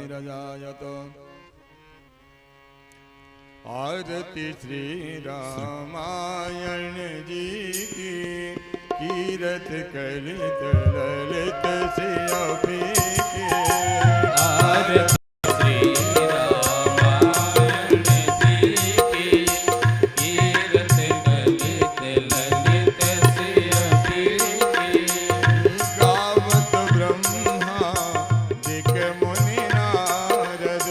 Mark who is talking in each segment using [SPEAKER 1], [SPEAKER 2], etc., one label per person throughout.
[SPEAKER 1] निरजायत। आरती श्री रामायण जी की, कीरत कलित ललित सियापी की।
[SPEAKER 2] आरती श्री रामायण जी की, कीरत कलित ललित सियापी की।
[SPEAKER 1] गावत ब्रह्मा दिक मुनि नारद,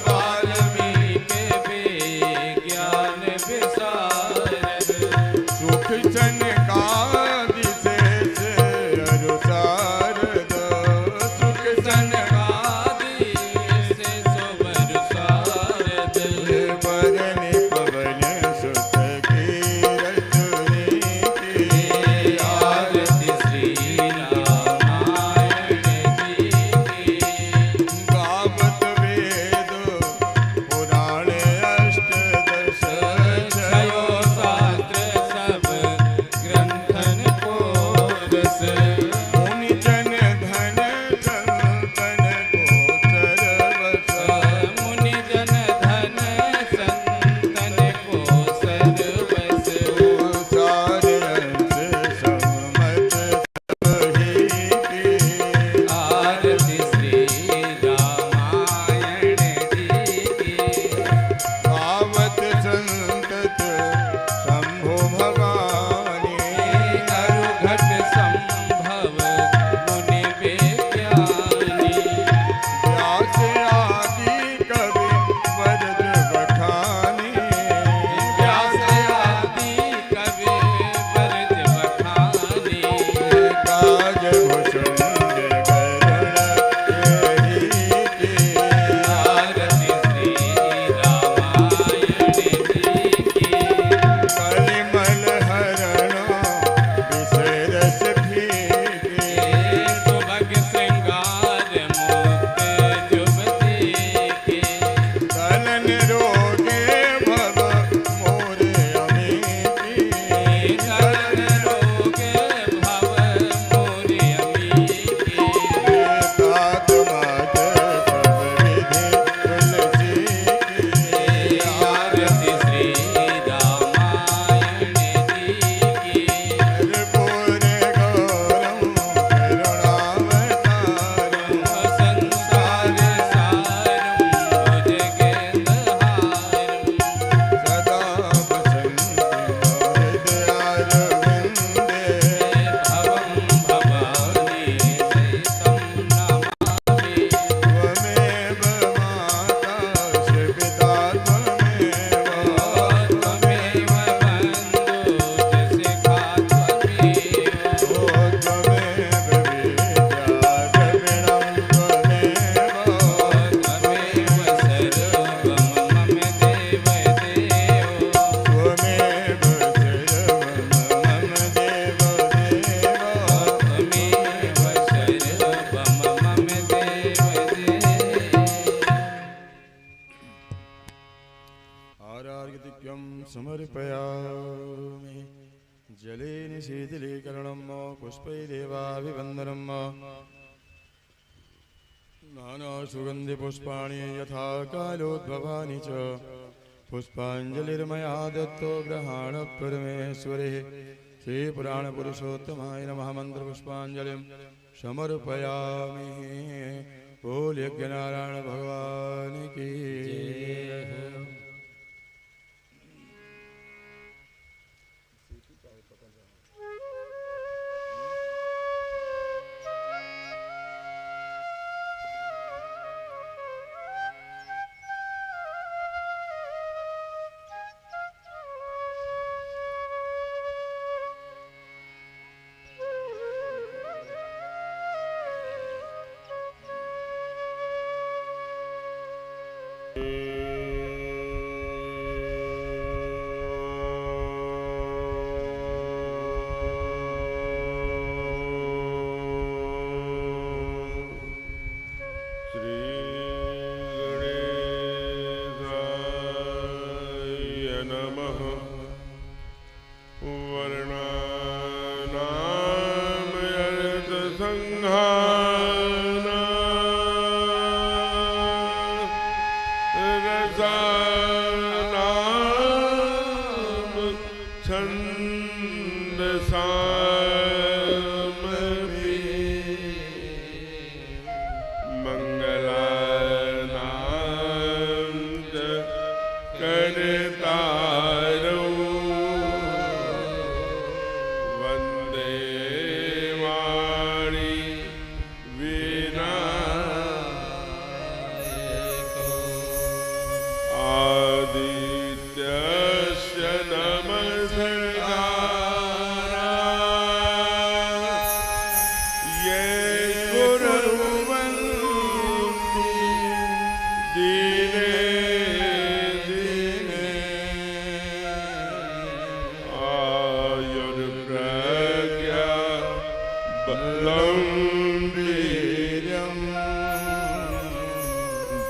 [SPEAKER 2] वाल्मीकि विज्ञान विशारद।
[SPEAKER 1] सुख सनकादि शेष अरु शारद। सुख
[SPEAKER 2] सनकादि शेष अरु शारद।
[SPEAKER 1] बरनि पवन सुत कीरत की।
[SPEAKER 2] आरती श्री रामायण जी की।
[SPEAKER 1] गावत वेद पुराण अष्टदश।
[SPEAKER 2] छयो शास्त्र सब ग्रंथन को रस।
[SPEAKER 1] मुनि जन धन संतन को सरवस।
[SPEAKER 2] मुनि जन धन संतन को सर्वस।
[SPEAKER 1] सार अंश सममत सबही की।
[SPEAKER 2] आरती श्री रामायण जी की।
[SPEAKER 1] गावत संतत शंभु भवानी।
[SPEAKER 2] अरुघट संभव मुनि विज्ञानी।
[SPEAKER 1] व्यास आदि कवि वरद बखानी।
[SPEAKER 2] व्यास आदि कवि वरद बखानी।
[SPEAKER 1] काज भूषण करुण यही की।
[SPEAKER 2] आरती श्री रामायण जी की।
[SPEAKER 1] कलिमल हरणो विषरस फीकी।
[SPEAKER 2] सुभग श्रृंगार मुक्त जुबती के।
[SPEAKER 1] कलन रोगे भव मोर अमीकी।
[SPEAKER 2] कलन रोगे भव मोर अमीकी।
[SPEAKER 1] तात मात सब विधि तुलसी की।
[SPEAKER 2] आरती श्री रामायण जी की।
[SPEAKER 1] कर्पूर गौरम करुणावतारम।
[SPEAKER 2] संसार सारं भुजगेन्द्रहारं।
[SPEAKER 1] सदा वसन्ति हृदयारविन्दे।
[SPEAKER 2] भवं भवानी सहितं नमामि।
[SPEAKER 1] त्वमेव माता च पिता त्वमेव।
[SPEAKER 2] त्वमेव बन्धुश्च शिखा त्वमेव।
[SPEAKER 1] त्वमेव विद्या द्रविणं त्वमेव।
[SPEAKER 2] त्वमेव सर्वं मम देव देव।
[SPEAKER 1] त्वमेव सर्वं मम देव देव।
[SPEAKER 2] त्वमेव सर्वं मम देव देव।
[SPEAKER 1] आरार्घ्यं समर्पयामि। जलेन शीतलीकरणं पुष्पैरेवाभिवन्दनं। नानासुगन्धिपुष्पाणि यथा कालोद्भवानि च। पुष्पाञ्जलिर्मया दत्तो ग्रहाणपरमेश्वरे। श्रीपुराणपुरुषोत्तमाय नमः मन्त्रपुष्पाञ्जलिं समर्पयामि। बोल यज्ञनारायण भगवान की।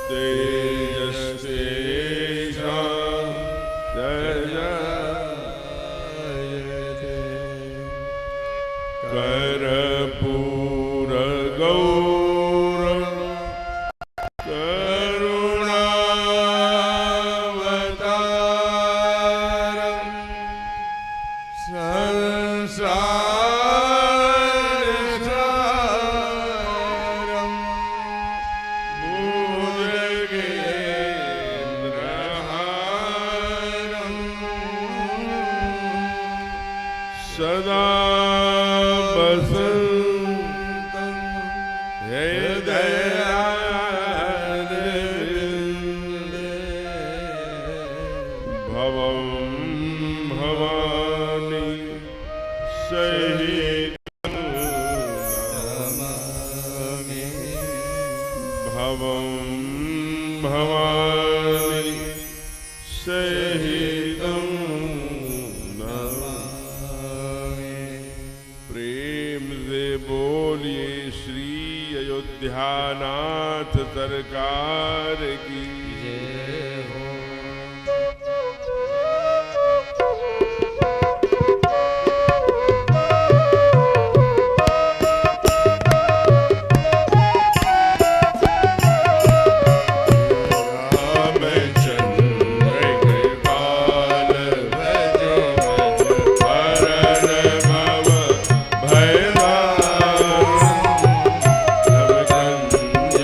[SPEAKER 3] तेजस्तेषां जयते कर्पूरगौर करुणावतारम् संसारसारम् भुजगेन्द्रहारम् सदा वसन्तं हृदयारविन्दे भवं भवानी सहितं
[SPEAKER 2] नमामि
[SPEAKER 3] भवं भवानी सहितं नमामि। प्रेम से बोलिए श्री अयोध्यानाथ सरकार की
[SPEAKER 2] जय हो।
[SPEAKER 3] रामचंद्र कृपाल भज भज परण भव भयदारुण सब कंज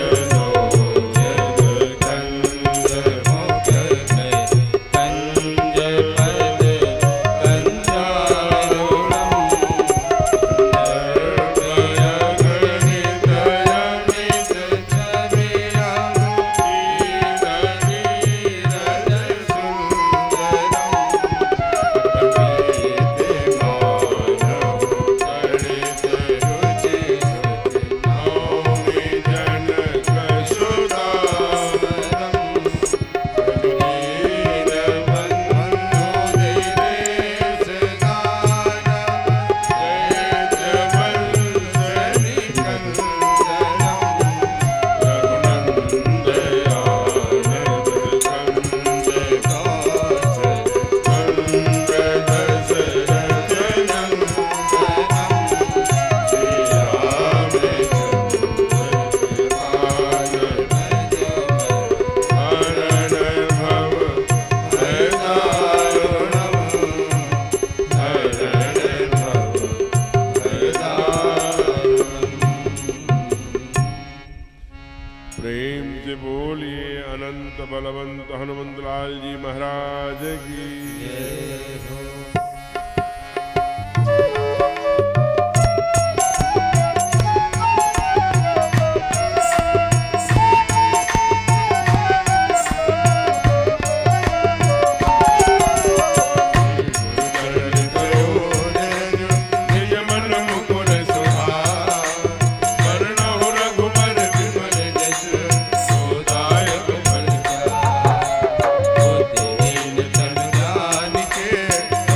[SPEAKER 3] बलवंत हनुमंत लाल जी महाराज की
[SPEAKER 2] जय हो।
[SPEAKER 3] के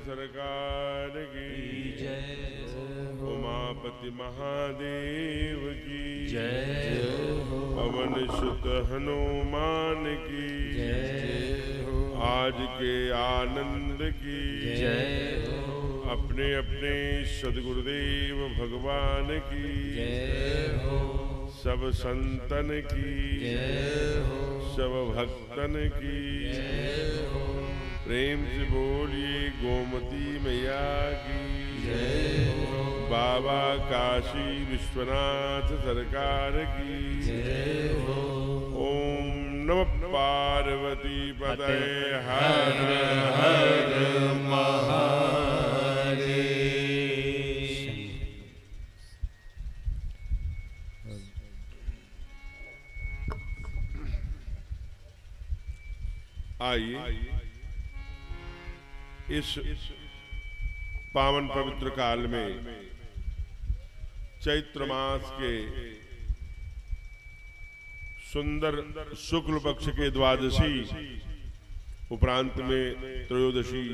[SPEAKER 3] सरकार की
[SPEAKER 2] जय हो।
[SPEAKER 3] उमापति महादेव की
[SPEAKER 2] जय हो।
[SPEAKER 3] पवन सुत हनुमान की
[SPEAKER 2] जय हो।
[SPEAKER 3] आज के आनंद की
[SPEAKER 2] जय हो।
[SPEAKER 3] अपने अपने सद्गुरुदेव भगवान की
[SPEAKER 2] जय हो।
[SPEAKER 3] सब संतन की
[SPEAKER 2] जय हो।
[SPEAKER 3] सब भक्तन की
[SPEAKER 2] जय हो।
[SPEAKER 3] प्रेम से बोलिए गोमती मैया की
[SPEAKER 2] जय हो।
[SPEAKER 3] बाबा काशी विश्वनाथ सरकार की
[SPEAKER 2] जय हो।
[SPEAKER 3] ओम नमः पार्वती पतये हर
[SPEAKER 2] हर महादेव।
[SPEAKER 3] आइए इस पावन पवित्र काल में चैत्र मास के सुंदर शुक्ल पक्ष के द्वादशी उपरांत में त्रयोदशी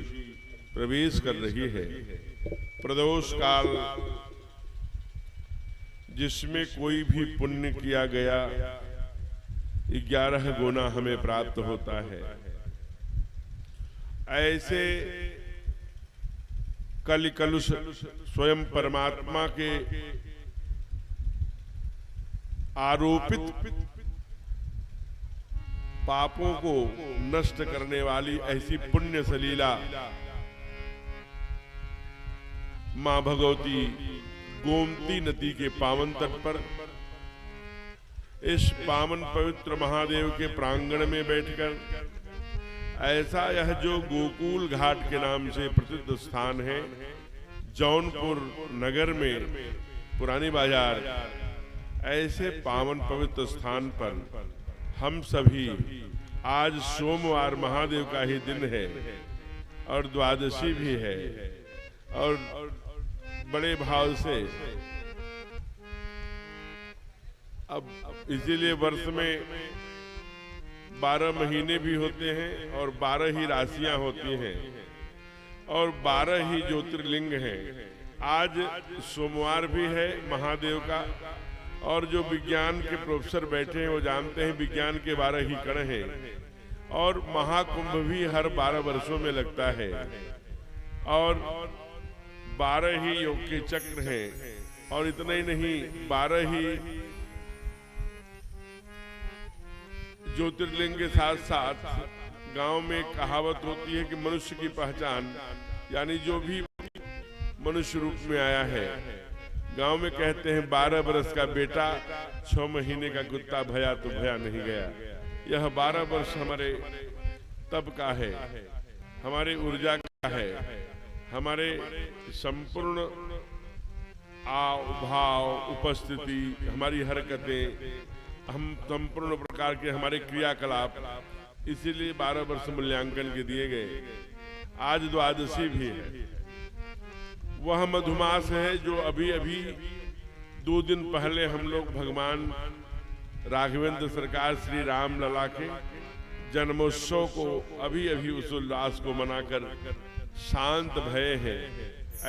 [SPEAKER 3] प्रवेश कर रही है। प्रदोष काल जिसमें कोई भी पुण्य किया गया 11 गुना हमें प्राप्त होता है। ऐसे कलि कलुष स्वयं परमात्मा के आरोपित पापों को नष्ट करने वाली ऐसी पुण्य सलीला मां भगवती गोमती नदी के पावन तट पर इस पावन पवित्र महादेव के प्रांगण में बैठकर ऐसा यह जो गोकुल घाट के नाम से प्रसिद्ध स्थान है जौनपुर नगर में पुरानी बाजार, ऐसे पावन पवित्र स्थान पर हम सभी आज सोमवार महादेव का ही दिन है और द्वादशी भी है और बड़े भाव से अब इसीलिए वर्ष में 12 महीने भी होते हैं और 12 ही राशियां होती हैं और 12 ही ज्योतिर्लिंग हैं। आज सोमवार भी है महादेव का और जो विज्ञान के प्रोफेसर बैठे हैं वो जानते हैं विज्ञान के 12 ही कण हैं और महाकुंभ भी हर 12 वर्षों में लगता है और 12 ही योग के चक्र हैं और इतना ही नहीं 12 ही ज्योतिर्लिंग के साथ साथ गांव में कहावत होती है कि मनुष्य की पहचान यानी जो भी मनुष्य रूप में आया है, गांव में कहते हैं 12 बरस का बेटा 6 महीने का कुत्ता भया तो भया नहीं गया। यह 12 वर्ष हमारे तप का है, हमारे ऊर्जा का है, हमारे संपूर्ण भाव उपस्थिति, हमारी हरकतें, हम संपूर्ण प्रकार के हमारे क्रियाकलाप, इसीलिए 12 वर्ष मूल्यांकन के दिए गए। आज द्वादशी भी है, वह मधुमास है जो अभी अभी 2 दिन पहले हम लोग भगवान राघवेंद्र सरकार श्री राम लला के जन्मोत्सव को अभी अभी उस उल्लास को मनाकर शांत भये हैं।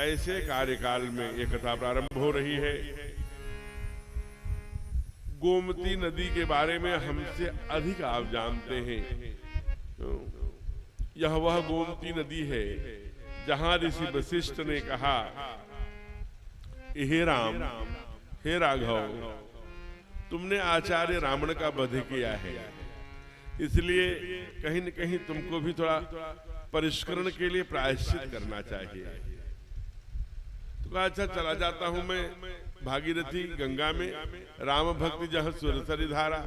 [SPEAKER 3] ऐसे कार्यकाल में ये कथा प्रारंभ हो रही है। गोमती नदी के बारे में हमसे अधिक आप जानते हैं। यह वह गोमती नदी है जहां ऋषि वशिष्ठ ने कहा, हे राम, हे राघव, तुमने आचार्य रावण का वध किया है, इसलिए कहीं न कहीं तुमको भी थोड़ा परिष्करण के लिए प्रायश्चित करना चाहिए। तो कहा अच्छा चला जाता हूं मैं भागीरथी गंगा में, राम भक्ति जह सुरसरि धारा,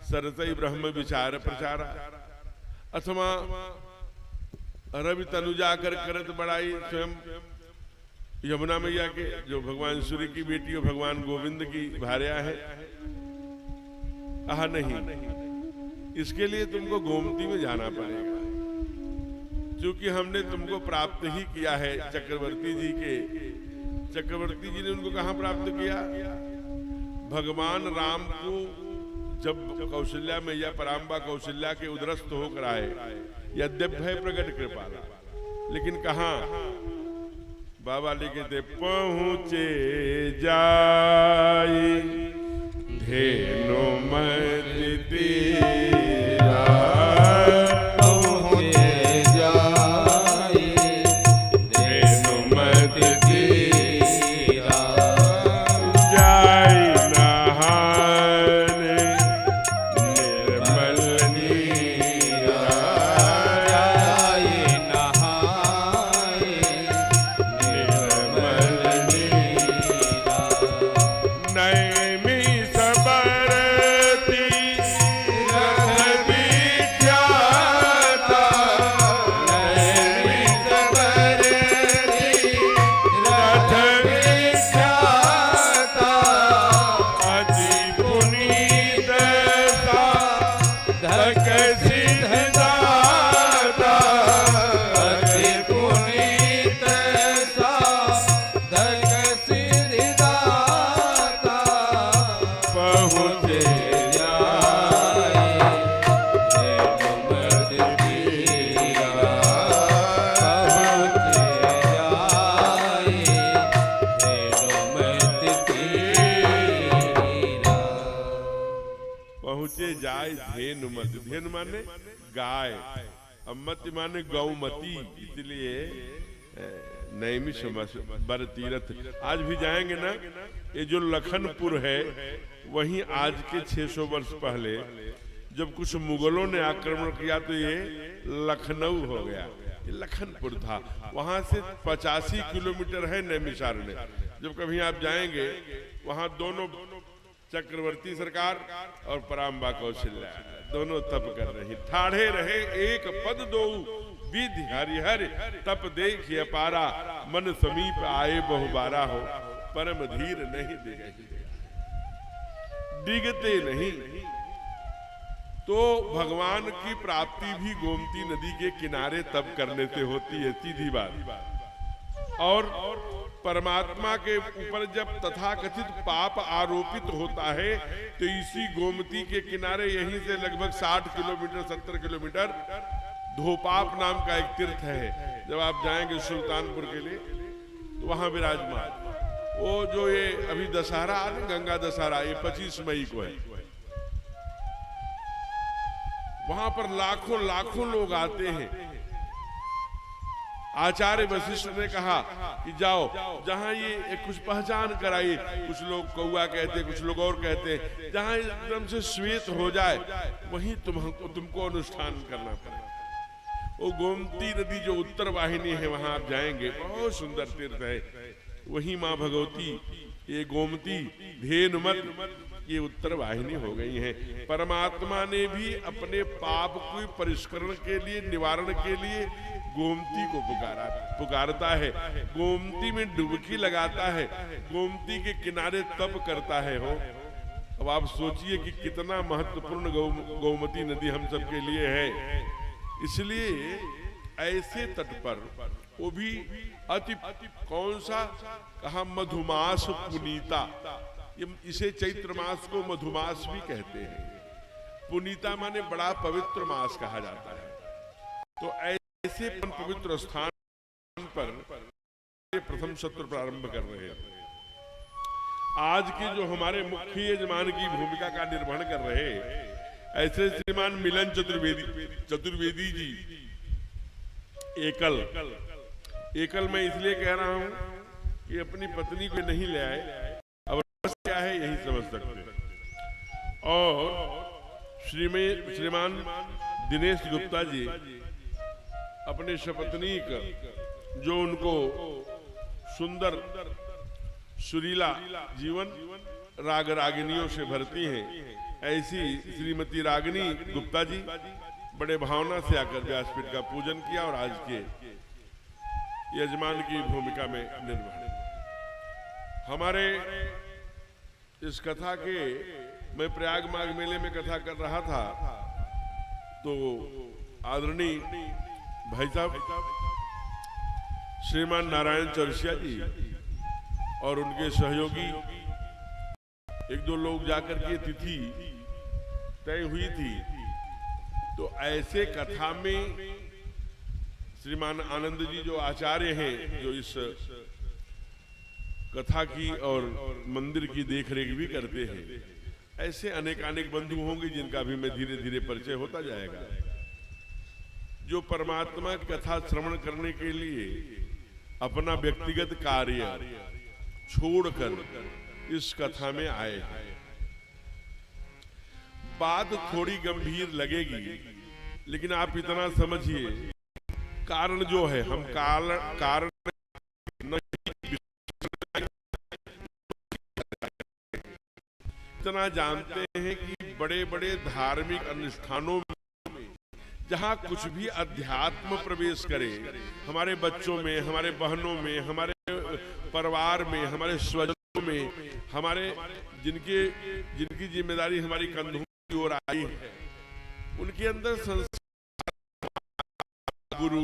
[SPEAKER 3] सरसई ब्रह्म विचार प्रचारा, अथवा रवि तनु जाकर करत बड़ाई स्वयं यमुना मैया के, जो भगवान सूर्य की बेटी और भगवान गोविंद की भार्या है। आह नहीं, इसके लिए तुमको गोमती में जाना पड़ेगा, क्योंकि हमने तुमको प्राप्त ही किया है चक्रवर्ती जी के। चक्रवर्ती जी ने उनको कहां प्राप्त किया? भगवान राम को जब कौशल्या मैया पराम्बा कौशल्या के उदरस्थ होकर आए, यद्यप है प्रगट कृपाला, लेकिन कहां? बाबा लिखे थे पहुँचे जाए धेनु मत तेरा,
[SPEAKER 2] पहुँचे जाए धेनु मत तेरा,
[SPEAKER 3] जाय नहाने निर्मल नीरा,
[SPEAKER 2] जाए नहाए निर्मल नीरा,
[SPEAKER 3] नैमी सबरती रथ बिख्याता,
[SPEAKER 2] नैमी सबरती रथ बिख्याता,
[SPEAKER 3] अति पुनीत साधक सिद्धदाता,
[SPEAKER 2] अति पुनीत साधक सिद्धिदाता,
[SPEAKER 3] पहुँचे
[SPEAKER 2] जाए धेनु मत तेरा, पहुँचे जाए धेनु मत तेरा।
[SPEAKER 3] पहुँचे जाय धेनु मत, धेनु माने गाय, अब मति माने गौमती, इसलिए नैमी बर तीरथ। आज भी जाएंगे ना, ये जो लखनपुर है वहीं आज के 600 वर्ष पहले जब कुछ मुगलों ने आक्रमण किया तो ये लखनऊ हो गया, ये लखनपुर था। वहां से 85 किलोमीटर है नैमिषारण्य। जब कभी आप जाएंगे वहां दोनों चक्रवर्ती सरकार और पराम्बा कौशल्या दोनों तप कर रही, ठाढ़े रहे एक पद दो विधि हरिहर, तप देखिए पारा, मन समीप आए बहुबारा हो, परम धीर नहीं डिगते नहीं। तो भगवान की प्राप्ति भी गोमती नदी के किनारे तप करने से होती है, सीधी बात। और परमात्मा के ऊपर जब तथाकथित पाप आरोपित होता है तो इसी गोमती के किनारे यहीं से लगभग 60 किलोमीटर 70 किलोमीटर धोपाप नाम का एक तीर्थ है। जब आप जाएंगे सुल्तानपुर के लिए तो वहां विराजमान वो जो ये अभी दशहरा आ रहा, गंगा दशहरा, ये 25 मई को है। वहां पर लाखों लाखों लोग आते हैं। आचार्य वशिष्ठ ने कहा कि जाओ जहां ये कुछ पहचान कराइए, कुछ लोग कौआ कहते, कुछ लोग और कहते हैं, जहां एकदम से श्वेत हो जाए वहीं तुमको अनुष्ठान करना पड़ेगा। वो गोमती नदी जो उत्तर वाहिनी है वहां आप जाएंगे, बहुत सुंदर तीर्थ है। वही माँ भगवती ये गोमती धेनुमत ये उत्तर वाहिनी हो गई है। परमात्मा ने भी अपने पाप को परिष्करण के लिए, निवारण के लिए गोमती को पुकारता है, गोमती में डुबकी लगाता है, गोमती के किनारे तप करता है। हो अब आप सोचिए कि कितना महत्वपूर्ण गोमती नदी हम सबके लिए है। इसलिए ऐसे तट पर वो भी अति कौन सा कहा, मधुमास पुनीता, इसे चैत्र मास को मधुमास भी कहते हैं। पुनीता माने बड़ा पवित्र मास कहा जाता है। तो ऐसे पवित्र स्थान पर प्रथम सत्र प्रारंभ कर रहे हैं। आज के जो हमारे मुख्य यजमान की भूमिका का निर्वहन कर रहे ऐसे श्रीमान मिलन चतुर्वेदी जी एकल मैं इसलिए कह रहा हूं कि अपनी पत्नी को नहीं ले आए, अब क्या है यही समझ सकते हैं। और श्रीमान दिनेश गुप्ता जी अपने सपत्नीक जो उनको सुंदर सुरीला जीवन राग रागिनियों से भरती हैं, ऐसी श्रीमती रागिनी गुप्ता जी बड़े भावना से आकर व्यासपीठ का पूजन किया और आज के यजमान की भूमिका में निर्वहन। हमारे इस कथा के, मैं प्रयाग माघ मेले में कथा कर रहा था तो आदरणीय भाई साहब श्रीमान नारायण चौरसिया जी और उनके सहयोगी एक दो लोग जाकर के तिथि तय हुई थी। तो ऐसे कथा में श्रीमान आनंद जी जो आचार्य हैं, जो इस कथा की और मंदिर की देखरेख भी करते हैं। ऐसे अनेक बंधु होंगे जिनका भी मैं धीरे धीरे परिचय होता जाएगा, जो परमात्मा की कथा श्रवण करने के लिए अपना व्यक्तिगत कार्य छोड़कर इस कथा में आए हैं। बात थोड़ी गंभीर लगेगी, लेकिन आप इतना समझिए, कारण जो है हम कारण इतना जानते हैं कि बड़े बड़े धार्मिक अनुष्ठानों में जहाँ कुछ भी अध्यात्म प्रवेश करे, हमारे बच्चों में, हमारे बहनों में, हमारे परिवार में, हमारे स्वजनों में, हमारे जिनकी जिम्मेदारी हमारी कंधों की ओर आई है, उनके अंदर संस्कार, गुरु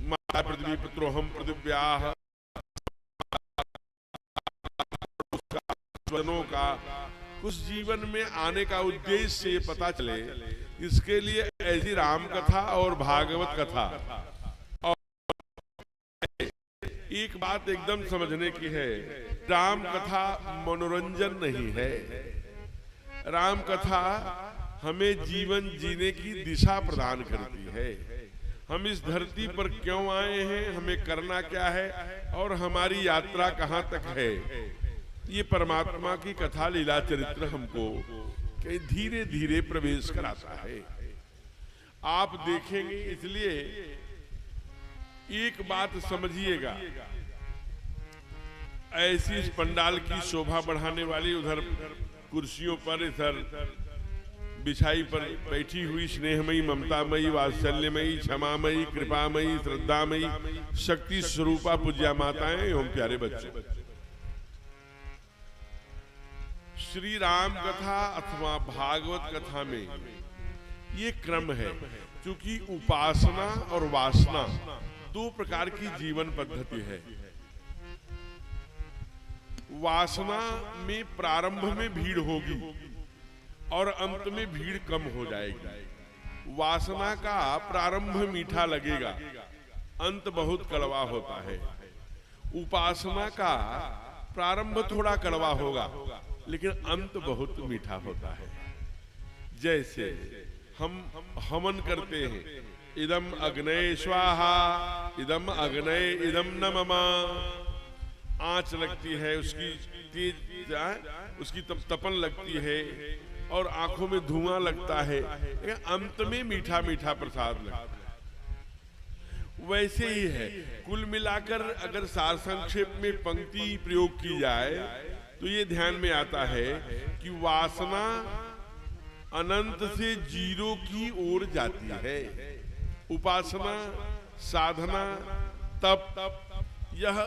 [SPEAKER 3] माता पृथ्वी पुत्रोहम पृथिव्याः स्वजनों का कुछ जीवन में आने का उद्देश्य से पता चले, इसके लिए ऐसी राम कथा और भागवत कथा। और एक बात एकदम समझने की है, राम कथा मनोरंजन नहीं है। राम कथा हमें जीवन जीने की दिशा प्रदान करती है। हम इस धरती पर क्यों आए हैं, हमें करना क्या है और हमारी यात्रा कहाँ तक है, ये परमात्मा की कथा लीला चरित्र हमको धीरे धीरे प्रवेश कराता है। आप देखेंगे, इसलिए एक बात समझिएगा, ऐसी इस पंडाल की शोभा बढ़ाने वाली उधर कुर्सियों पर, इधर बिछाई पर बैठी हुई स्नेहमयी, ममतामयी, वात्सल्यमयी, क्षमामयी, कृपामयी, श्रद्धामयी, शक्ति स्वरूपा पूज्या माताएं एवं प्यारे बच्चे, श्री राम कथा अथवा भागवत कथा में ये क्रम है। क्योंकि उपासना और वासना दो प्रकार की जीवन पद्धति है। वासना में प्रारंभ में भीड़ होगी और अंत में भीड़ कम हो जाएगी। वासना का प्रारंभ मीठा लगेगा, अंत बहुत कड़वा होता है। उपासना का प्रारंभ थोड़ा कड़वा होगा, लेकिन अंत बहुत मीठा होता है। जैसे हम हवन करते हैं, इदम अग्नये स्वाहा, इदम अग्नये इदम न मम। आंच लगती है, उसकी तेज, उसकी तपन लगती है और आंखों में धुआं लगता है, अंत में मीठा मीठा प्रसाद लगता है। वैसे ही है, कुल मिलाकर अगर सार संक्षेप में पंक्ति प्रयोग की जाए तो ये ध्यान में आता है कि वासना अनंत से जीरो की ओर जाती है। उपासना, साधना, तप यह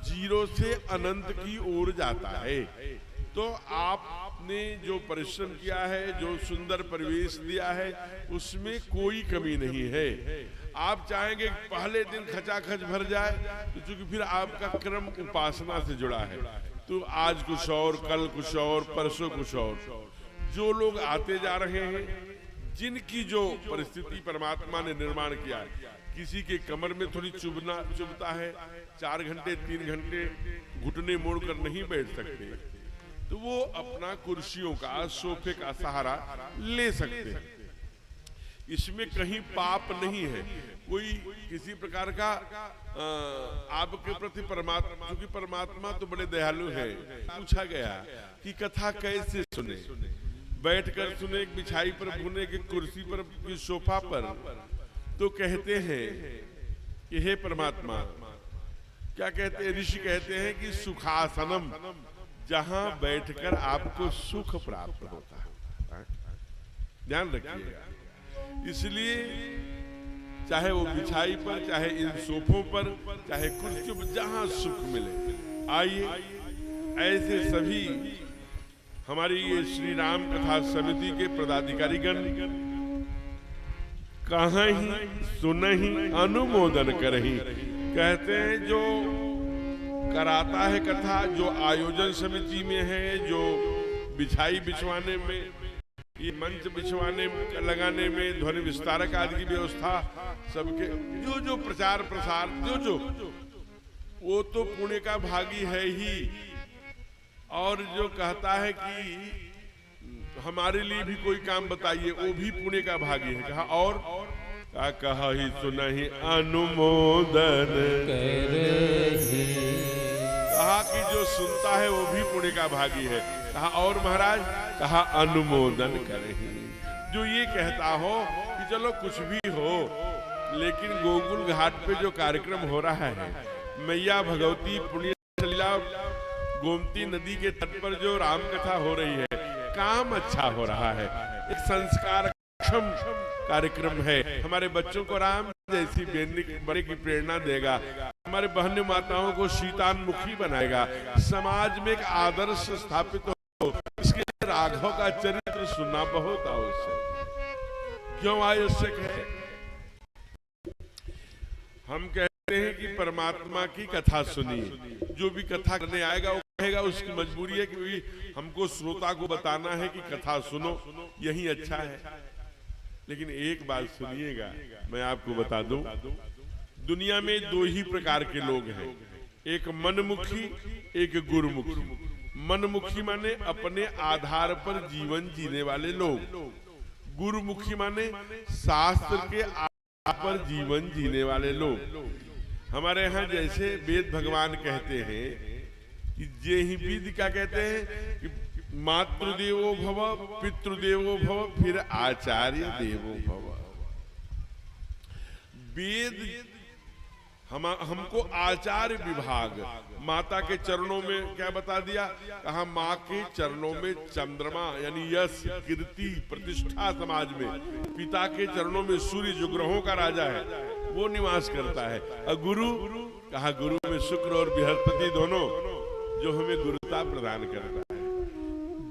[SPEAKER 3] जीरो से अनंत की ओर जाता है। तो आपने जो परिश्रम किया है, जो सुंदर परिवेश दिया है, उसमें कोई कमी नहीं है। आप चाहेंगे पहले दिन खचाखच भर जाए, तो चूंकि फिर आपका क्रम उपासना से जुड़ा है, तो आज कुछ और, कल कुछ और, परसों कुछ और। जो लोग आते जा रहे हैं, जिनकी जो परिस्थिति परमात्मा ने निर्माण किया है, किसी के कमर में थोड़ी चुभता है, 4 घंटे 3 घंटे घुटने मोड़कर नहीं बैठ सकते, तो वो अपना कुर्सियों का, सोफे का सहारा ले सकते हैं। इसमें कहीं पाप नहीं है, कोई किसी प्रकार का आपके प्रति परमात्मा, क्योंकि परमात्मा तो बड़े दयालु है। पूछा गया कि कथा कैसे सुने, बैठकर सुने, बिछाई पर भुने, की कुर्सी पर, की सोफा पर, तो कहते हैं कि हे परमात्मा, क्या कहते हैं ऋषि, कहते हैं कि सुखासनम, जहां बैठकर आपको सुख प्राप्त होता है। ध्यान रखिएगा। इसलिए चाहे वो बिछाई पर, चाहे इन सोफों पर, चाहे कुर्सियों पर, जहां सुख मिले, आइए। ऐसे सभी हमारी ये श्री राम कथा समिति के पदाधिकारीगण कहीं सुनहि अनुमोदन करहि, कहते हैं जो कराता है कथा, जो आयोजन समिति में है, जो बिछाई बिछवाने में, ये मंच बिछवाने लगाने में, ध्वनि विस्तारक आदि की व्यवस्था, सबके जो प्रचार प्रसार, जो वो तो पुण्य का भागी है ही, और जो कहता है कि हमारे लिए भी कोई काम बताइए, वो भी पुण्य का भागी है। कहा और क्या कहा ही सुनहि अनुमोदन, कहा कि जो सुनता है वो भी पुण्य का भागी है। कहा और महाराज, कहा अनुमोदन करे, जो ये कहता हो कि चलो कुछ भी हो, लेकिन गोकुल घाट पे जो कार्यक्रम हो रहा है, मैया भगवती पुण्य लीला गोमती नदी के तट पर जो राम कथा हो रही है, काम अच्छा हो रहा है, एक संस्कारक्षम कार्यक्रम है। हमारे बच्चों को राम जैसी बनने की प्रेरणा देगा, हमारे बहन माताओं को शीतान्मुखी बनाएगा, समाज में एक आदर्श स्थापित हो। इसके लिए राघव का चरित्र सुनना बहुत आवश्यक, क्यों आवश्यक है? हम कहते हैं कि परमात्मा की कथा सुनिए, जो भी कथा करने आएगा वो कहेगा उसकी मजबूरी है कि हमको श्रोता को बताना है कि कथा सुनो, यही अच्छा है। लेकिन एक बात सुनिएगा, मैं आपको बता दूं, दुनिया में दो ही प्रकार के लोग हैं, एक मनमुखी, एक गुरुमुखी। मनमुखी माने अपने आधार पर जीवन जीने वाले लोग, गुरुमुखी माने शास्त्र के आधार पर जीवन जीने वाले लोग। हमारे यहाँ जैसे वेद भगवान कहते हैं कि जे ही विद क्या कहते हैं कि मातृदेवो भव, पितृदेवो भव, फिर आचार्य देवो भव। वेद हमको आचार्य विभाग, माता के चरणों में क्या बता दिया, कहा माँ के चरणों में चंद्रमा यानी यश, कीर्ति, प्रतिष्ठा समाज में, पिता के चरणों में सूर्य जो ग्रहों का राजा है वो निवास करता है। और गुरु, कहा गुरु में शुक्र और बृहस्पति दोनों, जो हमें गुरुता प्रदान करता है।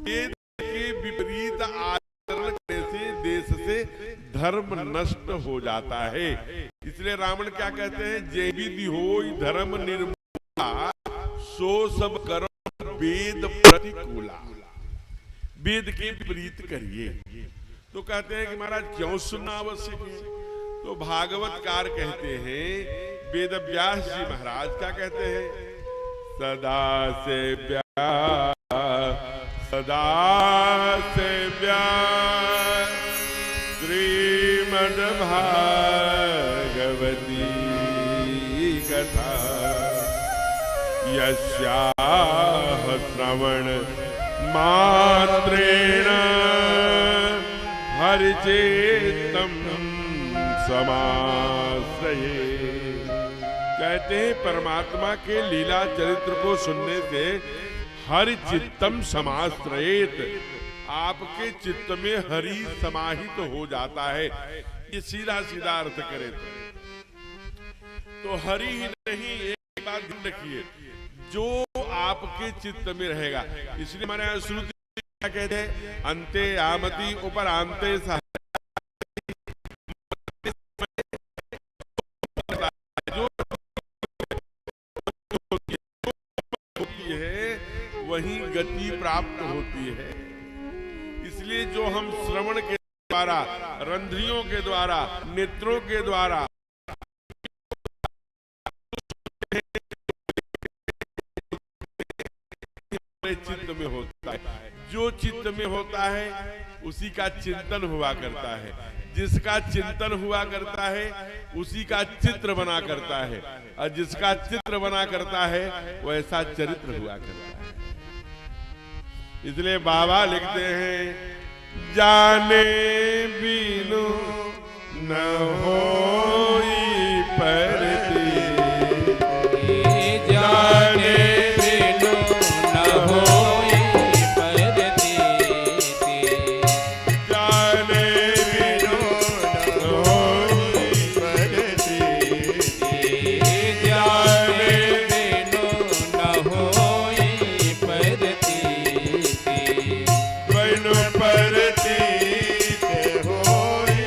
[SPEAKER 3] वेद के विपरीत आचरण करने से देश से धर्म नष्ट हो जाता है। इसलिए रावण क्या कहते हैं, जे विधि होई धर्म निर्मूला, सो सब कर्म वेद प्रतिकूला। वेद के विपरीत करिए। तो कहते हैं कि महाराज क्यों सुनना आवश्यक है? तो भागवतकार कहते हैं, वेद व्यास जी महाराज क्या कहते हैं, सदा से व्यास, सदा से व्यास श्रीमद् भागवती कथा, यस्याः श्रवण मात्रेण हरिचेत्तं समाश्रये। कहते हैं परमात्मा के लीला चरित्र को सुनने से हरि चित्तम समाश्रयेत, आपके चित्त में हरि समाहित हो जाता है। ये सीधा सीधा अर्थ करें तो हरि ही नहीं, एक बात ध्यान रखिए, जो आपके चित्त में रहेगा। इसलिए हमारे यहाँ श्रुति क्या कहते हैं, अंते आमति उपरांते सह, वही गति प्राप्त होती है। इसलिए जो हम श्रवण के द्वारा, रंध्रियों के द्वारा, नेत्रों के द्वारा चित्त में होता है, जो चित्त में होता है उसी का चिंतन हुआ करता है, जिसका चिंतन हुआ करता है उसी का चित्र बना करता है, और जिसका चित्र बना करता है वैसा चरित्र हुआ करता है। इसलिए बाबा लिखते हैं, जाने बिनु न होई परती, जाने बिनु न होई परती, जाने बिनु न होई परती, जाने बिनु न होई परती, परतीत होई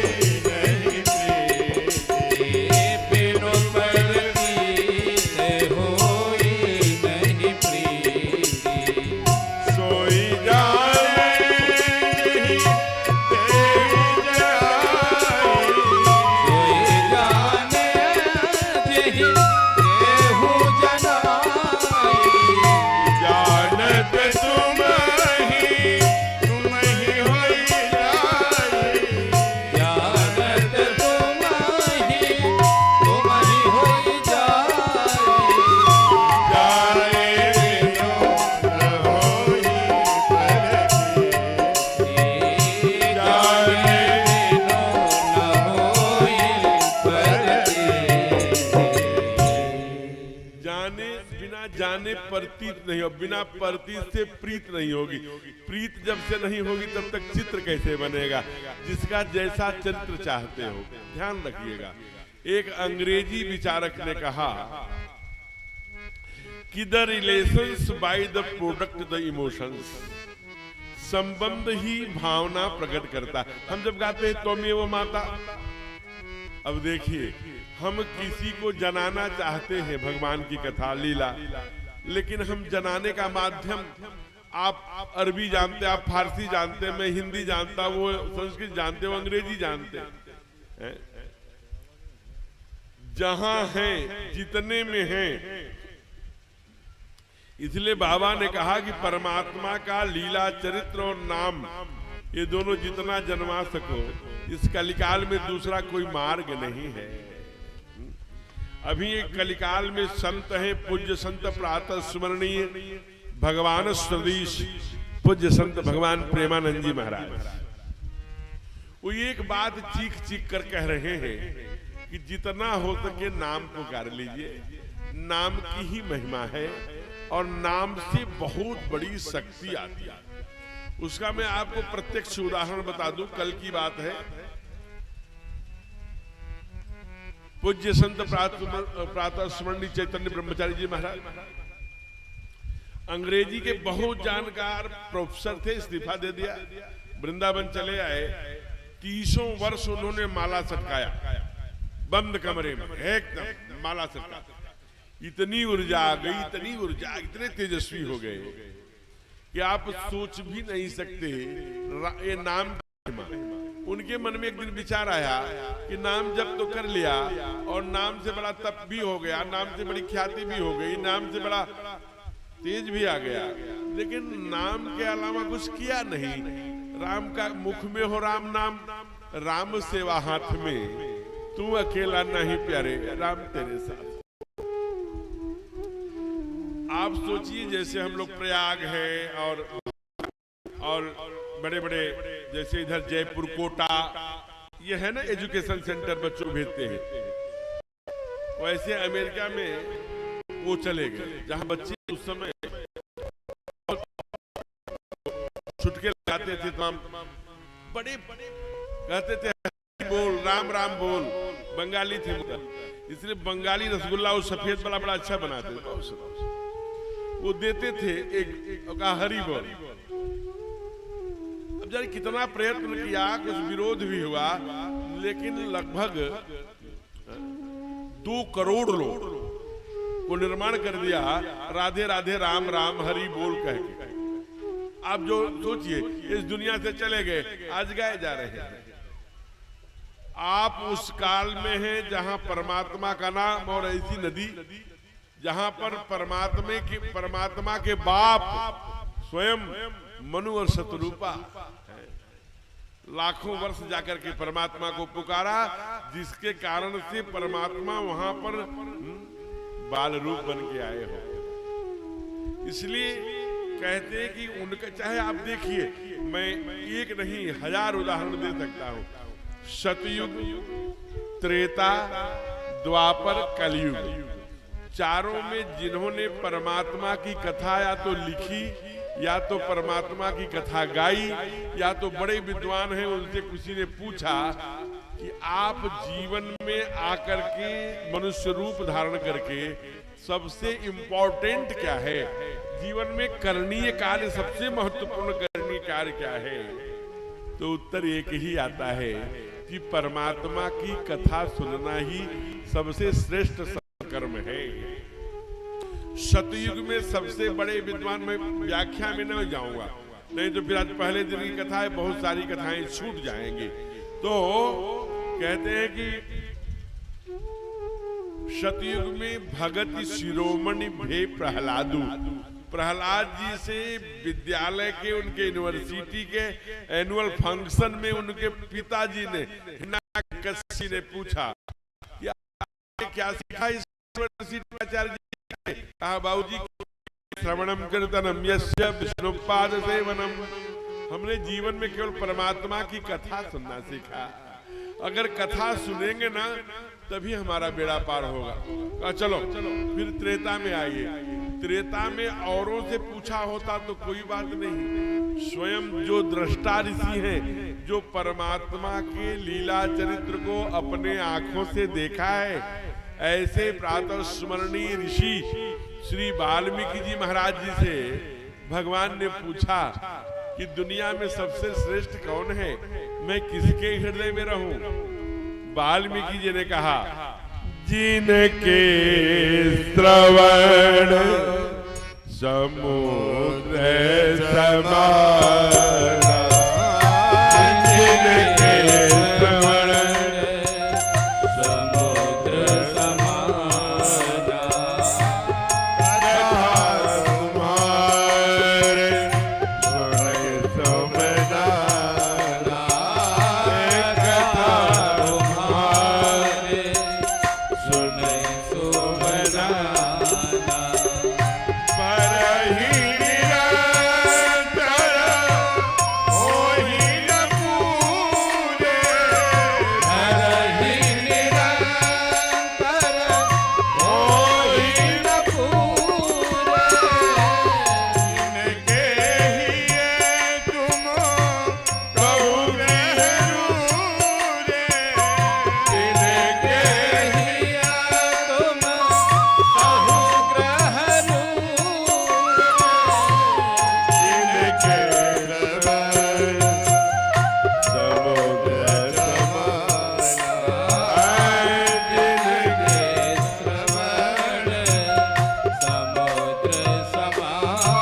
[SPEAKER 3] नहीं प्रतीत नहीं हो, बिना प्रतीत से प्रीत नहीं होगी। प्रीत जब से नहीं होगी तब तक चित्र कैसे बनेगा? जिसका जैसा चरित्र चाहते हो। ध्यान रखिएगा, एक अंग्रेजी विचारक ने कहा कि the relations by the product the emotions, संबंध ही भावना प्रकट करता। हम जब गाते हैं त्वमेव माता, अब देखिए हम किसी को जनाना चाहते हैं, भगवान की कथा लीला, लेकिन हम जनाने का माध्यम, आप अरबी जानते, आप फारसी जानते, मैं हिंदी जानता, वो संस्कृत जानते, वो अंग्रेजी जानते हैं। जहां हैं जितने में हैं, इसलिए बाबा ने कहा कि परमात्मा का लीला चरित्र और नाम, ये दोनों जितना जन्मा सको, इस कलिकाल में दूसरा कोई मार्ग नहीं है। अभी एक कलिकाल में संत हैं, पूज्य संत प्रातः स्मरणीय भगवान स्वदेश पूज्य संत भगवान प्रेमानंद जी महाराज, वो एक बात चीख चीख कर कह रहे हैं कि जितना हो सके नाम पुकार लीजिए, नाम की ही महिमा है और नाम से बहुत बड़ी शक्ति आती है। उसका मैं आपको प्रत्यक्ष उदाहरण बता दूं, कल की बात है। पूज्य संत प्रातः स्मरणीय चैतन्य ब्रह्मचारी जी महाराज अंग्रेजी के बहुत जानकार प्रोफेसर थे, इस्तीफा दे दिया, वृंदावन चले आए। 30 वर्ष उन्होंने माला सटकाया, बंद कमरे में एकदम माला सटका। इतनी ऊर्जा आ गई, इतनी ऊर्जा, इतने तेजस्वी हो गए कि आप सोच भी नहीं सकते। ये नाम उनके मन में एक दिन विचार आया कि नाम जब तो कर लिया और नाम से बड़ा तप भी हो गया, नाम से बड़ी ख्याति भी हो गई, नाम से बड़ा तेज भी आ गया, लेकिन नाम के अलावा कुछ किया नहीं। राम का मुख में हो राम नाम, राम सेवा हाथ में, तू अकेला नहीं प्यारे, राम तेरे साथ। आप सोचिए जैसे हम लोग प्रयाग है और बड़े बड़े जैसे इधर जयपुर कोटा, ये है ना एजुकेशन सेंटर, बच्चों भेजते हैं, वैसे अमेरिका में वो चले गए जहां बच्चे उस समय छुटके लगाते थे, तमाम बड़े कहते थे बोल राम राम बोल, बंगाली थे, इसलिए बंगाली रसगुल्ला वो सफेद वाला बड़ा अच्छा बनाते थे, वो देते थे, एक का हरी बोल। अब जाने कितना प्रयत्न किया, कुछ विरोध भी हुआ, लेकिन लगभग 2 करोड़ लोग को निर्माण कर दिया राधे राधे राम राम हरि बोल कह के। आप जो सोचिए इस दुनिया से चले गए, आज गाए जा रहे हैं। आप उस काल में हैं जहां परमात्मा का नाम और ऐसी नदी जहां पर परमात्मा के बाप स्वयं मनु और शतरूपा लाखों वर्ष जाकर के परमात्मा को पुकारा, जिसके कारण से परमात्मा वहां पर बाल रूप बन के आए हो। इसलिए कहते हैं कि उनका, चाहे आप देखिए, मैं एक नहीं 1000 उदाहरण दे सकता हूं। सतयुग, त्रेता, द्वापर, कलयुग, चारों में जिन्होंने परमात्मा की कथा या तो लिखी, या तो परमात्मा की कथा गाई, या तो बड़े विद्वान हैं, उनसे किसी ने पूछा कि आप जीवन में आकर के मनुष्य रूप धारण करके सबसे इंपॉर्टेंट क्या है, जीवन में करणीय कार्य, सबसे महत्वपूर्ण करणीय कार्य क्या है, तो उत्तर एक ही आता है कि परमात्मा की कथा सुनना ही सबसे श्रेष्ठ कर्म है। सतयुग में सबसे बड़े विद्वान, मैं व्याख्या में नहीं जाऊंगा, नहीं तो फिर आज पहले दिन की कथा है, बहुत सारी कथाएं छूट जाएंगी। तो कहते हैं कि सतयुग में भगत शिरोमणि भे प्रहलादु, प्रहलाद जी से विद्यालय के, उनके यूनिवर्सिटी के एनुअल फंक्शन में उनके पिताजी ने हिरण्यकश्यप ने पूछा क्या सीखा इस यूनिवर्सिटी आचार्य जी? कहा बाबूजी श्रवणम कीर्तनम यस्य विष्णुपाद सेवनम, हमने जीवन में केवल परमात्मा की कथा सुनना सीखा, अगर कथा सुनेंगे ना तभी हमारा बेड़ा पार होगा। चलो फिर त्रेता में आइए, त्रेता में औरों से पूछा होता तो कोई बात नहीं, स्वयं जो दृष्टा ऋषि हैं, जो परमात्मा के लीला चरित्र को अपने आंखों से देखा है, ऐसे प्रातः स्मरणीय ऋषि श्री वाल्मीकि जी महाराज जी से भगवान ने पूछा कि दुनिया में सबसे श्रेष्ठ कौन है, मैं किसके हृदय में रहूं? वाल्मीकि जी ने कहा, जिनके श्रवण समुद्र समान, जिनके श्रवण
[SPEAKER 2] समुद्र समान,
[SPEAKER 3] तुम्हारे सुने समझाना, कथा तुम्हारे
[SPEAKER 2] सुने सुमनाना,
[SPEAKER 3] पर ही निरंतर होहि न पूरे,
[SPEAKER 2] हरहि निरंतर होहि न पूरे,
[SPEAKER 3] जिनके हिये तुम कहु रहूरे, जिनके
[SPEAKER 2] हिया तुम कहु ग्रह
[SPEAKER 3] जिनके श्रवण समुद्र समान, जिनके
[SPEAKER 2] श्रवण समुद्र समान।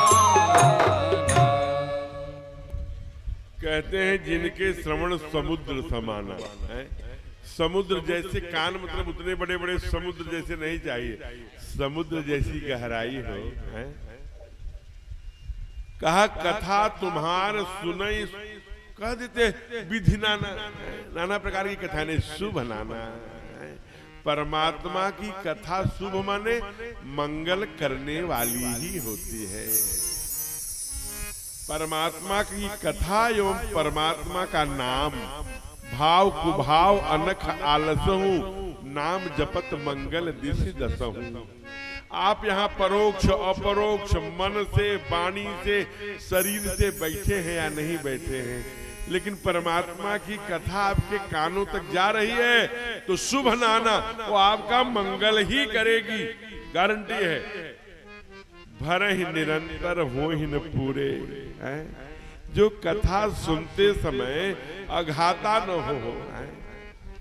[SPEAKER 3] कहते हैं जिनके श्रवण समुद्र समाना है। समुद्र जैसे कान मतलब उतने बड़े बड़े समुद्र जैसे नहीं चाहिए, समुद्र जैसी गहराई हो है? कहा कथा तुम्हार सुनई, कह देते विधि नाना, नाना प्रकार की कथा ने शुभ नाना है। परमात्मा की कथा शुभ माने मंगल करने वाली ही होती है। परमात्मा की कथा एवं परमात्मा का नाम, भाव कुभाव अनख आलसहु, नाम जपत मंगल दिशि दसहु। आप यहाँ परोक्ष अपरोक्ष मन से वाणी से शरीर से बैठे हैं या नहीं बैठे हैं, लेकिन परमात्मा की कथा आपके कानों तक जा रही है तो शुभ नाना वो आपका मंगल ही करेगी, गारंटी है। भर ही निरंतर हो ही न पूरे हैं? जो कथा सुनते समय अघाता न हो हैं?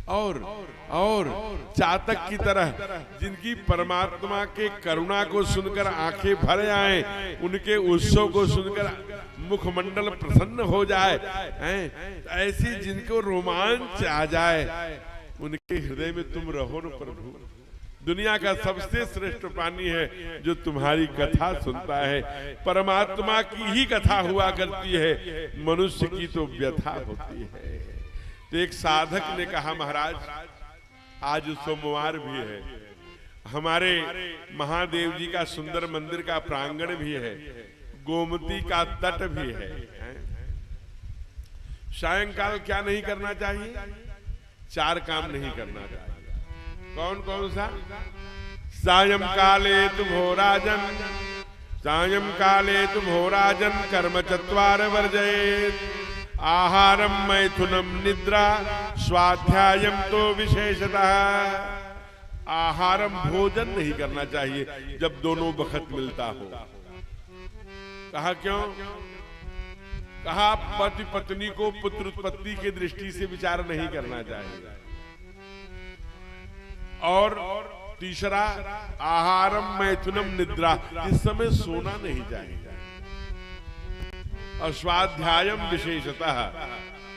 [SPEAKER 3] और चातक की तरह जिनकी परमात्मा के करुणा को सुनकर आंखें भर आए, उनके उत्सव को सुनकर मुखमंडल प्रसन्न हो जाए हैं? ऐसी जिनको रोमांच आ जाए, उनके हृदय में तुम रहो न प्रभु। दुनिया का सबसे श्रेष्ठ प्राणी है जो तुम्हारी कथा सुनता है। परमात्मा की ही कथा हुआ करती है, मनुष्य की तो व्यथा होती है। तो एक साधक ने कहा, महाराज आज सोमवार भी है, हमारे महादेव जी का सुंदर मंदिर का प्रांगण भी है, गोमती का तट भी है, सायंकाल क्या नहीं करना चाहिए? 4 काम नहीं करना चाहिए। कौन कौन सा? सायं काले तुमो राजन, सायं काले तुमो राजन कर्म चत्वार वर्जयेत, आहारम मैथुनम निद्रा स्वाध्यायम तो विशेषतः। आहारम भोजन नहीं करना चाहिए जब दोनों वक्त मिलता हो। कहा क्यों? कहा पति पत्नी को पुत्र उत्पत्ति की दृष्टि से विचार नहीं करना चाहिए। और तीसरा आहारम मैथुनम निद्रा, इस समय सोना नहीं चाहिए। और स्वाध्यायम विशेषतः,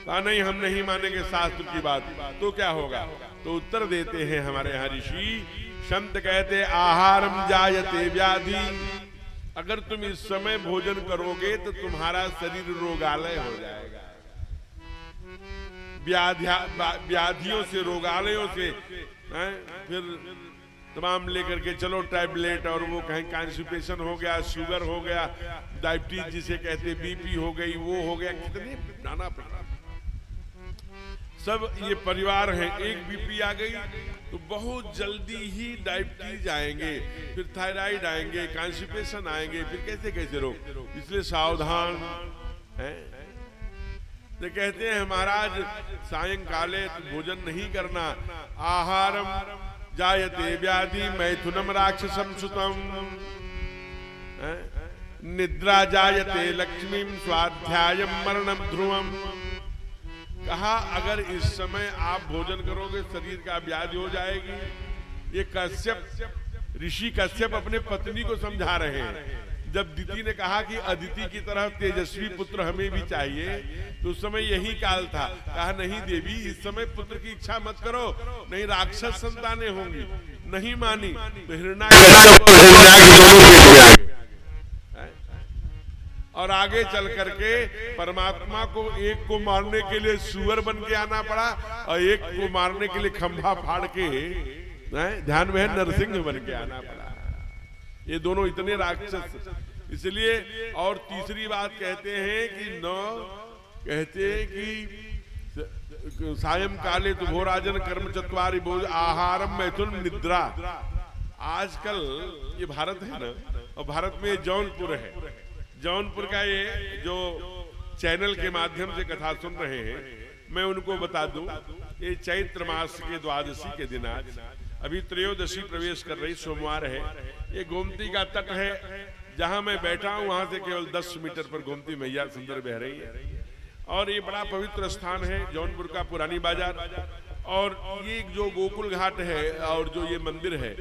[SPEAKER 3] कहा नहीं हम नहीं मानेंगे शास्त्र की बात, तो क्या होगा? तो उत्तर देते हैं हमारे यहाँ ऋषि संत कहते आहारम जायते व्याधि, अगर तुम इस समय भोजन करोगे तो तुम्हारा शरीर रोगालय हो जाएगा। व्याधियों से रोगालयों से फिर तमाम लेकर के चलो टैबलेट, और वो कहीं कॉन्स्टिपेशन हो गया, शुगर हो गया, डायबिटीज जिसे कहते बीपी हो गई, वो हो गया, कितने नाना प्रकार। सब ये परिवार हैं, एक बीपी आ गई तो बहुत जल्दी ही डायबिटीज आएंगे, फिर थायराइड आएंगे, कॉन्स्टिपेशन आएंगे, फिर कैसे कैसे रोग, इसलिए सावधान हैं। तो कहते हैं महाराज सायंकाले भोजन नहीं करना, आहारम जायते व्याधि मैथुनम राक्षसम सुतम, निद्रा जायते लक्ष्मीम स्वाध्यायम मरणम ध्रुवम। कहा अगर इस समय आप भोजन करोगे शरीर का व्याधि हो जाएगी। ये कश्यप ऋषि कश्यप अपने पत्नी को समझा रहे हैं। जब दिति ने कहा कि अदिति की तरह तेजस्वी पुत्र हमें भी चाहिए, तो उस समय यही काल था। कहा नहीं देवी, इस समय पुत्र की इच्छा मत करो, नहीं राक्षस संतानें होंगी। नहीं मानी तो हिरण्याक्ष और आगे चल करके परमात्मा को एक को मारने के लिए सुअर बन के आना पड़ा, और एक को मारने के लिए खंभा फाड़ के ध्यान में नरसिंह बन के आना पड़ा। ये दोनों इतने राक्षस, इसलिए। और तीसरी बात कहते हैं कि कहते हैं कि सायं काले तो भोराजन कर्म चत्वारि भोज आहारम मैथुन निद्रा। आजकल ये भारत है ना, और भारत में जौनपुर है, जौनपुर का ये जो चैनल के माध्यम से कथा सुन रहे हैं, मैं उनको बता दूं, ये चैत्र मास के द्वादशी के दिन आज अभी त्रयोदशी प्रवेश कर रही, सोमवार है। ये गोमती का तट है, जहां मैं बैठा हूं वहां से केवल 10 मीटर पर गोमती मैया सुंदर बह रही है। और ये बड़ा पवित्र स्थान है जौनपुर का पुरानी बाजार। और ये जो गोकुल घाट है और जो ये मंदिर है,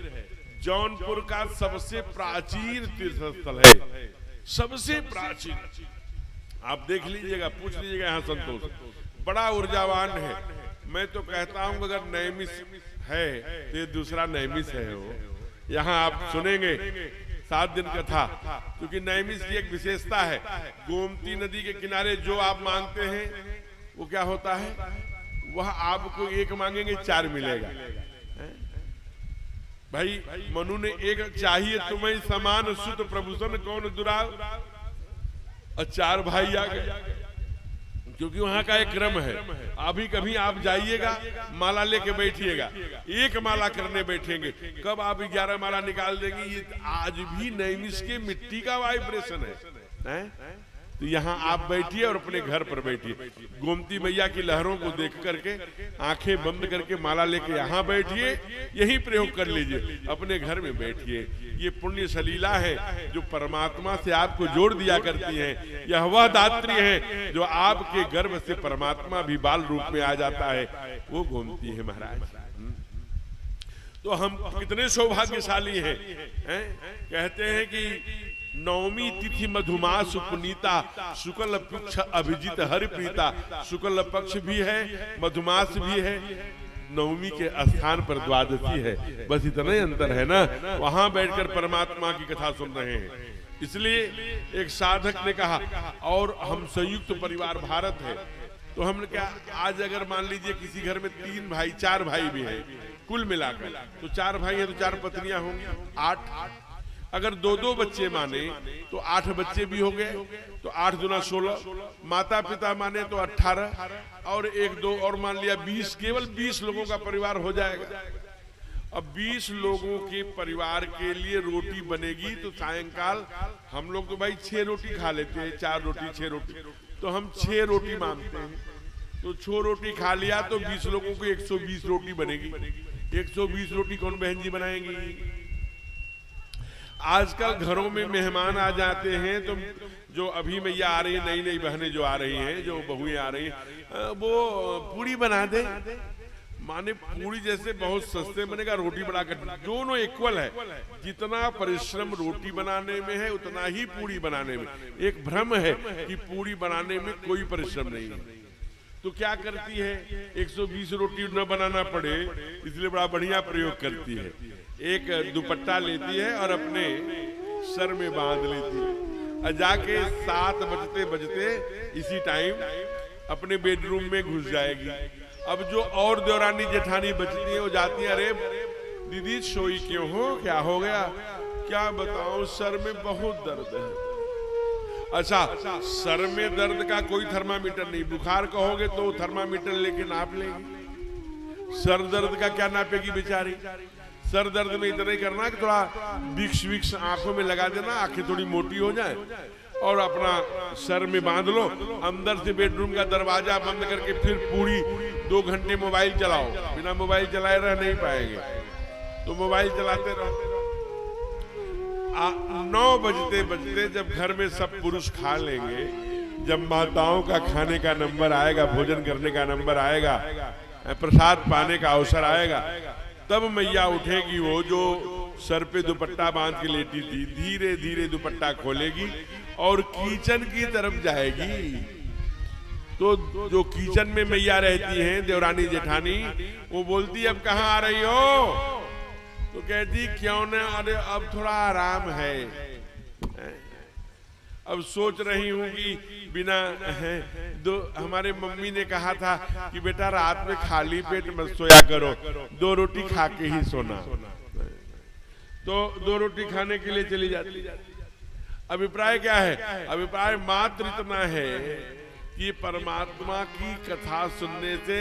[SPEAKER 3] जौनपुर का सबसे प्राचीन तीर्थ स्थल है, सबसे प्राचीन। आप देख लीजिएगा, पूछ लीजिएगा यहाँ संतोष, बड़ा ऊर्जावान है। मैं तो कहता हूँ अगर नैमिष है तो ये दूसरा नैमिष है। वो यहाँ आप सुनेंगे 7 दिन कथा, क्योंकि नैमिष की एक विशेषता है। गोमती नदी के किनारे जो आप मांगते हैं वो क्या होता है, वह आपको एक मांगेंगे 4 मिलेगा। भाई मनु ने एक चाहिए तुम्हें समान सुत प्रभूषण कौन दुराव, और 4 भाई आ गए, क्योंकि वहां का एक क्रम है। अभी कभी आप जाइएगा, माला लेके बैठिएगा, एक माला करने बैठेंगे, कब आप 11 माला निकाल देंगे। ये आज भी नैमिष के मिट्टी का वाइब्रेशन है। तो यहाँ आप बैठिए और अपने घर पर बैठिए, गोमती मैया की लहरों को देख करके आंखें बंद करके माला लेके यहाँ बैठिए, यही प्रयोग कर लीजिए, अपने घर में बैठिए। ये पुण्य सलीला है जो परमात्मा से आपको जोड़ दिया करती है। यह वह दात्री है जो आपके गर्भ से परमात्मा भी बाल रूप में आ जाता है, वो गोमती है महाराज। तो हम कितने सौभाग्यशाली हैं। कहते हैं कि नवमी तिथि मधुमास पुनीता, शुक्ल पक्ष अभिजित हरि प्रीता। शुक्ल पक्ष भी है, मधुमास भी है, नवमी के स्थान पर द्वादशी है। बस इतना ही अंतर है ना। वहां बैठकर परमात्मा की कथा सुन रहे हैं। इसलिए एक साधक ने कहा, और हम संयुक्त परिवार भारत है, तो हमने क्या आज अगर मान लीजिए किसी घर में 3 भाई 4 भाई भी हैं, कुल मिलाकर तो 4 भाई है तो 4 पत्नियां होंगी, 8। अगर 2-2 बच्चे माने तो 8 बच्चे भी हो गए, तो 8 दूना 16। माता पिता माने तो 18, और 1-2 और मान लिया 20, केवल 20 लोगों का परिवार हो जाएगा। अब 20 लोगों के परिवार के लिए रोटी बनेगी, तो सायंकाल हम लोग तो भाई 6 रोटी खा लेते हैं, 4 रोटी 6 रोटी, तो हम 6 रोटी मांगते हैं। तो 6 रोटी खा लिया तो 20 लोगों को 120 रोटी बनेगी। 120 रोटी कौन बहन जी बनाएंगी। आजकल घरों में मेहमान आ जाते हैं, तो जो अभी मैया आ रही है, नई नई बहनें जो आ रही हैं, जो बहुएं आ रही हैं, वो पूरी बना दे। माने पूरी जैसे बहुत सस्ते बनेगा, रोटी बड़ा कर, दोनों इक्वल है। जितना परिश्रम रोटी बनाने में है उतना ही पूरी बनाने में। एक भ्रम है कि पूरी बनाने में कोई परिश्रम नहीं है। तो क्या करती है, 120 रोटी न बनाना पड़े इसलिए बड़ा बढ़िया प्रयोग करती है। एक दुपट्टा लेती है और अपने सर में बांध लेती है, और जाके 7 बजते बजते इसी टाइम अपने बेडरूम में घुस जाएगी। अब जो और देवरानी जेठानी बचती है वो जाती है, अरे दीदी सोई क्यों हो, क्या हो गया। क्या बताऊं, सर में बहुत दर्द है। अच्छा, सर में दर्द का कोई थर्मामीटर नहीं, बुखार कहोगे तो थर्मामीटर लेके नाप लेगी। सर दर्द का क्या नापेगी बेचारी। सर दर्द में इतना ही करना कि थोड़ा विक्स विक्स आंखों में लगा देना, आंखें थोड़ी मोटी हो जाए और अपना सर में बांध लो, अंदर से बेडरूम का दरवाजा बंद करके फिर पूरी 2 घंटे मोबाइल चलाओ। बिना मोबाइल चलाए रह नहीं पाएंगे, तो मोबाइल चलाते रहो। 9 बजते बजते जब घर में सब पुरुष खा लेंगे, जब माताओं का खाने का नंबर आएगा, भोजन करने का नंबर आएगा, प्रसाद पाने का अवसर आएगा, तब मैया उठेगी। वो जो सर पे दुपट्टा बांध के लेटी थी, धीरे धीरे दुपट्टा खोलेगी और किचन की तरफ जाएगी। तो जो किचन में मैया रहती हैं, देवरानी जेठानी, वो बोलती अब कहाँ आ रही हो? तो कहती क्यों न, अरे अब थोड़ा आराम है, अब सोच रही हूँ कि बिना हमारे मम्मी ने कहा था कि बेटा रात में खाली पेट मत सोया करो, 2 रोटी खा के ही सोना। तो 2 रोटी खाने के लिए चली जाती। अभिप्राय क्या है? अभिप्राय मात्र इतना है कि परमात्मा की कथा सुनने से,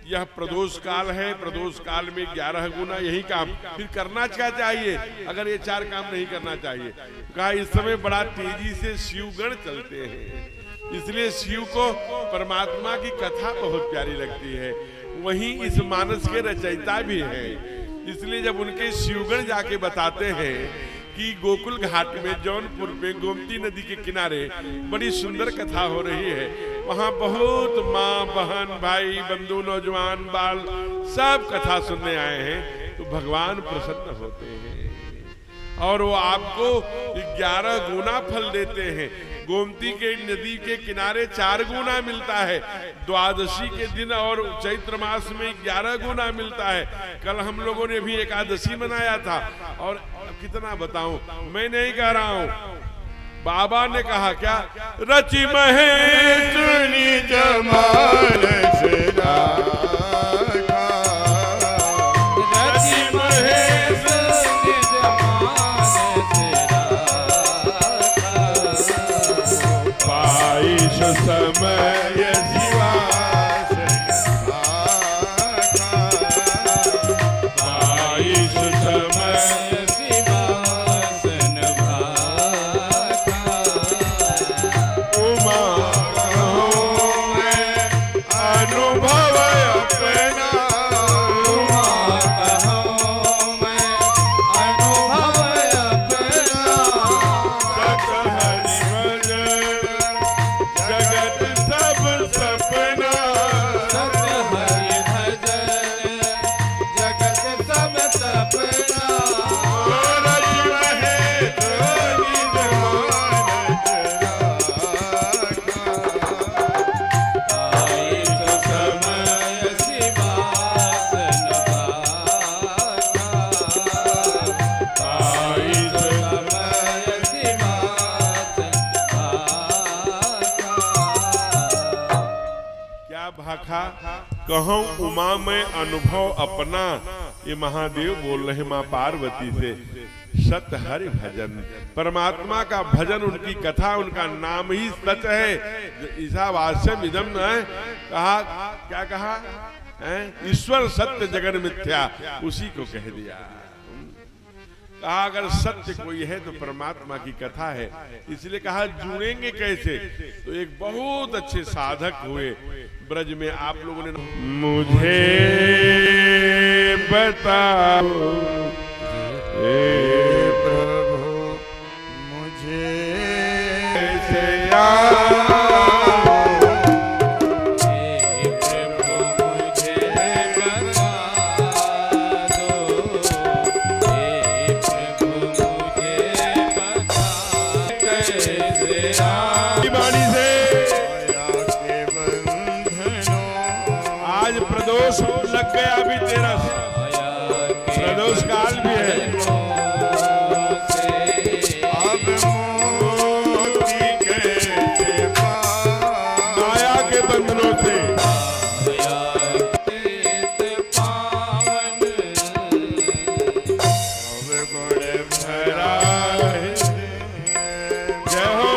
[SPEAKER 3] यह प्रदोष काल है, प्रदोष काल में 11 गुना यही काम। फिर करना क्या चाहिए अगर ये 4 काम नहीं करना चाहिए? कहा इस समय बड़ा तेजी से शिवगण चलते हैं, इसलिए शिव को परमात्मा की कथा बहुत प्यारी लगती है। वहीं इस मानस के रचयिता भी है, इसलिए जब उनके शिवगण जाके बताते हैं कि गोकुल घाट में जौनपुर में गोमती नदी के किनारे बड़ी सुंदर कथा हो रही है, वहां बहुत माँ बहन भाई बंधु नौजवान बाल सब कथा सुनने आए हैं, तो भगवान प्रसन्न होते हैं और वो आपको 11 गुना फल देते हैं। गोमती के नदी के किनारे 4 गुना मिलता है, द्वादशी के दिन और चैत्र मास में 11 गुना मिलता है। कल हम लोगों ने भी एकादशी मनाया था, और कितना बताऊं, मैं नहीं कह रहा हूं, बाबा ने कहा क्या, रचि महेश
[SPEAKER 1] जमाल से समय कहूं उमा में अनुभव अपना, ये महादेव बोल रहे मां पार्वती से। सत हरि भजन, परमात्मा का भजन, उनकी कथा, उनका नाम ही सच है। ईशावास्यम इदम न कहा, क्या कहा, ईश्वर सत्य जगन मिथ्या, उसी को कह दिया। कहा अगर सत्य कोई है तो परमात्मा की कथा है। इसलिए कहा जुड़ेंगे कैसे, तो एक बहुत अच्छे साधक हुए ब्रज में। आप लोगों ने मुझे बताओ हे प्रभु, मुझे कैसे लग गया। अभी तेरा प्रदोष काल भी है। अब मोती कैसे माया के बंधनों से पावन अब गुण भरा है। जय हो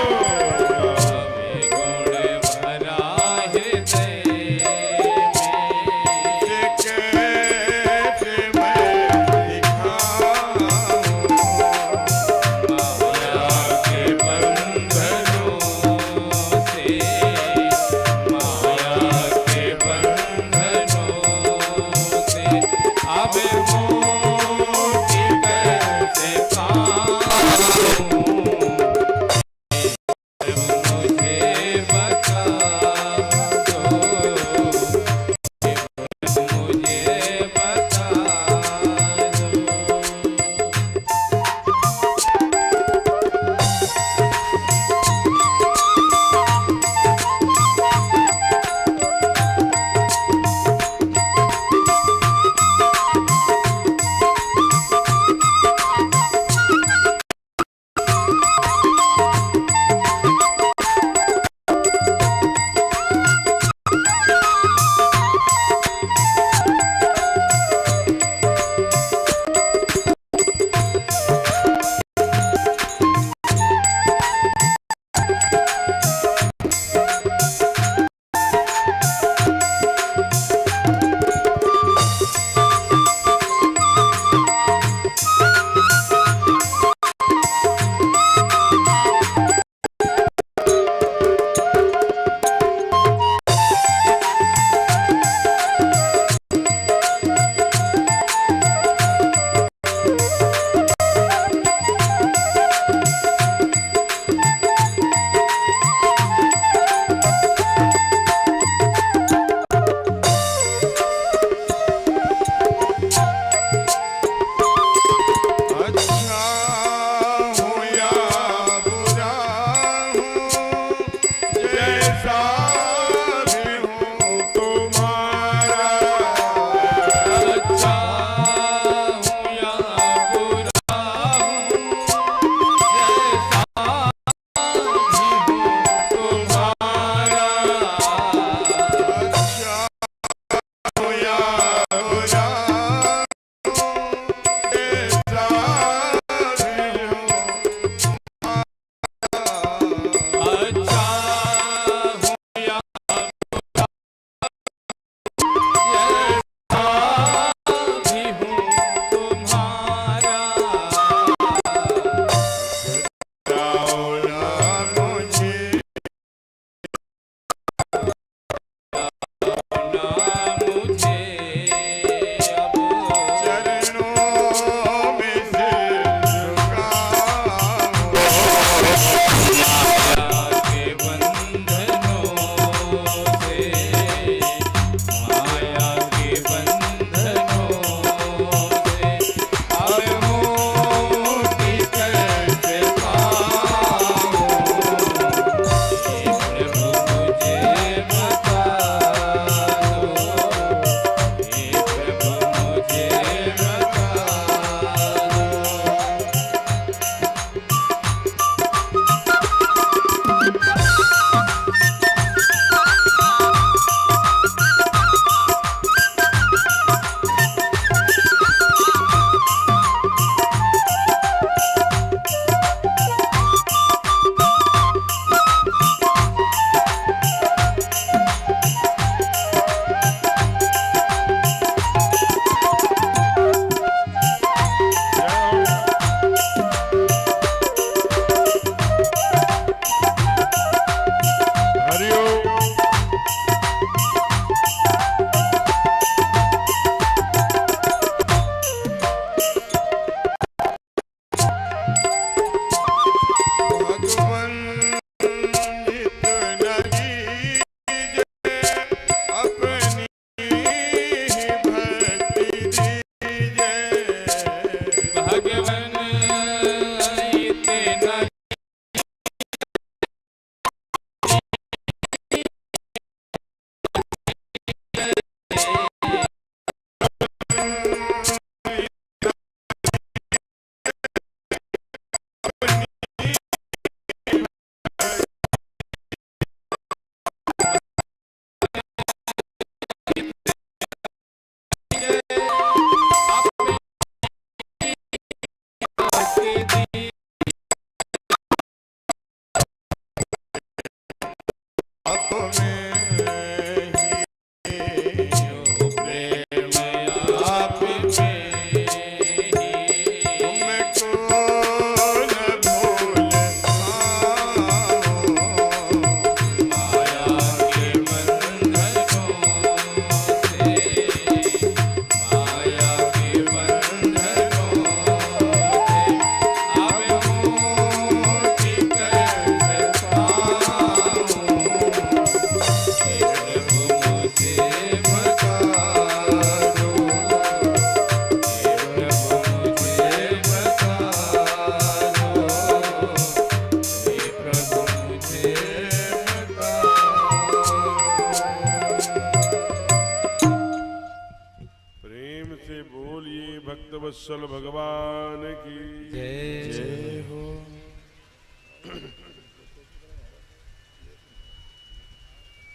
[SPEAKER 1] भक्तवत्सल भगवान की
[SPEAKER 2] जय हो।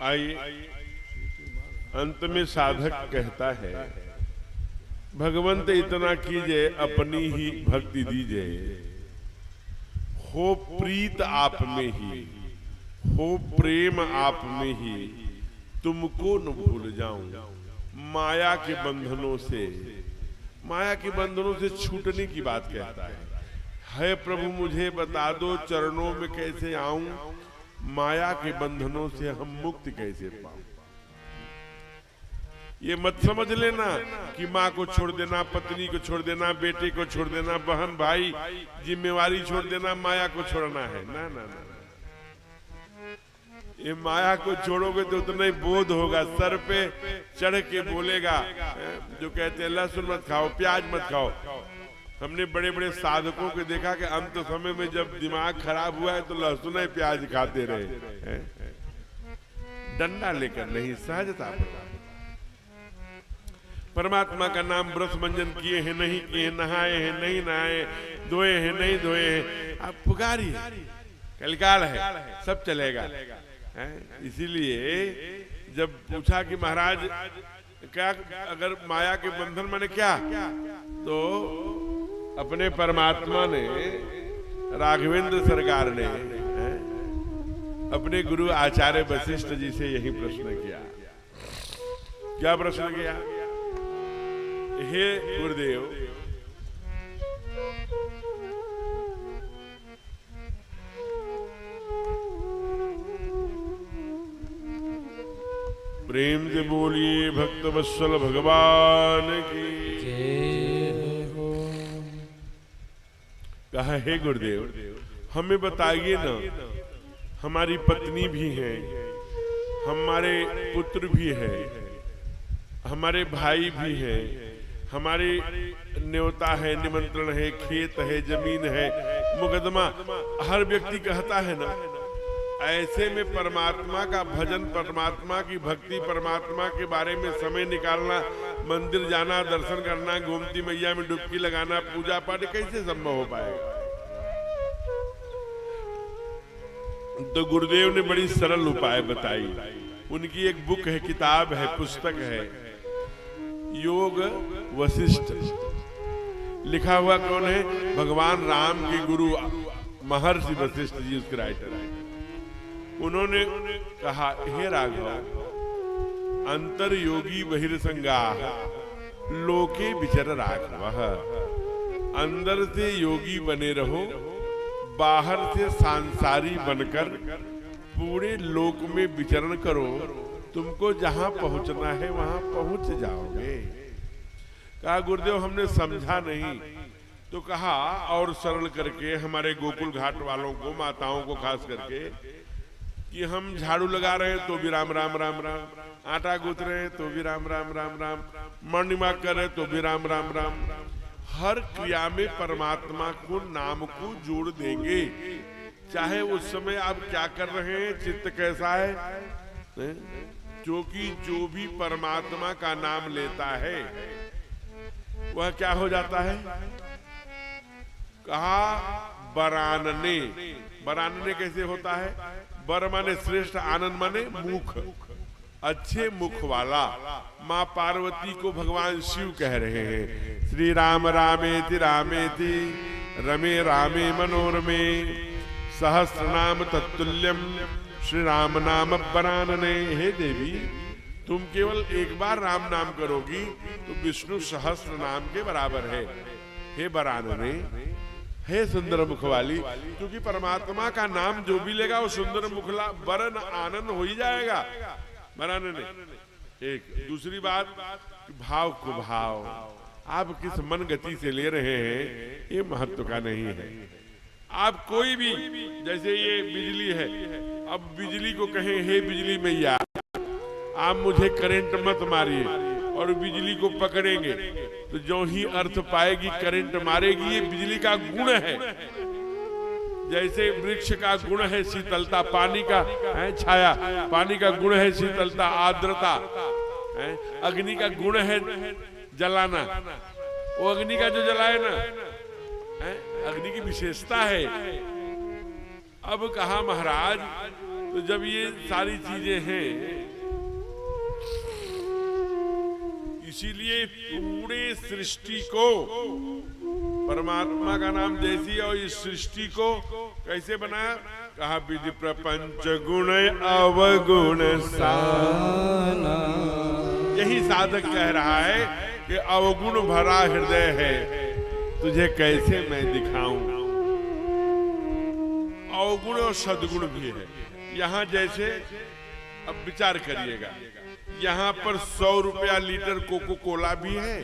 [SPEAKER 1] आइए अंत में साधक कहता है, भगवंत इतना कीजिए अपनी ही भक्ति दीजिए, हो प्रीत आप में ही, हो प्रेम आप में ही, तुमको न भूल जाऊं माया के बंधनों से। माया के बंधनों से छूटने की बात कहता है प्रभु मुझे बता दो चरणों में कैसे आऊं, माया के बंधनों से हम मुक्ति कैसे पाऊं। ये मत समझ लेना कि माँ को छोड़ देना, पत्नी को छोड़ देना, बेटे को छोड़ देना, बहन भाई जिम्मेवारी छोड़ देना, माया को छोड़ना है। ना ना ना, ये माया को छोड़ोगे तो उतना ही बोध होगा, सर पे चढ़ के बोलेगा। जो कहते हैं लहसुन मत खाओ, प्याज मत खाओ। हमने बड़े बड़े साधकों को देखा कि अंत समय में जब दिमाग खराब हुआ है तो लहसुन ही प्याज खाते रहे, डंडा लेकर नहीं, सहजता पर। परमात्मा का नाम ब्रह्म मंजन किए हैं नहीं किए, नहाए हैं नहीं नहाए, धोए हैं नहीं धोए हैं, आप पुकारिए, कलकाल है, सब चलेगा। इसीलिए जब पूछा कि महाराज क्या अगर माया के बंधन माने क्या, तो अपने परमात्मा ने, राघवेंद्र सरकार ने अपने गुरु आचार्य वशिष्ठ जी से यही प्रश्न किया। क्या प्रश्न किया? हे गुरुदेव, प्रेम से बोलिए भक्तवत्सल भगवान की
[SPEAKER 2] जय हो।
[SPEAKER 1] कहा हे गुरुदेव हमें बताइए ना, हमारी पत्नी भी है, हमारे पुत्र भी है, हमारे भाई भी है, हमारे न्योता है, निमंत्रण है, खेत है, जमीन है, मुकदमा हर व्यक्ति कहता है ना। ऐसे में परमात्मा का भजन, परमात्मा की भक्ति, परमात्मा के बारे में समय निकालना, मंदिर जाना, दर्शन करना, गोमती मैया में डुबकी लगाना, पूजा पाठ कैसे संभव हो पाएगा? तो गुरुदेव ने बड़ी सरल उपाय बताई। उनकी एक बुक है, किताब है, पुस्तक है, योग वशिष्ठ। लिखा हुआ कौन है? भगवान राम के गुरु महर्षि वशिष्ठ जी उसके राइटर हैं। उन्होंने कहा, हे राघव, अंतर योगी बहिर्संगा लोके विचर राघव। अंदर से योगी बने रहो, बाहर से सांसारी बनकर पूरे लोक में विचरण करो, तुमको जहां पहुंचना है वहां पहुंच जाओगे। कहा गुरुदेव हमने समझा नहीं। तो कहा और सरल करके हमारे गोकुल घाट वालों को, माताओं को खास करके, कि हम झाड़ू लगा रहे हैं तो भी राम राम राम राम, आटा गूंथ रहे हैं तो भी राम राम राम राम, मणिमा कर रहे तो भी राम राम राम। हर क्रिया में परमात्मा को, नाम को जोड़ देंगे, चाहे उस समय आप क्या कर रहे हैं, चित्त कैसा है, क्योंकि जो भी परमात्मा का नाम लेता है वह क्या हो जाता है? कहा बरानने। बरानने कैसे होता है? बर माने श्रेष्ठ, आनंद माने मुख, अच्छे मुख वाला। माँ पार्वती को भगवान शिव कह रहे हैं, श्री राम रामेति रामेति रमे रामे मनोरमे सहस्र नाम तत्तुल्यम श्री राम नाम बरानने। हे देवी, तुम केवल एक बार राम नाम करोगी तो विष्णु सहस्र नाम के बराबर है। हे बरानने, हे सुंदर मुख वाली, क्योंकि परमात्मा का नाम जो भी लेगा वो सुंदर मुखला बरन आनंद हो ही जाएगा। बरानने। एक दूसरी बात, भाव को भाव, आप किस मन गति से ले रहे हैं ये महत्व का नहीं है। आप कोई भी, जैसे ये बिजली है, अब बिजली को कहें हे बिजली मैया आप मुझे करंट मत मारिए, और बिजली को पकड़ेंगे तो जो ही अर्थ पाएगी करंट मारेगी। ये बिजली का गुण है। जैसे वृक्ष का गुण है शीतलता, पानी का है छाया, पानी का गुण है शीतलता, आर्द्रता, अग्नि का गुण है जलाना,
[SPEAKER 3] वो अग्नि का जो जलाए ना, अग्नि की विशेषता है। अब कहा महाराज, तो जब ये सारी चीजें हैं, इसीलिए पूरे सृष्टि को परमात्मा का नाम जैसी और इस सृष्टि को कैसे बनाया, कहा विधि प्रपंच गुण अवगुण साना। यही साधक कह रहा है कि अवगुण भरा हृदय है, तुझे कैसे मैं दिखाऊं। अवगुण और सद्गुण भी है। यहाँ जैसे अब विचार करिएगा, यहाँ पर 100 रुपया लीटर कोको कोला भी है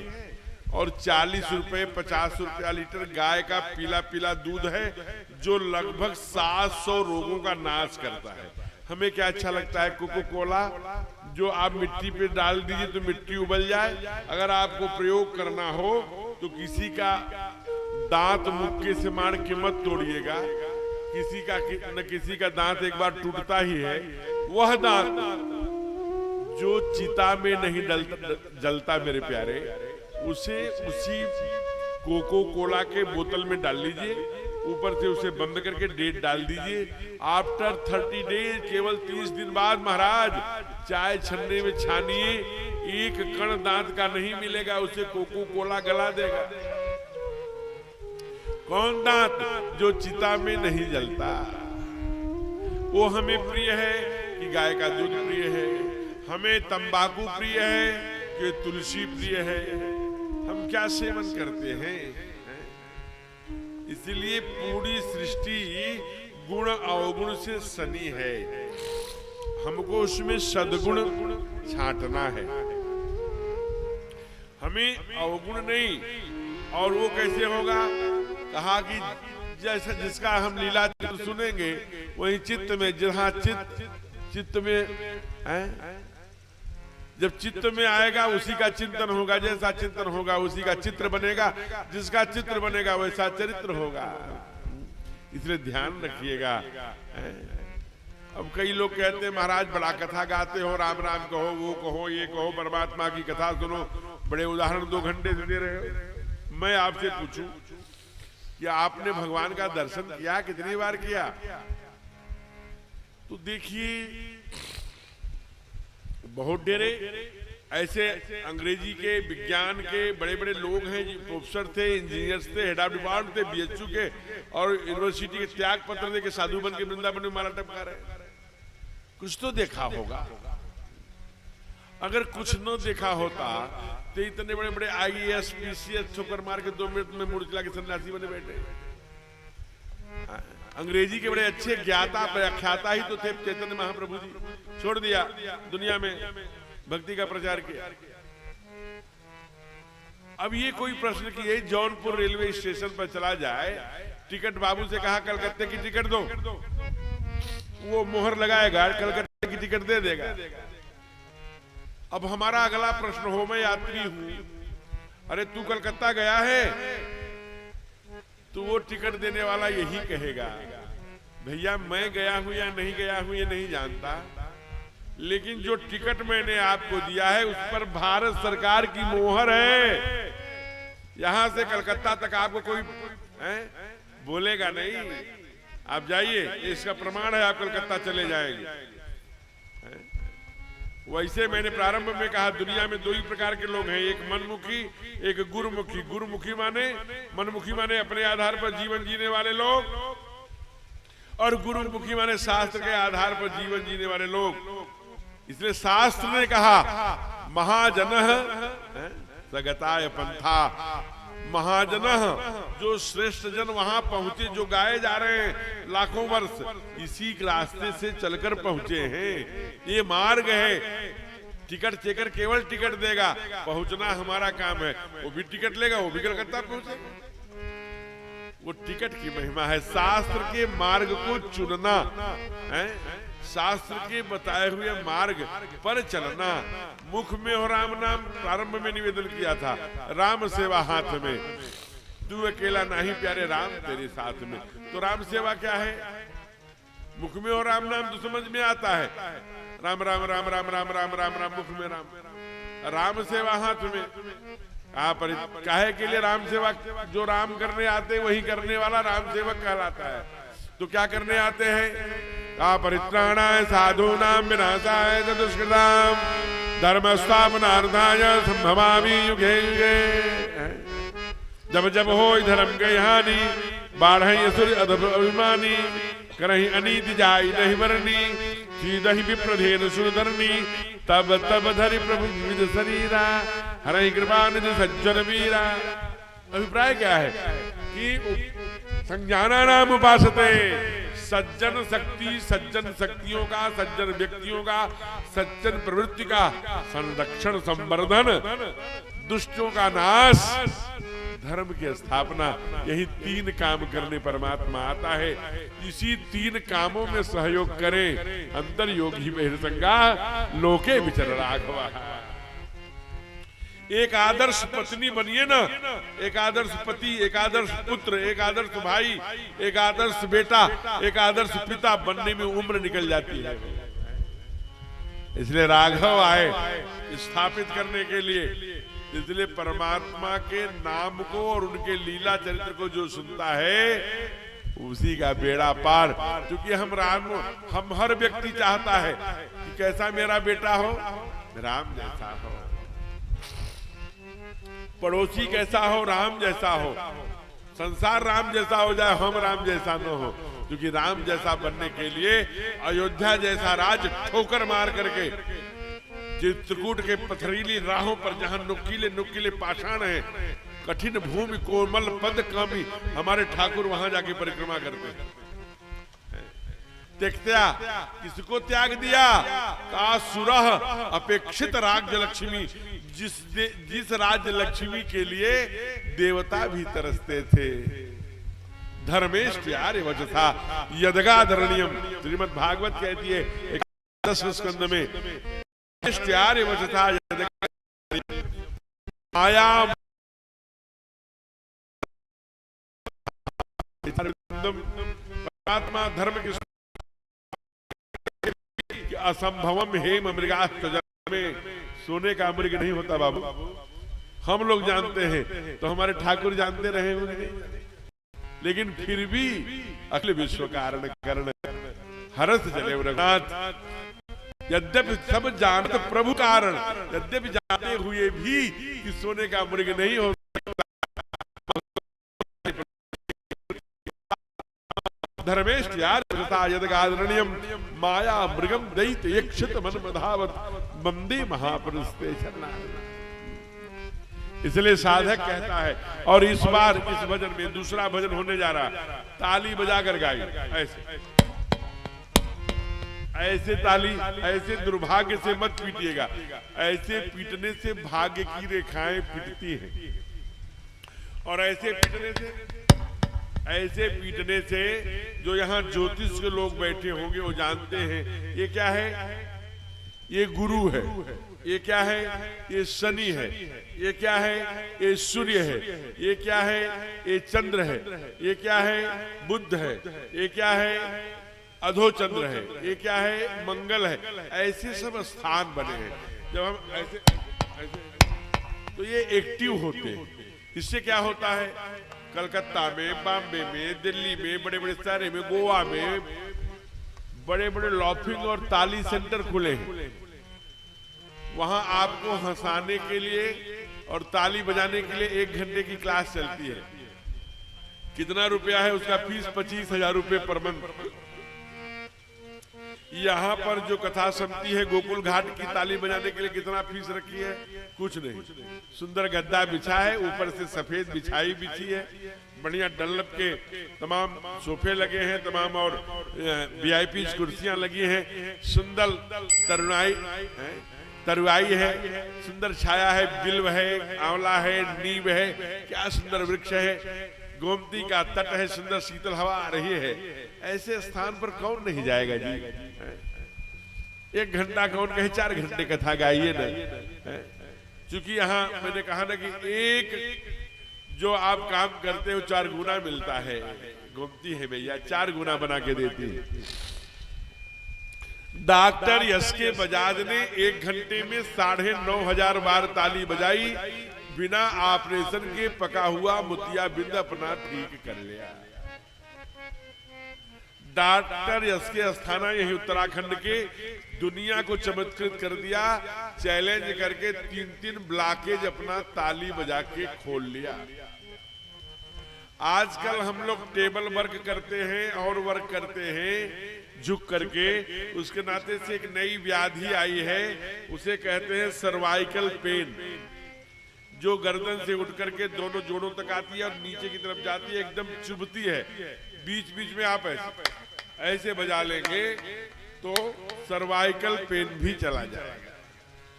[SPEAKER 3] और 40 रुपए 50 रुपया लीटर गाय का पीला पीला दूध है, जो लगभग 700 रोगों का नाश करता है। हमें क्या अच्छा लगता है, कोको कोला जो आप मिट्टी पे डाल दीजिए तो मिट्टी उबल जाए। अगर आपको प्रयोग करना हो तो किसी का दांत मुक्के से मार के मत तोड़िएगा, किसी का दांत एक बार टूटता ही है। वह दांत जो चिता में नहीं जलता मेरे प्यारे, उसे उसी कोको कोला के बोतल में डाल लीजिए, ऊपर से उसे बंद करके डेट डाल दीजिए। आफ्टर 30 डेज, केवल 30 दिन बाद महाराज चाय छन्ने में छानिए, एक कण दांत का नहीं मिलेगा, उसे कोको कोला गला देगा। कौन दांत? जो चिता में नहीं जलता। वो हमें प्रिय है कि गाय का दूध प्रिय है, हमें तंबाकू प्रिय है कि तुलसी प्रिय है। हम क्या सेवन करते हैं? इसलिए पूरी सृष्टि गुण अवगुण से सनी है, हमको उसमें सद्गुण छांटना है, हमें अवगुण नहीं। और वो कैसे होगा? कहा कि जैसा जिसका हम लीला चित्र सुनेंगे, वही चित्त में, जहां चित्त में जब चित्त में आएगा उसी का चिंतन होगा, जैसा चिंतन होगा उसी का चित्र बनेगा, जिसका चित्र बनेगा वैसा चरित्र होगा। इसलिए ध्यान रखिएगा। अब कई लोग कहते हैं महाराज बड़ा कथा गाते हो, राम राम कहो, वो कहो, ये कहो, परमात्मा की कथा सुनो, बड़े उदाहरण 2 घंटे से दे रहे हो। मैं आपसे पूछूं कि आपने भगवान का दर्शन किया? कितनी बार किया? तो देखिए, बहुत डेरे ऐसे अंग्रेजी के, विज्ञान के बड़े बड़े लोग हैं, प्रोफेसर थे, इंजीनियर्स थे, हेड ऑफ डिपार्टमेंट थे, बीएचयू के, और यूनिवर्सिटी के त्याग पत्र दे के साधु बन के वृंदावन में माला टपका रहे। कुछ तो देखा होगा। अगर कुछ न देखा होता तो इतने बड़े बड़े IAS PCS ठोकर मार के 2 मिनट में मूर्तिला के सन्यासी बने बैठे। अंग्रेजी के बड़े अच्छे ज्ञाता व्याख्याता ही तो थे चैतन्य महाप्रभु जी। छोड़ दिया, दुनिया में भक्ति का प्रचार किया। अब ये कोई प्रश्न की है, जौनपुर रेलवे स्टेशन पर चला जाए, टिकट बाबू से कहा कलकत्ते की टिकट दो, वो मोहर लगाएगा, कलकत्ते की टिकट दे देगा। अब हमारा अगला प्रश्न हो, मैं यात्री हूं, अरे तू कलकत्ता गया है? तो वो टिकट देने वाला यही कहेगा, भैया मैं गया हूं या नहीं गया हूं ये नहीं जानता, लेकिन जो टिकट मैंने आपको दिया है उस पर भारत सरकार की मोहर है। यहां से कलकत्ता तक आपको कोई बोलेगा नहीं, आप जाइए, इसका प्रमाण है, आप कलकत्ता चले जाएंगे। वैसे मैंने प्रारंभ में कहा, दुनिया में 2 ही प्रकार के लोग हैं, एक मनमुखी, एक गुरुमुखी। गुरुमुखी माने, मनमुखी माने अपने आधार पर जीवन जीने वाले लोग, और गुरुमुखी माने शास्त्र के आधार पर जीवन जीने वाले लोग। इसलिए शास्त्र ने कहा महाजनः सगताय पंथा, महाजनः जो श्रेष्ठ जन वहां पहुंचे, जो गाए जा रहे हैं लाखों वर्ष, इसी रास्ते से चलकर पहुंचे हैं। ये मार्ग है। टिकट चेकर केवल टिकट देगा, पहुंचना हमारा काम है। वो भी टिकट लेगा, वो भी कलकत्ता पहुंचेगा। वो टिकट की महिमा है, शास्त्र के मार्ग को चुनना है, शास्त्र के बताए हुए मार्ग पर चलना। मुख में हो राम नाम, प्रारंभ में निवेदन किया था, राम सेवा हाथ में, तू अकेला नहीं प्यारे राम तेरे साथ में। तो राम सेवा क्या है? मुख में हो राम नाम तो समझ में आता है, राम राम राम राम राम राम राम राम, मुख में राम, राम सेवा हाथ में। काहे के लिए राम सेवा, जो राम करने आते वही करने वाला राम सेवक कहलाता है। तो क्या करने आते हैं? का परित्राणाय साधूनां विनाशाय च दुष्कृतां धर्म स्थापनार्थाय संभवामि युगे युगे। जब जब हो धर्म के हानि बाढ़ असुर अभिमानी करहि अनीति जाय नहीं बरनी सीधहि विप्रधेन सुरधरनी तब तब धरि प्रभु विविध शरीरा हरहि कृपा निधि सज्जन वीरा। अभिप्राय क्या है कि संज्ञाना नाम उपासते, सज्जन शक्ति, सज्जन शक्तियों का, सज्जन व्यक्तियों का, सज्जन प्रवृत्ति का संरक्षण संवर्धन, दुष्टों का नाश, धर्म की स्थापना, यही तीन काम करने परमात्मा आता है। इसी तीन कामों में सहयोग करें अंतर योगी बहिर्संगा लोके विचर राघवा। एक आदर्श पत्नी बनिए ना, एक आदर्श पति, एक आदर्श पुत्र, एक आदर्श भाई, एक आदर्श बेटा, एक आदर्श पिता बनने में उम्र निकल जाती है। इसलिए राघव आए स्थापित करने के लिए। इसलिए परमात्मा के नाम को और उनके लीला चरित्र को जो सुनता है उसी का बेड़ा पार। क्योंकि हम हर व्यक्ति चाहता है कि कैसा मेरा बेटा हो, राम जैसा हो, पड़ोसी कैसा हो, राम जैसा हो, संसार राम जैसा हो जाए, हम राम जैसा न हो। क्योंकि राम जैसा बनने के लिए अयोध्या जैसा राज ठोकर मार करके, चित्रकूट के पथरीली राहों पर जहां नुकीले नुकीले पाषाण हैं, कठिन भूमि कोमल पद कामी, हमारे ठाकुर वहां जाके परिक्रमा करते हैं। त्यक्त्या, किसको त्याग दिया? का सुरह अपेक्षित राज्य लक्ष्मी, जिस राज्य लक्ष्मी के लिए देवता भी तरसते थे। धर्मेष्ट्यार्य वचसा यदगाधरणीयम, श्रीमद् भागवत कहती है 10वें स्कंद में, वचसा माया परमात्मा धर्म के असंभवम हेम मृगास्त्र में सोने का मृग नहीं होता बाबू। हम लोग जानते हैं तो हमारे ठाकुर जानते रहे होंगे, लेकिन फिर भी अखिल विश्व कारण करण हरस जले रघुनाथ। यद्यपि सब जानत प्रभु कारण, यद्यपि जानते हुए भी कि सोने का मृग नहीं हो सकता, धर्मेष्ट्यार्यम माया मृगम दैत्य यक्षित मन मधावत वंदे महापुरुषते शरणागत। इसलिए साधक कहता है, और इस बार इस भजन में दूसरा भजन होने जा रहा, ताली बजाकर गाई। ऐसे ताली, ऐसे दुर्भाग्य से मत पीटिएगा। ऐसे पीटने से भाग्य की रेखाएं पिटती हैं, और ऐसे पीटने से जो यहाँ ज्योतिष के लोग बैठे होंगे वो जानते हैं ये क्या है, ये गुरु है, ये क्या है, ये शनि है, ये क्या है, ये सूर्य है, ये क्या है, ये चंद्र है, ये क्या है, बुध है, ये क्या है, अधोचंद्र है, ये क्या है, मंगल है। ऐसे सब स्थान बने हैं। जब हम ऐसे तो ये एक्टिव होते हैं। इससे क्या होता है, कलकत्ता में, बॉम्बे में, दिल्ली में, बड़े बड़े शहरों में, गोवा में बड़े बड़े लॉफिंग और ताली सेंटर खुले हैं। वहां आपको हंसाने के लिए और ताली बजाने के लिए 1 घंटे की क्लास चलती है। कितना रुपया है उसका फीस? 25,000 रुपये पर मंथ। यहाँ पर जो कथा सुनती है गोकुल घाट की ताली बजाने के लिए कितना फीस रखी है? कुछ नहीं। सुंदर गद्दा बिछा है, ऊपर से सफेद बिछाई बिछी है, बढ़िया डनलप के तमाम सोफे लगे हैं, तमाम और वीआईपी कुर्सियां लगी हैं, सुंदर तरुआई है, सुंदर छाया है, बिल्व है, आंवला है, नीम है, क्या सुंदर वृक्ष है, गोमती का तट है, सुंदर शीतल हवा आ रही है। ऐसे स्थान पर कौन नहीं जाएगा जी? 1 घंटा कौन कहे, 4 घंटे कथा गाइए ना। क्योंकि यहाँ मैंने कहा ना कि एक जो आप काम करते हो 4 गुना मिलता है। गोमती है भैया, 4 गुना बना के देती है। डॉक्टर यश के बजाज ने 1 घंटे में 9,500 बार ताली बजाई
[SPEAKER 1] बिना ऑपरेशन के पका हुआ मोतियाबिंद अपना ठीक कर लिया। डॉक्टर एस के अस्थाना यही उत्तराखंड के दुनिया को चमत्कृत कर दिया, चैलेंज करके 3-3 ब्लॉकेज अपना ताली बजा के खोल लिया। आजकल हम लोग टेबल वर्क करते हैं और वर्क करते हैं झुक करके, उसके नाते से एक नई व्याधि आई है, उसे कहते हैं सर्वाइकल पेन, जो गर्दन से उठ करके दोनों जोड़ों तक आती है और नीचे की तरफ जाती है, एकदम चुभती है। बीच बीच में आप ऐसे बजा लेंगे तो सर्वाइकल पेन भी चला जाएगा।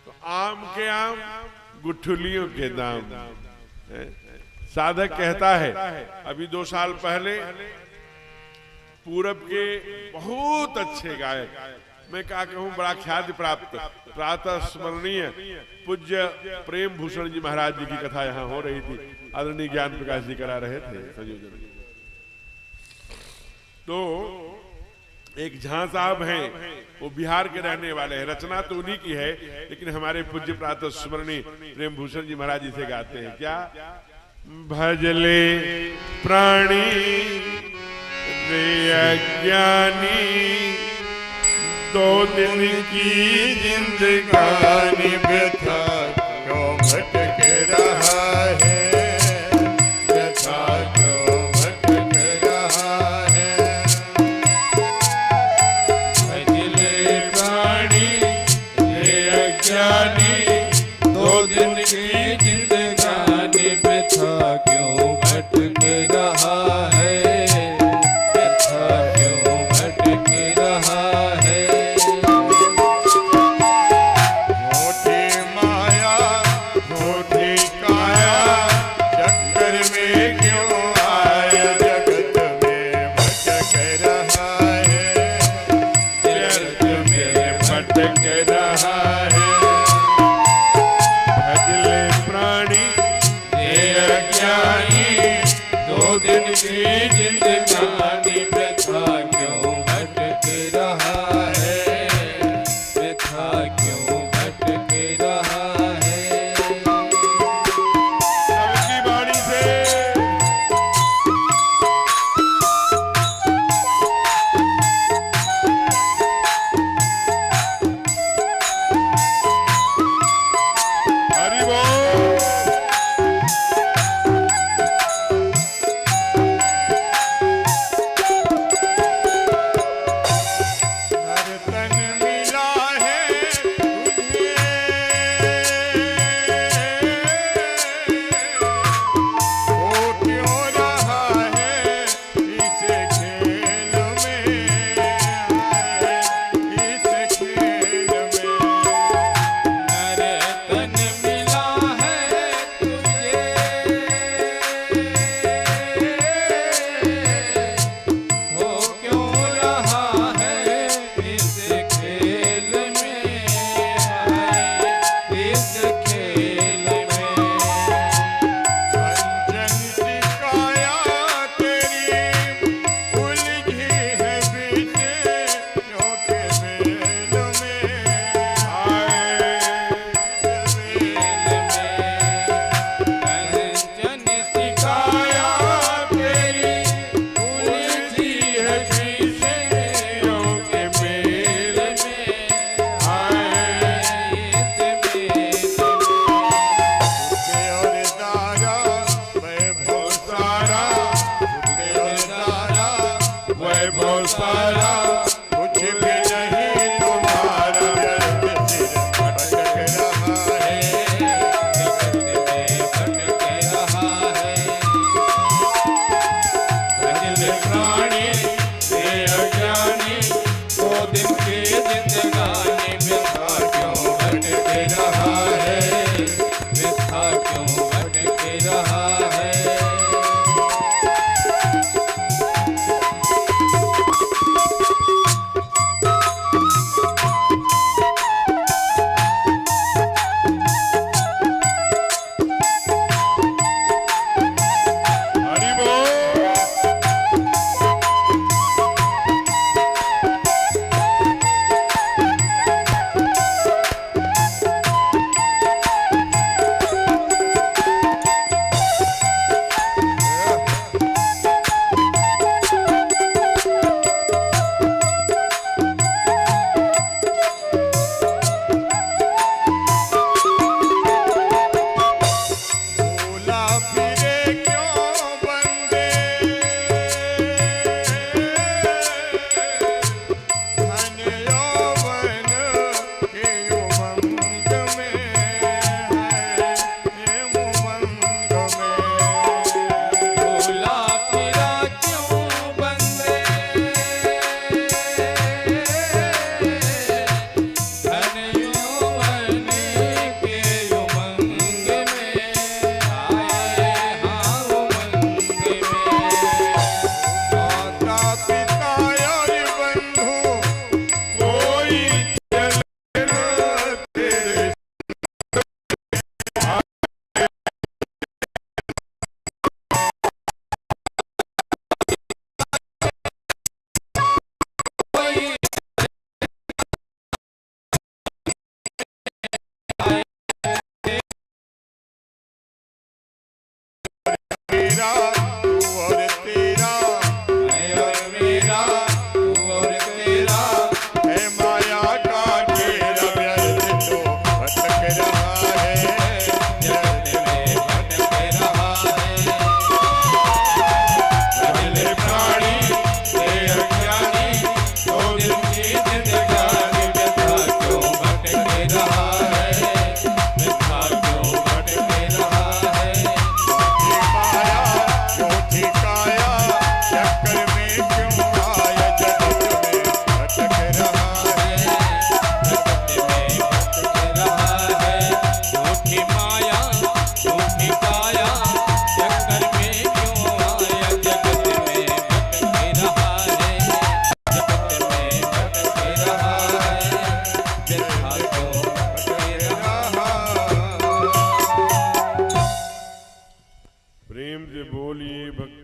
[SPEAKER 1] तो आम के आम गुठलियों के दाम। साधक कहता है, अभी 2 साल पहले पूरब के बहुत अच्छे गायक, मैं क्या कहूँ, बड़ा ख्याति प्राप्त प्रातः स्मरणीय पूज्य प्रेम भूषण जी महाराज जी की कथा यहाँ हो रही थी, आदरणीय ज्ञान प्रकाश जी करा रहे थे संयोजन। तो एक झा साहब हैं, वो बिहार के रहने वाले हैं, रचना तो उन्हीं की है, लेकिन हमारे पूज्य प्रातः स्मरणीय प्रेम भूषण जी महाराज जी से गाते हैं क्या, भजले प्राणी रे अज्ञानी, 2 दिन की जिंदगानी व्यथा क्यों भटक रहा है, व्यथा क्यों भटक रहा है। भजले प्राणी रे अज्ञानी,
[SPEAKER 2] 2 दिन की जिंदगानी व्यथा क्यों भटक रहा है, व्यथा क्यों भटक रहा है।
[SPEAKER 1] झूठी माया झूठी काया, चक्कर में क्यों आया, जगत में भटक रहा है, जगत में भटक रहा है। भजले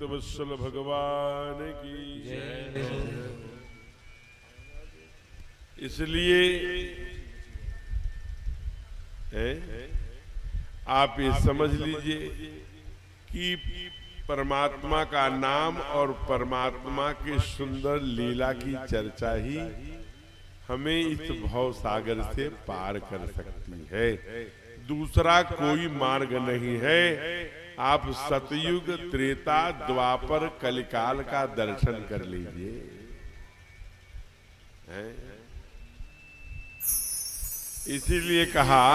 [SPEAKER 1] भक्तवत्सल भगवान की जय। इसलिए आप ये समझ लीजिए कि परमात्मा का नाम और परमात्मा के सुंदर लीला की चर्चा ही हमें इस भव सागर से पार कर सकती है। दूसरा कोई मार्ग नहीं है। आप सतयुग, त्रेता, द्वापर, कलिकाल का दर्शन कर लीजिए। इसीलिए कहा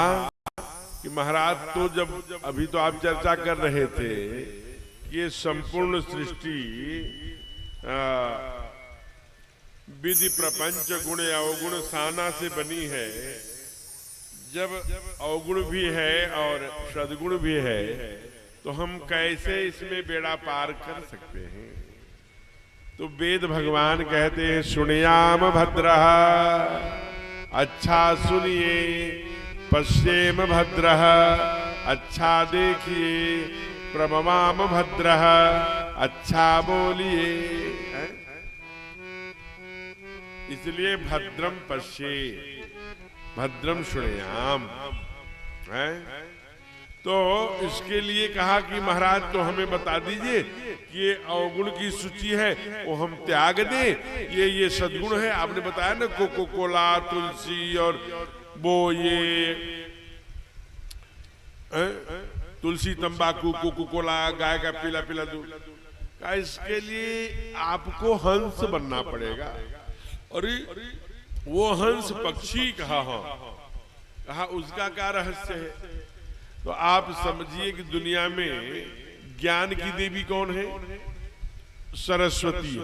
[SPEAKER 1] कि महाराज, तो जब अभी तो आप चर्चा कर रहे थे कि ये संपूर्ण सृष्टि विधि प्रपंच गुण अवगुण साना से बनी है। जब अवगुण भी है और सद्गुण भी है तो हम कैसे इसमें बेड़ा पार कर सकते हैं? तो वेद भगवान कहते हैं, सुनियाम भद्रः, अच्छा सुनिए, पश्येम भद्रः, अच्छा देखिए, प्रभवाम भद्रः, अच्छा बोलिए। इसलिए भद्रम पश्ये, भद्रम शुणयाम है। तो इसके लिए कहा कि महाराज तो हमें बता दीजिए कि ये अवगुण की सूची है वो हम त्याग दें, ये सद्गुण है। आपने बताया ना, कोको कोला, तुलसी और वो ये तुलसी, तंबाकू, कोको कोला, गाय का पीला पीला दूध का। इसके लिए आपको हंस बनना पड़ेगा। और वो हंस पक्षी कहा उसका क्या रहस्य है? तो आप समझिए कि दुनिया में ज्ञान की देवी कौन है? सरस्वती।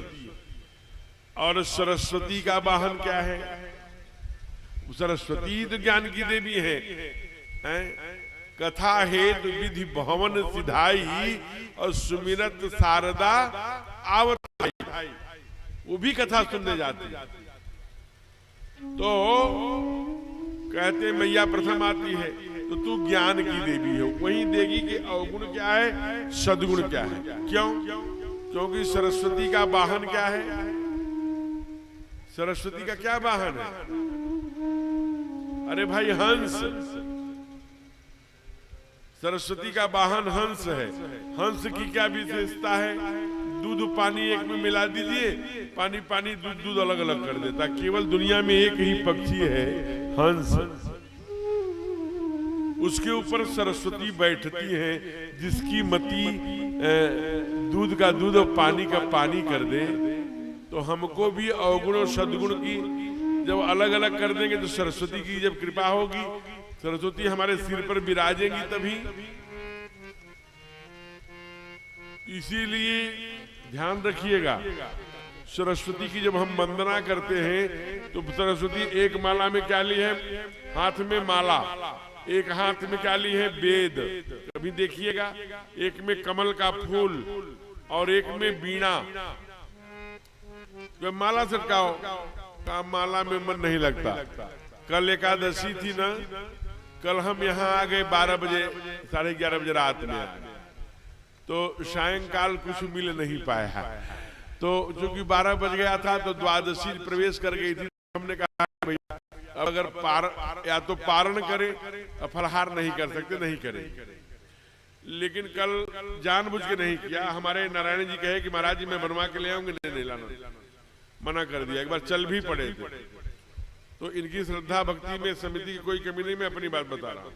[SPEAKER 1] और सरस्वती का वाहन क्या है? सरस्वती तो ज्ञान की देवी है। कथा हेतु विधि भवन सिधाई और सुमिरत शारदा आवताई। वो भी कथा सुनने जाती है। तो कहते मैया प्रथम आती है तो तू ज्ञान की देवी हो, वहीं देगी कि अवगुण क्या है, सद्गुण क्या है। क्यों? क्योंकि सरस्वती का वाहन क्या है? सरस्वती का क्या वाहन है? अरे भाई, हंस। सरस्वती का वाहन हंस है। हंस की क्या विशेषता है? दूध पानी एक में मिला दीजिए, पानी पानी दूध दूध अलग अलग कर देता। केवल दुनिया में एक ही पक्षी है, हंस। उसके ऊपर सरस्वती बैठती है, जिसकी मति दूध का दूध और पानी का पानी कर दे। तो हमको भी अवगुण और सद्गुण की जब अलग अलग कर देंगे तो सरस्वती की जब कृपा होगी, सरस्वती हमारे सिर पर विराजेंगी तभी। इसीलिए ध्यान रखिएगा, सरस्वती की जब हम वंदना करते हैं तो सरस्वती एक माला में क्या ली है? हाथ में माला, एक हाथ में क्या ली है? वेद। कभी देखिएगा, एक में कमल का फूल और एक में बीणा। तो माला सटकाओ, का माला में मन नहीं लगता। कल एकादशी थी ना, कल हम यहाँ आ गए 12 बजे, 11:30 बजे रात में। तो सायंकाल कुछ मिल नहीं पाया। तो चूंकि 12 बज गया था तो द्वादशी प्रवेश कर गई थी। हमने कहा भैया अगर या तो पारण करे, फलहार नहीं कर सकते, नहीं करें। लेकिन कल जानबूझ के नहीं किया। हमारे नारायण जी कहे कि महाराज जी मैं बनवा के ले आऊंगी, नहीं लाना, मना कर दिया। एक बार चल भी पड़े थे। तो इनकी श्रद्धा भक्ति में समिति की कोई कमी नहीं, मैं अपनी बात बता रहा हूं।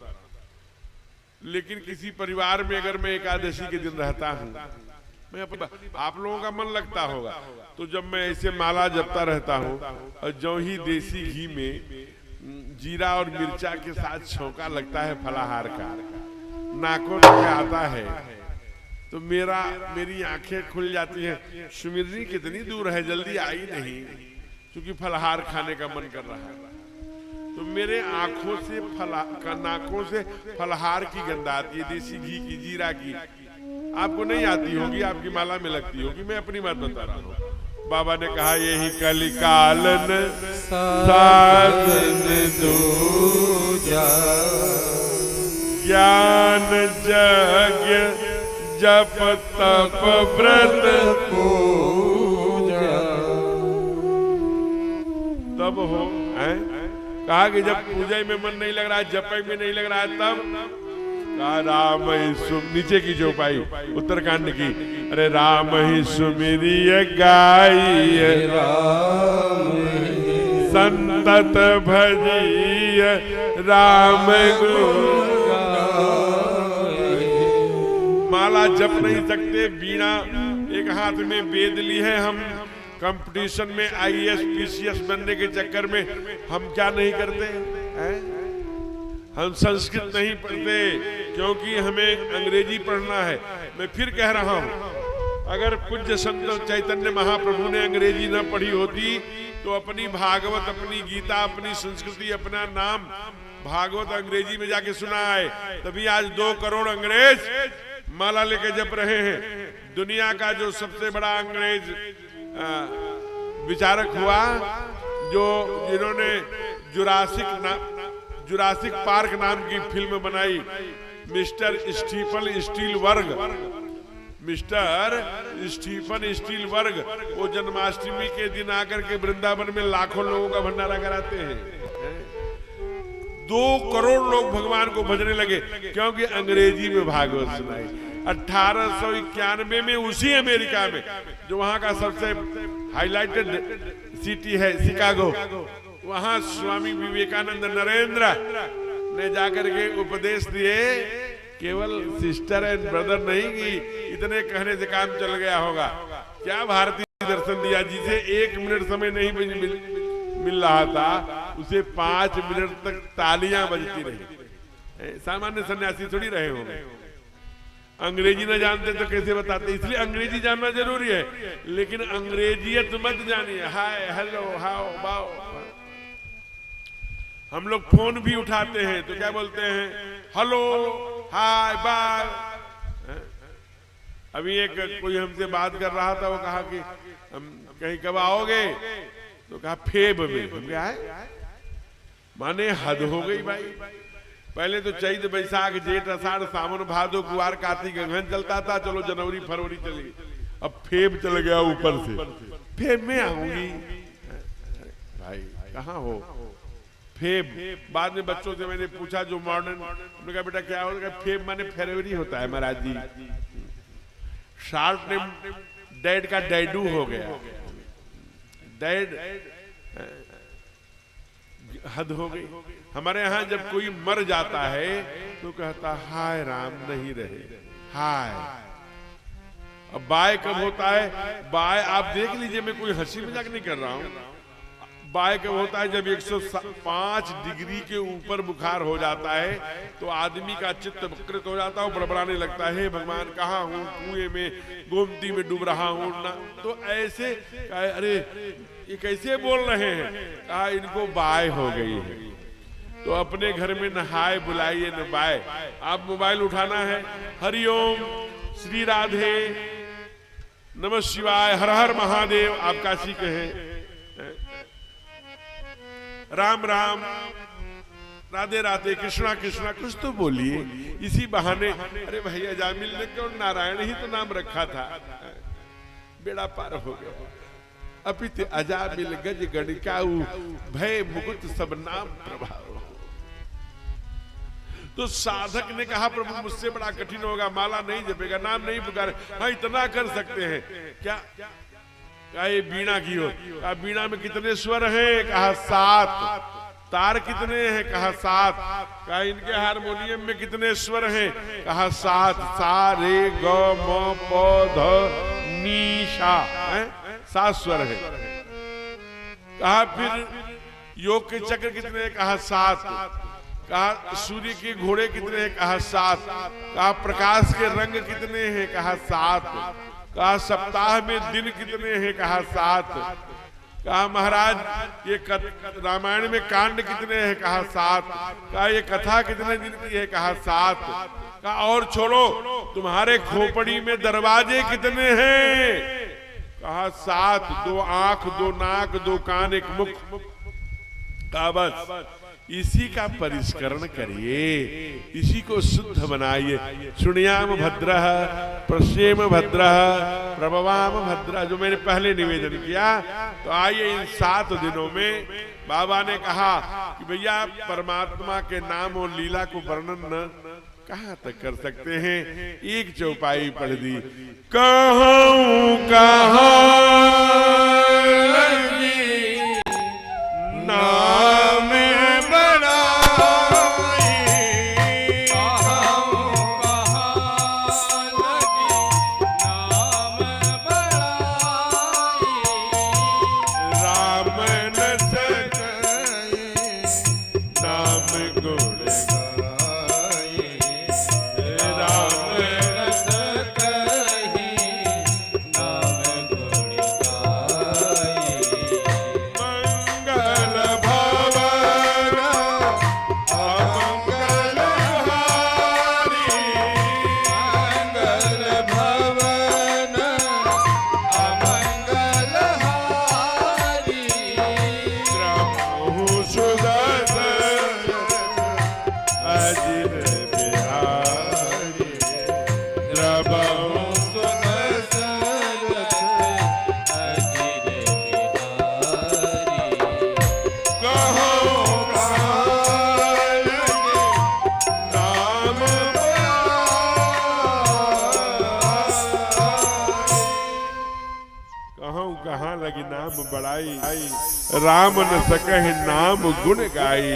[SPEAKER 1] लेकिन किसी परिवार में अगर मैं एकादशी के दिन रहता हूं, मैं आप लोगों का मन लगता होगा, तो जब मैं ऐसे माला जपता रहता हूं और जो ही देसी घी में जीरा और मिर्चा के साथ छौंका लगता है फलाहार का, नाकों में आता है, तो मेरी आंखें खुल जाती हैं। सुमिरनी कितनी दूर है, जल्दी आई नहीं, क्योंकि फलाहार खाने का मन कर रहा है। तो मेरे आंखों से नाकों से फलहार की गंध आती है, देसी घी की, जीरा की। आपको नहीं आती होगी, आपकी माला में लगती होगी। मैं अपनी बात बता रहा हूँ। बाबा ने कहा यही कलिकालन साधन दूजा, ज्ञान जग जप तप व्रत
[SPEAKER 2] पूजा
[SPEAKER 1] तब हो। कहा कि जब पूजा में मन नहीं लग रहा है, जप में नहीं लग रहा है, तब कहा राम ही नीचे की जो पाई उत्तरकांड की, अरे राम ही सुमिरिय गाई संतत भजिय राम गुण। माला जप नहीं सकते, बीणा एक हाथ में वेद ली है, हम कंपटीशन में आईएएस पीसीएस बनने के चक्कर में हम क्या नहीं करते हैं? हम संस्कृत नहीं पढ़ते क्योंकि हमें अंग्रेजी पढ़ना है। मैं फिर कह रहा हूं, अगर पूज्य संत चैतन्य महाप्रभु ने अंग्रेजी न पढ़ी होती तो अपनी भागवत, अपनी गीता, अपनी संस्कृति, अपना नाम भागवत अंग्रेजी में जाके सुना है, तभी आज 2 करोड़ अंग्रेज माला लेके जप रहे हैं। दुनिया का जो सबसे बड़ा अंग्रेज विचारक हुआ, जो जिन्होंने जुरासिक पार्क नाम की फिल्म बनाई, मिस्टर स्टीफन स्टीलबर्ग, मिस्टर स्टीफन स्टीलबर्ग, वो जन्माष्टमी के दिन आकर के वृंदावन में लाखों लोगों का भंडारा कराते हैं। 2 करोड़ लोग भगवान को भजने लगे क्योंकि अंग्रेजी में भागवत सुनाई। 1891 में उसी अमेरिका में, जो वहां का सबसे हाईलाइटेड सिटी है शिकागो, वहां स्वामी विवेकानंद नरेंद्र ने जाकर के उपदेश दिए। केवल सिस्टर एंड ब्रदर नहीं कि इतने कहने से काम चल गया होगा। क्या भारतीय दर्शन दिया, जिसे 1 मिनट समय नहीं मिल रहा था, उसे 5 मिनट तक तालियां बजती रही। सामान्य सन्यासी थोड़ी रहे होंगे, अंग्रेजी न जानते तो कैसे बताते। इसलिए अंग्रेजी जानना जरूरी है, लेकिन अंग्रेजियत मत जानिए। हाय हेलो हाउ बाओ। हम लोग फोन भी उठाते हैं तो क्या बोलते हैं? Hello hi bye. अभी एक कोई हमसे बात कर रहा था, वो कहा कि हम कहीं कब आओगे, तो कहा फेब में। हम क्या है, माने हद हो गई भाई। पहले तो चैत बैसाख जेठ अषाढ़ सावन भादो कुआर कार्तिक अगहन चलता था, चलो जनवरी फरवरी चली, अब फेब चल गया ऊपर से। फेब में आऊंगी भाई, कहाँ हो फेब? बाद में बच्चों से मैंने पूछा जो मॉडर्न, उन्होंने कहा बेटा क्या होगा? फेब माने फरवरी होता है महाराज जी। शार्ट नेम डैड का डैडू हो गया, डैड। हद हो गई। हमारे यहाँ जब कोई मर जाता है तो कहता हाय राम नहीं रहे, हाय। अब बाय कब होता है? बाय आप देख लीजिए, मैं कोई हंसी मजाक नहीं कर रहा हूं। बाय कब होता है? जब 105 डिग्री के ऊपर बुखार हो जाता है तो आदमी का चित्त विकृत हो जाता है, वो बड़बड़ाने लगता है, भगवान कहाँ हूँ, कुएं में गोमती में डूब रहा हूँ ना। तो ऐसे अरे ये कैसे बोल रहे हैं? कहा इनको बाय हो गई है। तो अपने घर में न हाय बुलाइए न बाय। आप मोबाइल उठाना है, हरिओम श्री राधे नमः शिवाय हर हर महादेव, आप काशी के हैं, राम राम राधे राधे कृष्णा कृष्णा, कुछ तो बोलिए। इसी बहाने अरे भैया जामिल ने क्यों नारायण ही तो नाम रखा था, बेड़ा पार हो गया। अपित अजामिल गज गणिकाऊ भय मुकुट सब नाम प्रभाव। तो साधक ने कहा प्रभु मुझसे बड़ा कठिन होगा, माला नहीं जपेगा, नाम नहीं पुकारे। हाँ इतना कर सकते हैं क्या? क्या ये बीणा की हो? कहा बीणा में कितने स्वर हैं? कहा 7। तार कितने हैं? कहा 7। कहा इनके हारमोनियम में कितने स्वर हैं? कहा 7। सा रे ग म प ध नी सा, 7 स्वर है। कहा फिर योग के चक्र कितने हैं? कहा 7। कहा सूर्य के घोड़े कितने हैं? कहा 7। कहा प्रकाश के रंग कितने हैं? कहा 7। कहा सप्ताह में दिन कितने हैं? कहा 7। कहा महाराज ये रामायण में कांड कितने हैं? कहा 7। कहा ये कथा कितने दिन की है? कहा 7। कहा और छोड़ो तुम्हारे खोपड़ी में दरवाजे कितने हैं? कहा 7। 2 आंख 2 नाक 2 कान 1 मुख। कहा बस। इसी का परिष्करण करिए, इसी को शुद्ध बनाइए। शुण्याम भद्रः प्रश्येम भद्रः प्रभवाम भद्रः, जो मैंने पहले निवेदन किया। तो आइए इन 7 दिनों में बाबा ने कहा कि भैया परमात्मा के नाम और लीला को वर्णन कहाँ तक कर सकते हैं। एक चौपाई पढ़ दी, कहूँ कहाँ लगी नाम बड़ाई, राम न सकह नाम गुण गाई।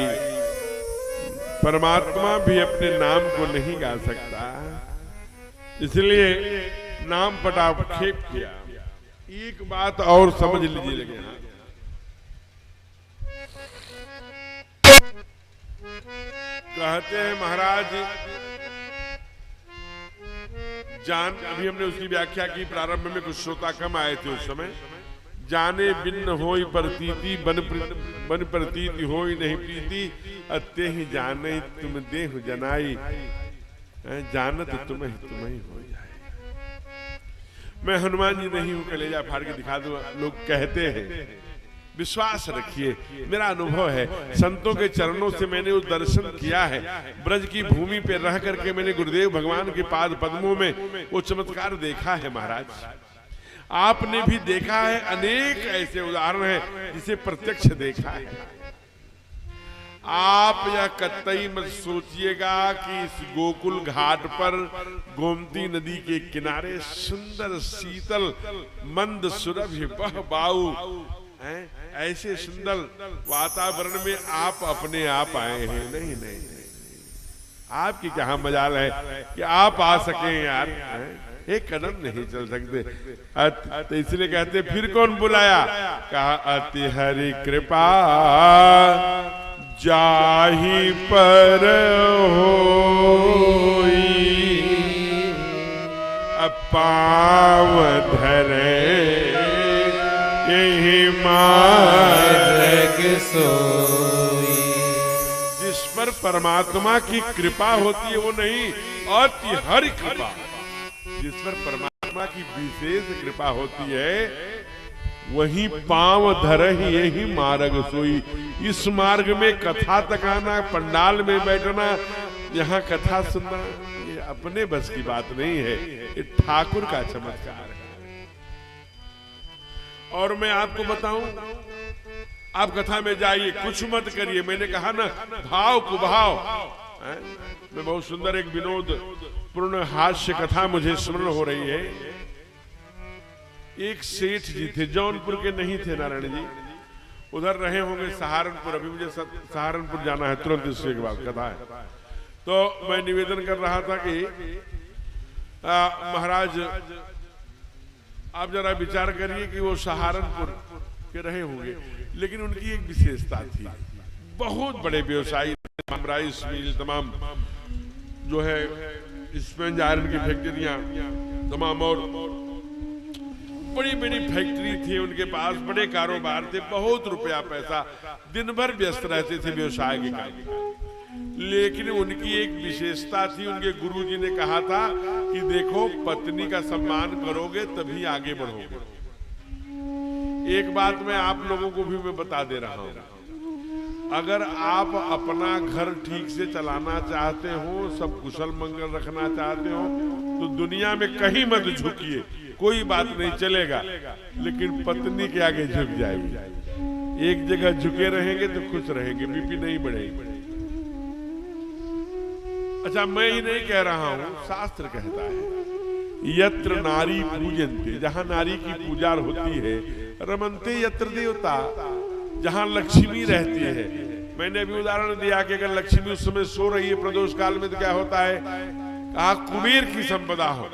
[SPEAKER 1] परमात्मा भी अपने नाम को नहीं गा सकता, इसलिए नाम पटाक्षेप किया। एक बात और समझ लीजिए लगे, कहते हैं महाराज जान, अभी हमने उसकी व्याख्या की, प्रारंभ में कुछ श्रोता कम आए थे उस समय। जाने बिन होई प्रतीति बन प्रतीति होई नहीं प्रीति, अत्ते ही जाने तुम देहु जनाई, जानत तुम्हें ही हो जाए। मैं हनुमान जी नहीं हूं, कलेजा फाड़ के दिखा दूं, लोग कहते हैं। विश्वास रखिए, मेरा अनुभव है, संतों के चरणों से मैंने वो दर्शन किया है। ब्रज की भूमि पे रह करके मैंने गुरुदेव भगवान के पाद पद्मों में वो चमत्कार देखा है महाराज। आपने भी देखा है, अनेक ऐसे उदाहरण हैं जिसे प्रत्यक्ष देखा है। आप यह कतई मत सोचिएगा कि इस गोकुल घाट पर गोमती नदी के किनारे सुंदर शीतल मंद सुरभि बह बाऊ ऐसे सुंदर वातावरण में आप अपने आप आए हैं। नहीं नहीं, आपकी क्या मजाल है कि आप आ सके यार, एक कदम नहीं चल सकते। तो इसलिए कहते फिर कौन बुलाया, कहा अति हरि कृपा जाहि पर होई, पाँव धरे यही मार्ग सोई। जिस पर परमात्मा की कृपा होती है वो नहीं, अति हरि कृपा। जिस पर परमात्मा की विशेष कृपा होती है वही पांव धरहि यही मार्ग सोई। इस मार्ग में कथा तक आना, पंडाल में बैठना, यहाँ कथा सुनना, ये अपने बस की बात नहीं है, ये ठाकुर का चमत्कार है। और मैं आपको बताऊं, आप कथा में जाइए, कुछ मत करिए। मैंने कहा ना, भाव कुभाव। मैं बहुत सुंदर एक विनोद पूर्ण हास्य कथा मुझे स्मरण हो रही है। एक सेठ जी थे, जौनपुर के नहीं थे नारायण जी, उधर रहे होंगे सहारनपुर। अभी मुझे सहारनपुर जाना है तुरंत, इससे के बाद कथा है। तो मैं निवेदन कर रहा था कि महाराज आप जरा विचार करिए कि वो सहारनपुर के रहे होंगे, लेकिन उनकी एक विशेषता थी। बहुत बड़े व्यवसायी, राइस मिल, तमाम जो है स्पंज आयरन की फैक्ट्रियां तमाम, और बड़ी बड़ी फैक्ट्री थी उनके पास, बड़े कारोबार थे, बहुत रुपया पैसा, दिन भर व्यस्त रहते थे व्यवसाय के काम। लेकिन उनकी एक विशेषता थी, उनके गुरुजी ने कहा था कि देखो पत्नी का सम्मान करोगे तभी आगे बढ़ोगे। एक बात मैं आप लोगों को भी मैं बता दे रहा हूं, अगर आप अपना घर ठीक से चलाना चाहते हो, सब कुशल मंगल रखना चाहते हो, तो दुनिया में कहीं मत झुकिए, कोई बात नहीं चलेगा, लेकिन पत्नी के आगे झुक जाएगी। एक जगह झुके रहेंगे तो खुश रहेंगे, बीपी नहीं बढ़ेगी। अच्छा, मैं ही नहीं कह रहा हूं, शास्त्र कहता है यत्र नारी पूजन्ते, जहां नारी की पूजा होती है, रमन्ते यत्र देवता, जहां लक्ष्मी रहती है। मैंने अभी उदाहरण दिया कि अगर लक्ष्मी उस समय सो रही है प्रदोष काल में तो क्या होता है, कहा कुबेर की संपदा हो,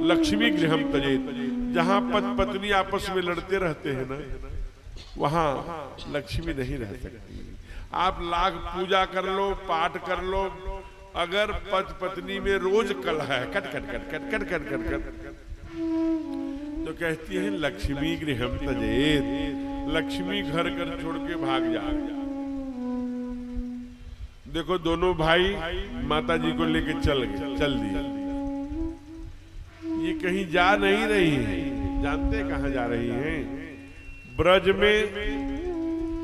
[SPEAKER 1] लक्ष्मी गृहम तजेत, जहां पति पत्नी आपस में लड़ते रहते हैं ना, वहां लक्ष्मी नहीं रह सकती। आप लाख पूजा कर लो, पाठ कर लो, अगर पति पत्नी में रोज कलह है, cut cut cut cut cut cut cut cut, तो कहती है लक्ष्मी गृहम तजेत, लक्ष्मी घर कर छोड़ के भाग जा। देखो दोनों भाई माता जी को लेके चल दिए, ये कहीं जा नहीं रही है, जानते कहां जा रही हैं? ब्रज में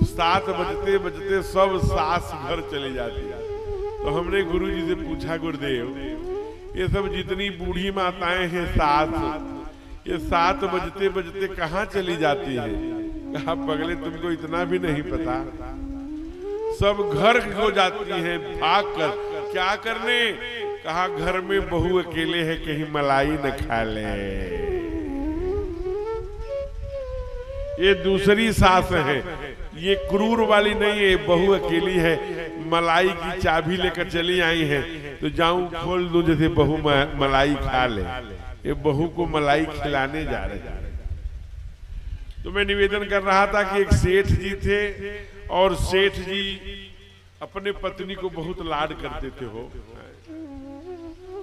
[SPEAKER 1] 7 बजते बजते सब सास घर चली जाती है। तो हमने गुरु जी से पूछा, गुरुदेव ये सब जितनी बूढ़ी माताएं हैं सास, ये 7 बजते बजते कहां चली जाती है? कहा पगले तुमको इतना भी नहीं पता, सब घर हो जाती हैं भाग कर, क्या करने? कहा घर में बहू अकेले है, कहीं मलाई न खा ले। ये दूसरी सास है, ये क्रूर वाली नहीं है, बहू अकेली है, मलाई की चाबी लेकर चली आई है, तो जाऊं खोल दूं जैसे बहू मलाई खा ले। ये बहू को मलाई खिलाने जा रहे। तो मैं निवेदन कर रहा था कि एक सेठ जी थे, और सेठ जी अपने पत्नी को बहुत लाड करते थे, हो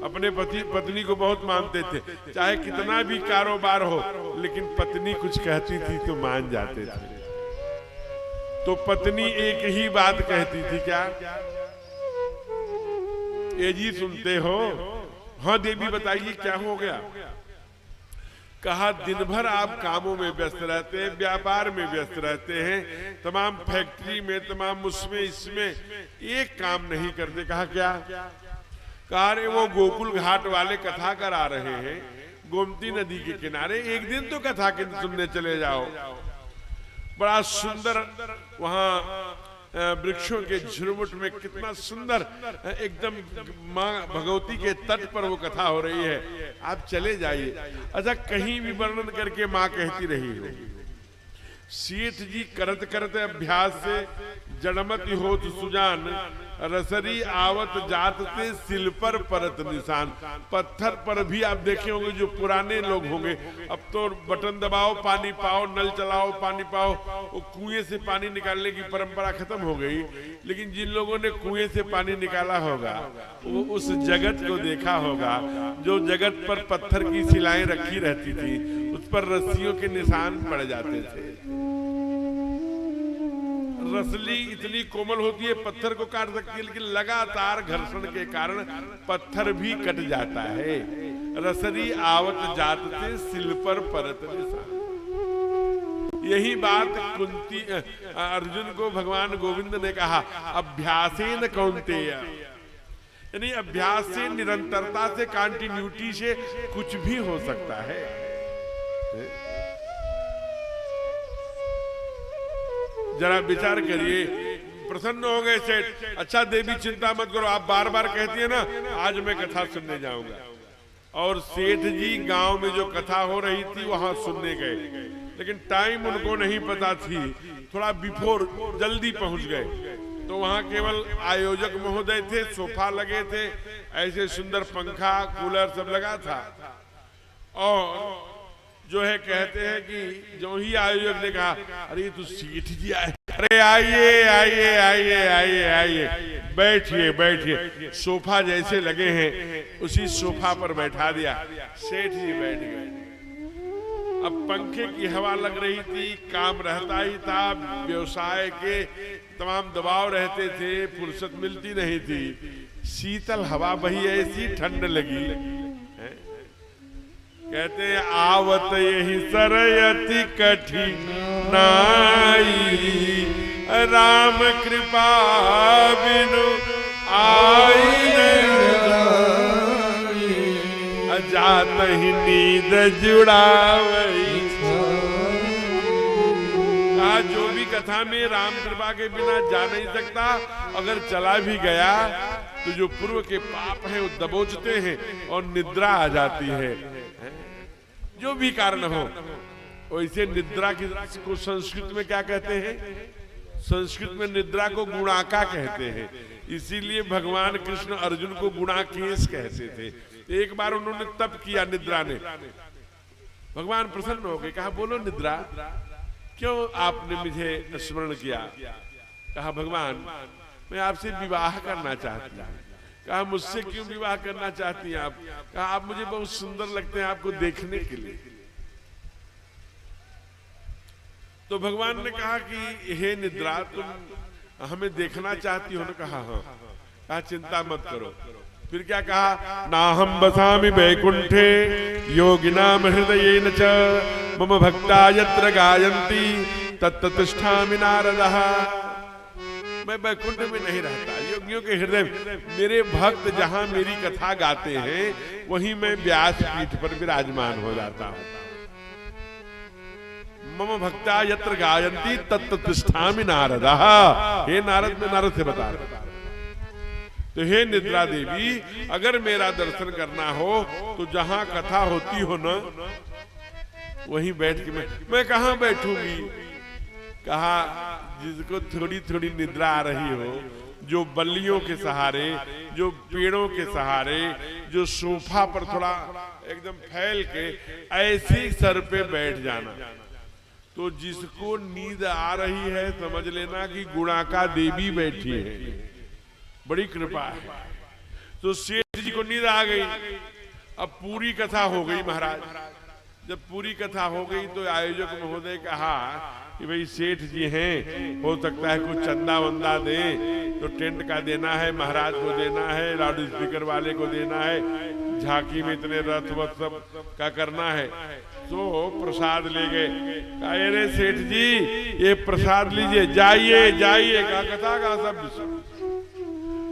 [SPEAKER 1] अपने पत्नी को बहुत मानते थे, चाहे कितना भी कारोबार हो, लेकिन पत्नी कुछ कहती थी तो मान जाते थे। तो पत्नी एक ही बात कहती थी, क्या? ये जी सुनते हो? हाँ देवी बताइए क्या हो गया? कहा दिन भर आप कामों में व्यस्त रहते हैं, व्यापार में व्यस्त रहते हैं, तमाम फैक्ट्री में, तमाम उसमें इसमें, एक काम नहीं करते। कहा क्या? कहा रे वो गोकुल घाट वाले कथा करा रहे हैं गोमती नदी के किनारे, एक दिन तो कथा के सुनने चले जाओ। बड़ा सुंदर वहां वृक्षों के झुरमुट में कितना सुंदर एकदम माँ भगवती के तट पर वो कथा हो रही है, आप चले जाइए। अच्छा, कहीं भी वर्णन करके माँ कहती रही हो। सेठ जी करत करते अभ्यास से जड़मति होत सुजान, रसरी आवत जात से सिल पर परत निशान। पत्थर पर भी आप देखे होंगे, जो पुराने लोग होंगे, अब तो बटन दबाओ पानी पाओ, नल चलाओ पानी पाओ, वो कुएं से पानी निकालने की परंपरा खत्म हो गई। लेकिन जिन लोगों ने कुएं से पानी निकाला होगा, वो उस जगत को देखा होगा, जो जगत पर पत्थर की शिलाएं रखी रहती थी, उस पर रस्सियों के निशान पड़ जाते थे। रसली इतनी कोमल होती है, पत्थर को काट सकती है, लेकिन लगातार घर्षण के कारण पत्थर भी कट जाता है। रसरी आवत जात से सिल पर परत निशान। यही बात कुंती अर्जुन को भगवान गोविंद ने कहा, अभ्यासेन कौन्तेय, यानी अभ्यास से, निरंतरता से, कंटिन्यूटी से कुछ भी हो सकता है। जरा विचार करिए, प्रसन्न हो गए सेठ। अच्छा देवी चिंता मत करो, आप बार बार कहती है ना, आज मैं कथा सुनने जाऊंगा। और सेठ जी गांव में जो कथा हो रही थी वहां सुनने गए, लेकिन टाइम उनको नहीं पता थी, थोड़ा बिफोर जल्दी पहुंच गए। तो वहां केवल आयोजक महोदय थे, सोफा लगे थे, ऐसे सुंदर पंखा कूलर सब लगा था। और जो है कहते हैं कि जो ही आयोजक ने कहा, अरे तो सेठ जी आए, अरे आइए आइए आइए आइए आइए, बैठिए बैठिए। सोफा जैसे लगे हैं उसी सोफा पर बैठा दिया, सेठ जी बैठ गए। अब पंखे की हवा लग रही थी, काम रहता ही था, व्यवसाय के तमाम दबाव रहते थे, फुर्सत मिलती नहीं थी। शीतल हवा बही, ऐसी ठंड लगी। कहते हैं आवत यही सरयति कठिनाई, राम कृपा बिनु आई जात ही नींद जुड़ावई। जो भी कथा में राम कृपा के बिना जा नहीं सकता, अगर चला भी गया तो जो पूर्व के पाप हैं वो दबोचते हैं और निद्रा आ जाती है। जो भी कारण हो, वैसे निद्रा को संस्कृत में क्या कहते हैं? संस्कृत में निद्रा को गुणाका कहते हैं। इसीलिए भगवान कृष्ण अर्जुन को गुणाकेश कहते थे। एक बार उन्होंने तप किया निद्रा ने, भगवान प्रसन्न हो गए, कहा बोलो निद्रा, क्यों आपने मुझे स्मरण किया? कहा भगवान मैं आपसे विवाह करना चाहती हूँ। कहा मुझसे क्यों विवाह करना चाहती हैं आप? कहा आप मुझे बहुत सुंदर लगते हैं आपको देखने के लिए। तो भगवान ने कहा कि हे निद्रा तुम हमें देखना चाहती हो ना? कहा हाँ। कहा चिंता मत करो। फिर क्या कहा? ना हम बसामि वैकुंठे योगिनाम हृदयेन च मम भक्ता यत्र गायन्ति तत्र तिष्ठामि नारदः। मैं वैकुंठ में नहीं रहता, योगियों के हृदय में। मेरे भक्त जहां मेरी कथा गाते हैं वहीं मैं व्यास पीठ पर विराजमान हो जाता हूं। मम भक्ता यत्र गायन्ति तत्र तिष्ठामि नारदः। हे नारद, मैं नारद से बता रहा। तो हे निद्रा देवी, अगर मेरा दर्शन करना हो तो जहां कथा होती हो ना वहीं बैठ के मैं कहां बैठूंगी? कहा जिसको थोड़ी थोड़ी निद्रा आ रही हो, जो बल्लियों के सहारे, जो पेड़ों के सहारे, जो सोफा पर थोड़ा एकदम फैल के ऐसी सर पे बैठ जाना। तो जिसको नींद आ रही है समझ लेना कि गुणाका देवी बैठी है, बड़ी कृपा है। तो सेठ जी को नींद आ गई। अब पूरी कथा हो गई महाराज। जब पूरी कथा हो गई तो आयोजक महोदय कहा कि भाई सेठ जी हैं, हो सकता है कुछ चंदा वंदा दे, तो टेंट का देना है, महाराज को देना है, लाउड स्पीकर वाले को देना है, झांकी में इतने रथ वथ सब का करना है। तो प्रसाद ले गए। अरे सेठ जी ये प्रसाद लीजिए, जाइए जाइए। कथा का सब।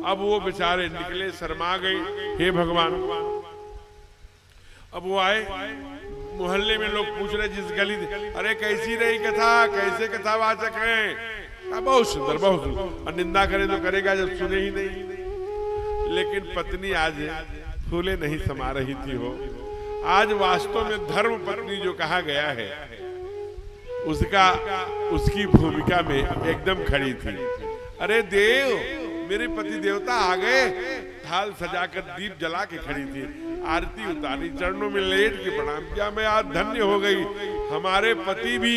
[SPEAKER 1] अब वो बेचारे निकले, शर्मा गए। हे भगवान, अब वो आए, मोहल्ले में लोग पूछ रहे जिस गली, अरे कैसी रही कथा, कैसे कथावाचक हैं? बहुत सुंदर, बहुत सुंदर। और निंदा करे तो करेगा जब सुने ही नहीं। लेकिन पत्नी आज फूले नहीं समा रही थी। हो आज वास्तव में धर्म पत्नी जो कहा गया है उसकी भूमिका में एकदम खड़ी थी। अरे देव, मेरे पति देवता आ गए, थाल सजाकर दीप जला के खड़ी थी, आरती उतारी, चरणों में लेट के प्रणाम किया। मैं आज धन्य हो गई, हमारे पति भी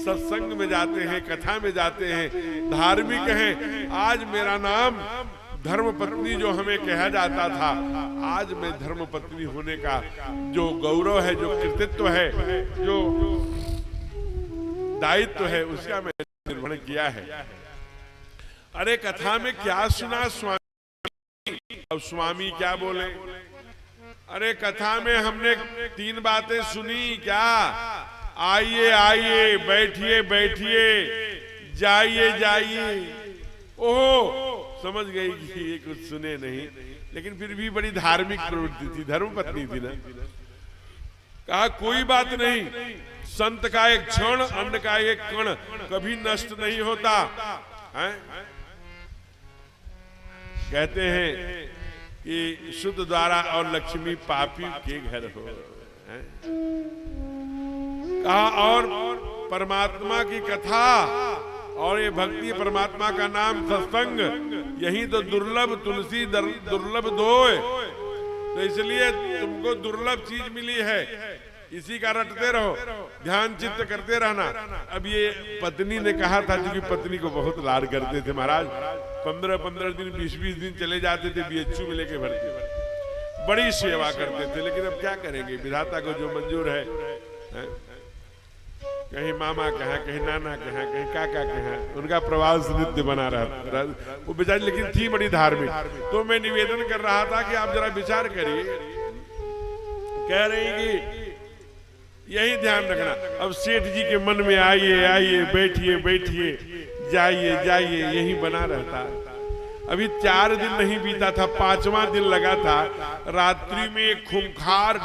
[SPEAKER 1] सत्संग में जाते हैं, कथा में जाते हैं, धार्मिक हैं। आज मेरा नाम धर्म पत्नी जो हमें कहा जाता था, आज मैं धर्म पत्नी होने का जो गौरव है, जो कृतित्व है, जो दायित्व है, उसका मैं निर्वहन किया है। अरे कथा में क्या सुना स्वामी? अब स्वामी क्या बोले? अरे कथा में हमने 3 बातें सुनी। क्या? आइए आइए, बैठिए बैठिए, जाइए जाइए। ओहो, समझ गई कि ये कुछ सुने नहीं, लेकिन फिर भी बड़ी धार्मिक प्रवृत्ति थी, धर्म पत्नी थी ना। कहा कोई बात नहीं, संत का एक क्षण, अन्न का एक कण कभी नष्ट नहीं होता है? कहते हैं कि शुद्ध द्वारा और लक्ष्मी पापी के घर हो। कहा और परमात्मा की कथा और ये भक्ति, परमात्मा का नाम, सत्संग, यही तो दुर्लभ तुलसी दुर्लभ दोय। तो इसलिए तुमको दुर्लभ चीज मिली है, इसी का रटते रहो, ध्यान चित्त करते रहना। अब ये पत्नी ने कहा था, क्योंकि पत्नी को बहुत लाड करते थे महाराज, 15-15 दिन 20-20 दिन चले जाते थे बीएचयू में लेके भर्ती, बड़ी सेवा करते थे। लेकिन अब क्या करेंगे, विधाता को जो मंजूर है। कहीं मामा कहा, कहीं नाना कहा, कहीं काका कहा, उनका प्रवास नृत्य बना रहा वो बेचारी, लेकिन थी बड़ी धार्मिक। तो मैं निवेदन कर रहा था कि आप जरा विचार करिए। कह रही कि यही ध्यान रखना। अब सेठ जी के मन में आइए आइए, बैठिए बैठिए, जाइए जाइए यही बना रहता। अभी 4 दिन नहीं बीता था, 5वां दिन लगा था। रात्रि में एक खूंखार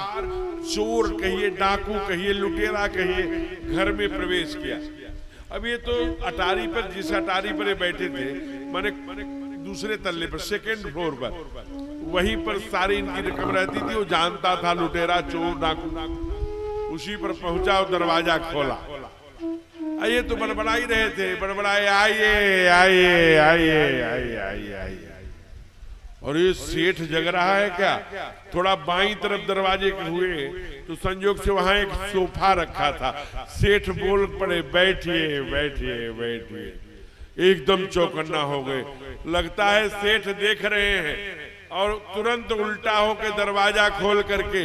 [SPEAKER 1] चोर कहिए, डाकू कहिए, लुटेरा कहिए, घर में प्रवेश किया। अब ये तो अटारी पर, जिस अटारी पर ये बैठे थे, माने दूसरे तल्ले पर, सेकेंड फ्लोर पर, वहीं पर सारी इनकी रकम रहती थी। वो जानता था लुटेरा, चोर, डाकू, उसी पर पहुंचा और दरवाजा खोला। ये तो बड़बड़ा ही रहे थे, बड़बड़ाए, आइए आइए आइए आइए आइए आइए। और ये सेठ जग रहा है क्या? थोड़ा बाईं तरफ दरवाजे के हुए तो संयोग से वहां एक सोफा रखा था। सेठ बोल पड़े, बैठिए बैठिए बैठिए। एकदम चौकन्ना हो गए। लगता है सेठ देख रहे हैं और तुरंत उल्टा होकर दरवाजा खोल करके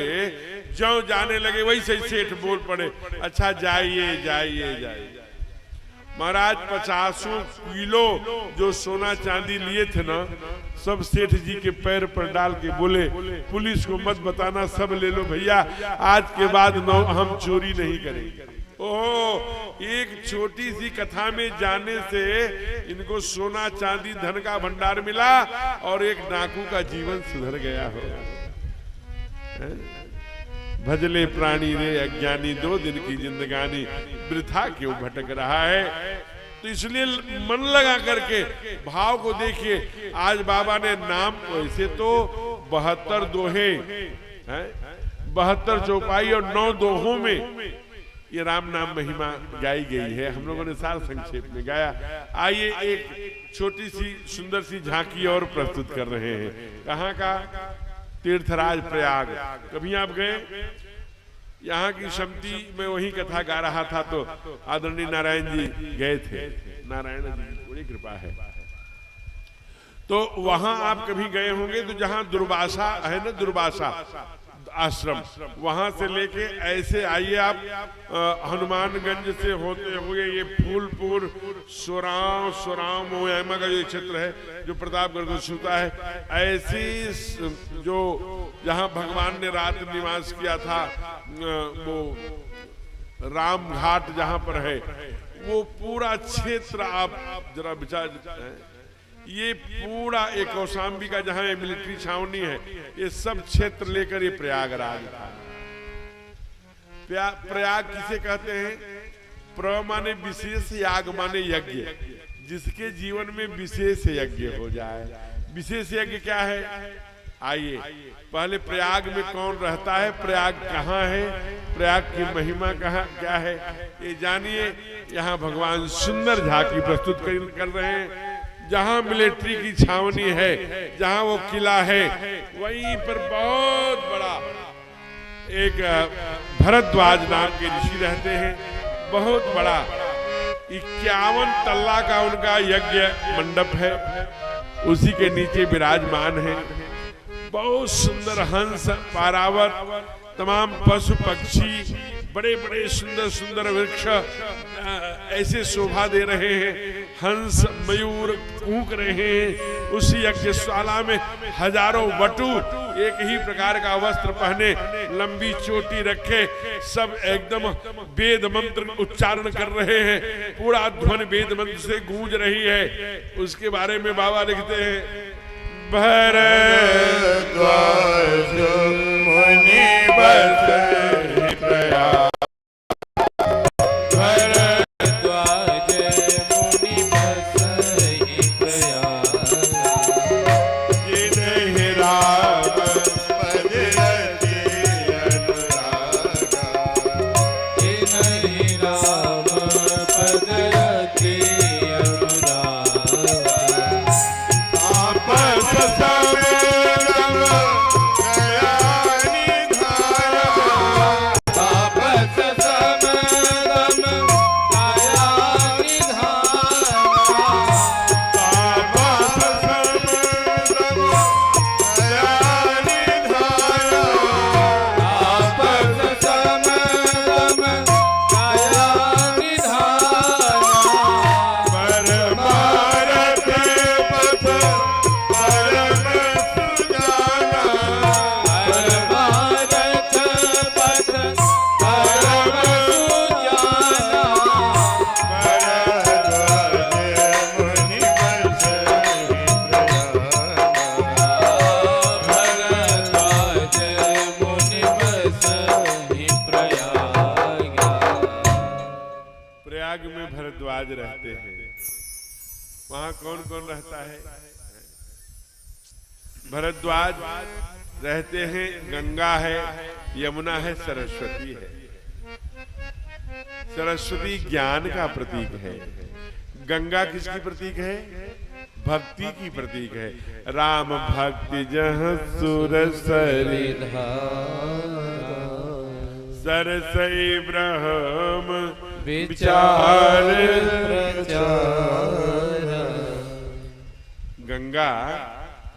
[SPEAKER 1] जो जाने लगे, वही से सेठ बोल पड़े, अच्छा जाइए जाइए जाइए। महाराज 50 किलो जो सोना चांदी लिए थे ना, सब सेठ जी के पैर पर डाल के बोले, पुलिस को मत बताना, सब ले लो भैया, आज के बाद हम चोरी नहीं करेंगे। ओह, एक छोटी सी कथा में जाने से इनको सोना चांदी धन का भंडार मिला और एक डाकू का जीवन सुधर गया हो। भजले प्राणी रे अज्ञानी, 2 दिन की जिंदगानी, वृथा क्यों भटक रहा है। तो इसलिए मन लगा करके भाव को देखिए। आज बाबा ने नाम, वैसे तो 72 दोहे हैं, 72 चौपाई और 9 दोहों में ये राम नाम महिमा गाई गई है। हम लोगों ने सार संक्षेप में गाया। आइए एक छोटी सी सुंदर सी झांकी और प्रस्तुत कर रहे हैं। कहाँ का? तीर्थराज प्रयाग। कभी आप गए? यहाँ की सम्मति में वही कथा गा रहा था तो आदरणीय नारायण जी गए थे। नारायण जी बड़ी कृपा है। तो वहां आप कभी गए होंगे तो जहाँ दुर्वासा है ना, दुर्वासा आश्रम, वहां से लेके ऐसे आइए आप हनुमानगंज से होते हुए ये फूलपुर, सोराम मोयामा का जो क्षेत्र है जो प्रतापगढ़ को छूता है, ऐसी जो जहां भगवान ने रात निवास किया था, वो राम घाट जहां पर है, वो पूरा क्षेत्र आप जरा विचार, ये पूरा एक कौशाम्बी का जहां मिलिट्री छावनी है, ये सब क्षेत्र लेकर ये प्रयागराज था। प्रयाग किसे कहते हैं? प्र माने विशेष, याग माने यज्ञ, जिसके जीवन में विशेष यज्ञ हो जाए। विशेष यज्ञ क्या है? आइए पहले प्रयाग में कौन रहता है, प्रयाग कहाँ है, प्रयाग की महिमा कहाँ क्या है, ये जानिए। यहाँ भगवान सुंदर झांकी प्रस्तुत कर रहे हैं। जहां मिलिट्री की छावनी है, जहां वो किला है, वहीं पर बहुत बड़ा एक भरद्वाज नाम के ऋषि रहते हैं। बहुत बड़ा 51 तल्ला का उनका यज्ञ मंडप है, उसी के नीचे विराजमान है। बहुत सुंदर हंस, पारावत, तमाम पशु पक्षी, बड़े बड़े सुंदर सुंदर वृक्ष ऐसे शोभा दे रहे हैं। हंस मयूर कूक रहे हैं। उसी यज्ञशाला में हजारों वटु एक ही प्रकार का वस्त्र पहने, लंबी चोटी रखे, सब एकदम वेद मंत्र उच्चारण कर रहे हैं। पूरा ध्वनि वेद मंत्र से गूंज रही है। उसके बारे में बाबा लिखते हैं, भरद्वाज मुनि बस प्रयाग, भरद्वाज रहते हैं। वहां कौन कौन रहता है? भरद्वाज रहते हैं, गंगा है, यमुना है, सरस्वती है। सरस्वती ज्ञान का प्रतीक है। गंगा किसकी प्रतीक है? भक्ति की प्रतीक है। राम भक्ति जह सुर सरी सरसई ब्रह्म विचार गंगा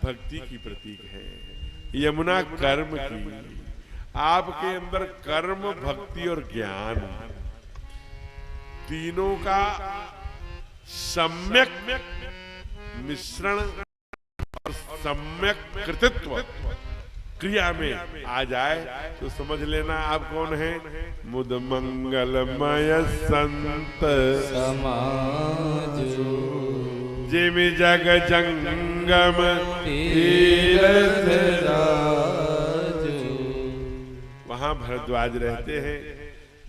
[SPEAKER 1] भक्ति की प्रतीक है, यमुना कर्म की। आपके अंदर कर्म, भक्ति और ज्ञान तीनों का सम्यक मिश्रण और सम्यक कृतित्व क्रिया में आ जाए तो समझ लेना आप कौन है? मुद मंगलमय संत
[SPEAKER 2] समाज
[SPEAKER 1] जिम जग जंगम
[SPEAKER 2] तीरथ राज।
[SPEAKER 1] वहां भरद्वाज रहते हैं।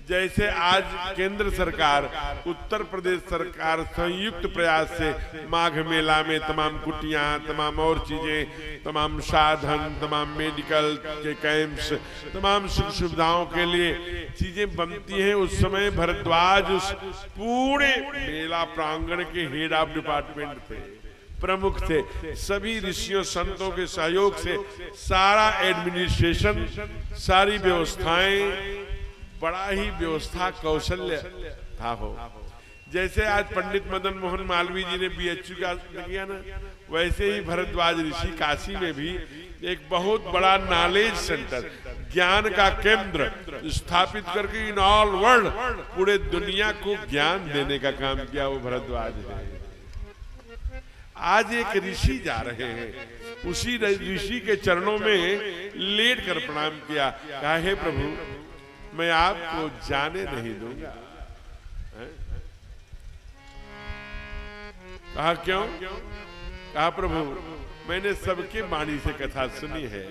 [SPEAKER 1] जैसे आज केंद्र सरकार, उत्तर प्रदेश सरकार संयुक्त प्रयास से माघ मेला में तमाम कुटियां, तमाम और चीजें, तमाम साधन, तमाम मेडिकल के कैंप्स, तमाम सुख सुविधाओं के लिए चीजें बनती हैं। उस समय भरद्वाज उस पूरे मेला प्रांगण के हेड ऑफ डिपार्टमेंट थे, प्रमुख थे। सभी ऋषियों संतों के सहयोग से सारा एडमिनिस्ट्रेशन, सारी व्यवस्थाएं, बड़ा ही व्यवस्था कौशल्य था हो। जैसे आज पंडित मदन मोहन मालवीय जी ने बीएचयू का किया ना, वैसे ही भरद्वाज ऋषि काशी में भी एक बहुत बड़ा नॉलेज सेंटर, ज्ञान का केंद्र स्थापित करके इन ऑल वर्ल्ड पूरे दुनिया को ज्ञान देने का काम किया, वो भरद्वाज है। आज एक ऋषि जा रहे हैं, उसी ऋषि के चरणों में लेट कर प्रणाम किया, कहा हे प्रभु मैं आपको जाने नहीं दूंगा। कहा क्यों? कहा प्रभु मैंने सबके वाणी से कथा सुनी है,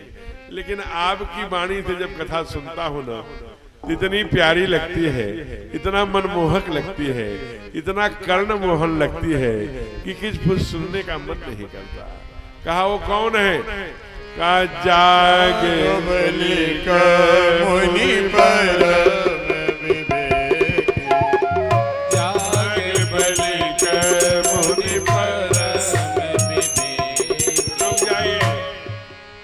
[SPEAKER 1] लेकिन आपकी वाणी से जब कथा सुनता हूं ना, इतनी प्यारी लगती है, इतना मनमोहक लगती है, इतना कर्ण मोहन लगती है कि कुछ सुनने का मन नहीं करता। कहा वो कौन है? का जाग बलिक मुनि परम विवेक, जाग बलिक मुनि परम विवेक। लोग जाइए,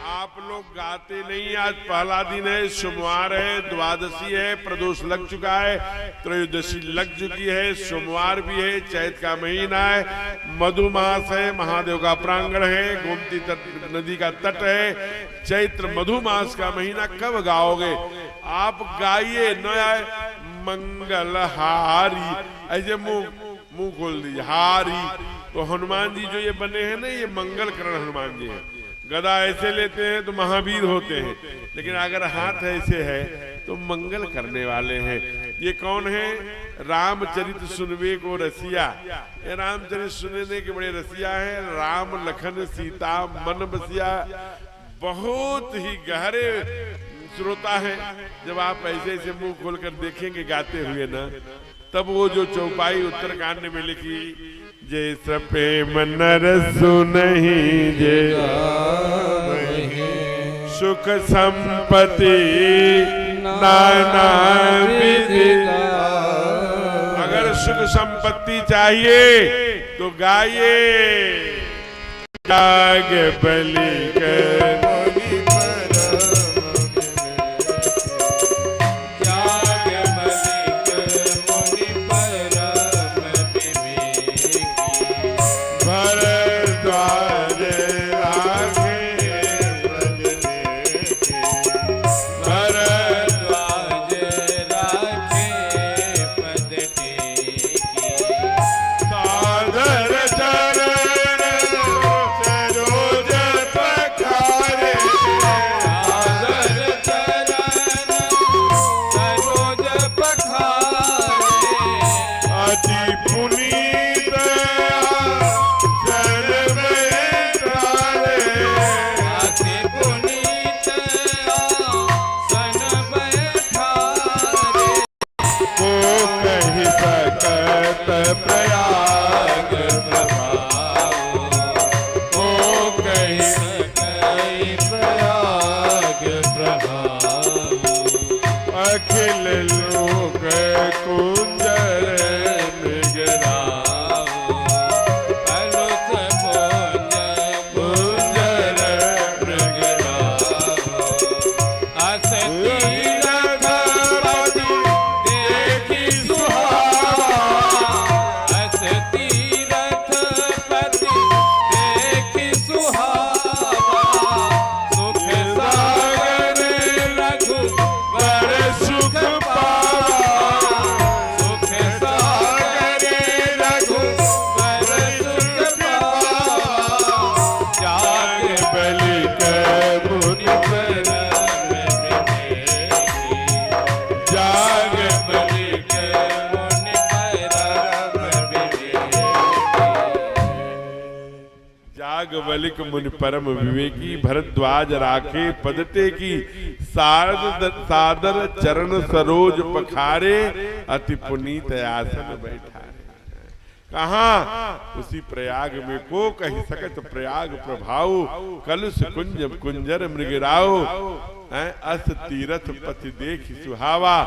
[SPEAKER 1] आप लोग गाते नहीं। आज पहला दिन है, सोमवार है, द्वादशी है, प्रदोष लग चुका है, त्रयोदशी लग चुकी है, सोमवार भी है, चैत का महीना है, मधुमास है, महादेव का प्रांगण है, गोमती नदी का तट है, चैत्र मधुमास का महीना। कब गाओगे आप? गाइए न आए मंगल हारी, ऐसे मुंह खोल दीजिए, हारी। तो हनुमान जी जो ये बने हैं ना, ये मंगल करण हनुमान जी हैं। गदा ऐसे लेते हैं तो महावीर होते हैं, लेकिन अगर हाथ ऐसे है तो मंगल करने वाले हैं। ये कौन है? रामचरित सुनवे को रसिया। ये रामचरित सुनने के बड़े रसिया है। राम लखन सीता मन बसिया, बहुत ही गहरे श्रोता है। जब आप ऐसे ऐसे मुंह खोलकर देखेंगे गाते हुए ना, तब वो जो चौपाई उत्तरकांड में लिखी, जे सपे मनर सुनहि जे सुख संपत्ति नाना विधि। अगर सुख संपत्ति चाहिए तो गाइए, जाग बलिक मुनि सादर चरण सरोज पखारे। याज्ञवल्क्य मुनि परम विवेकी, भरद्वाज राखे पदते की, सादर चरण सरोज पखारे, अति पुनीत आसन बैठा। कहाँ? उसी प्रयाग में को कही सकत प्रयाग प्रभाव, कलुष कुंज कुंजर मृगराव, अस तीरथ पति देख सुहावा।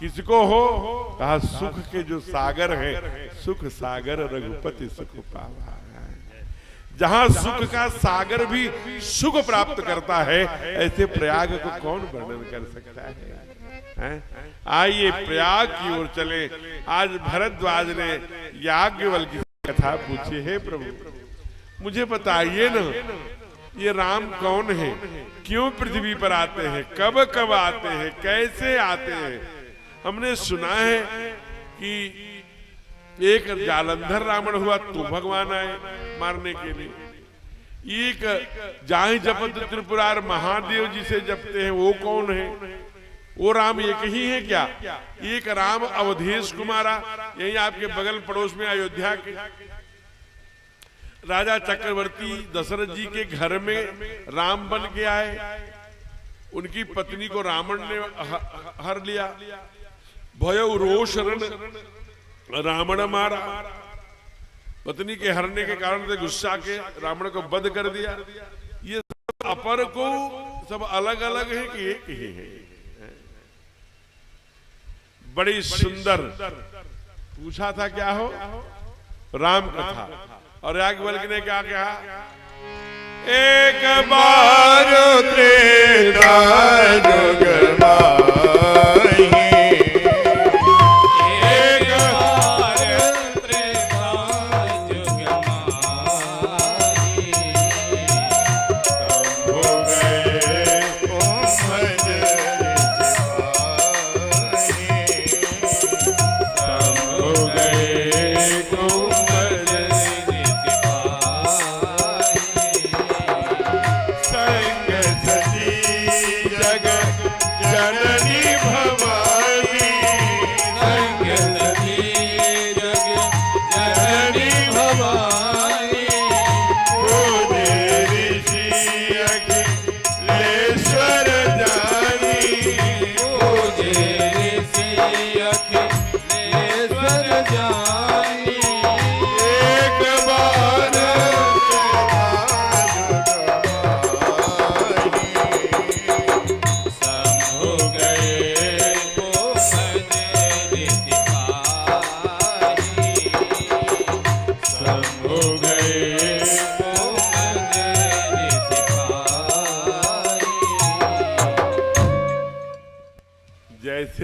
[SPEAKER 1] किसको हो? कहा सुख के जो सागर है, सुख सागर रघुपति सुख पावा। जहां सुख का सागर भी सुख प्राप्त करता है, ऐसे प्रयाग को कौन वर्णन कर सकता है? आइए प्रयाग की ओर चले। आज भरद्वाज ने याज्ञवल्क्य की कथा पूछी है, प्रभु मुझे बताइए ना, ये राम कौन है, क्यों पृथ्वी पर आते हैं, कब कब आते हैं, कैसे आते हैं? हमने सुना है कि एक जालंधर रावण हुआ तो भगवान आए मारने के लिए। एक जाहि जपत त्रिपुरार महादेव जिसे जपते हैं वो कौन है? वो राम एक ही है क्या? एक राम अवधेश कुमारा, यही आपके बगल पड़ोस में अयोध्या के राजा चक्रवर्ती दशरथ जी के घर में राम बन के आए। उनकी पत्नी को रावण ने हर लिया। भयउ रोषरण रावण मारा। पत्नी के हरने के कारण से गुस्सा के रावण को वध कर दिया। ये सब अपर को सब अलग अलग है कि एक ही है? बड़ी सुंदर पूछा था, क्या हो? राम कथा। और याज्ञवल्क्य ने क्या कहा? एक बार त्रेता जुग माही,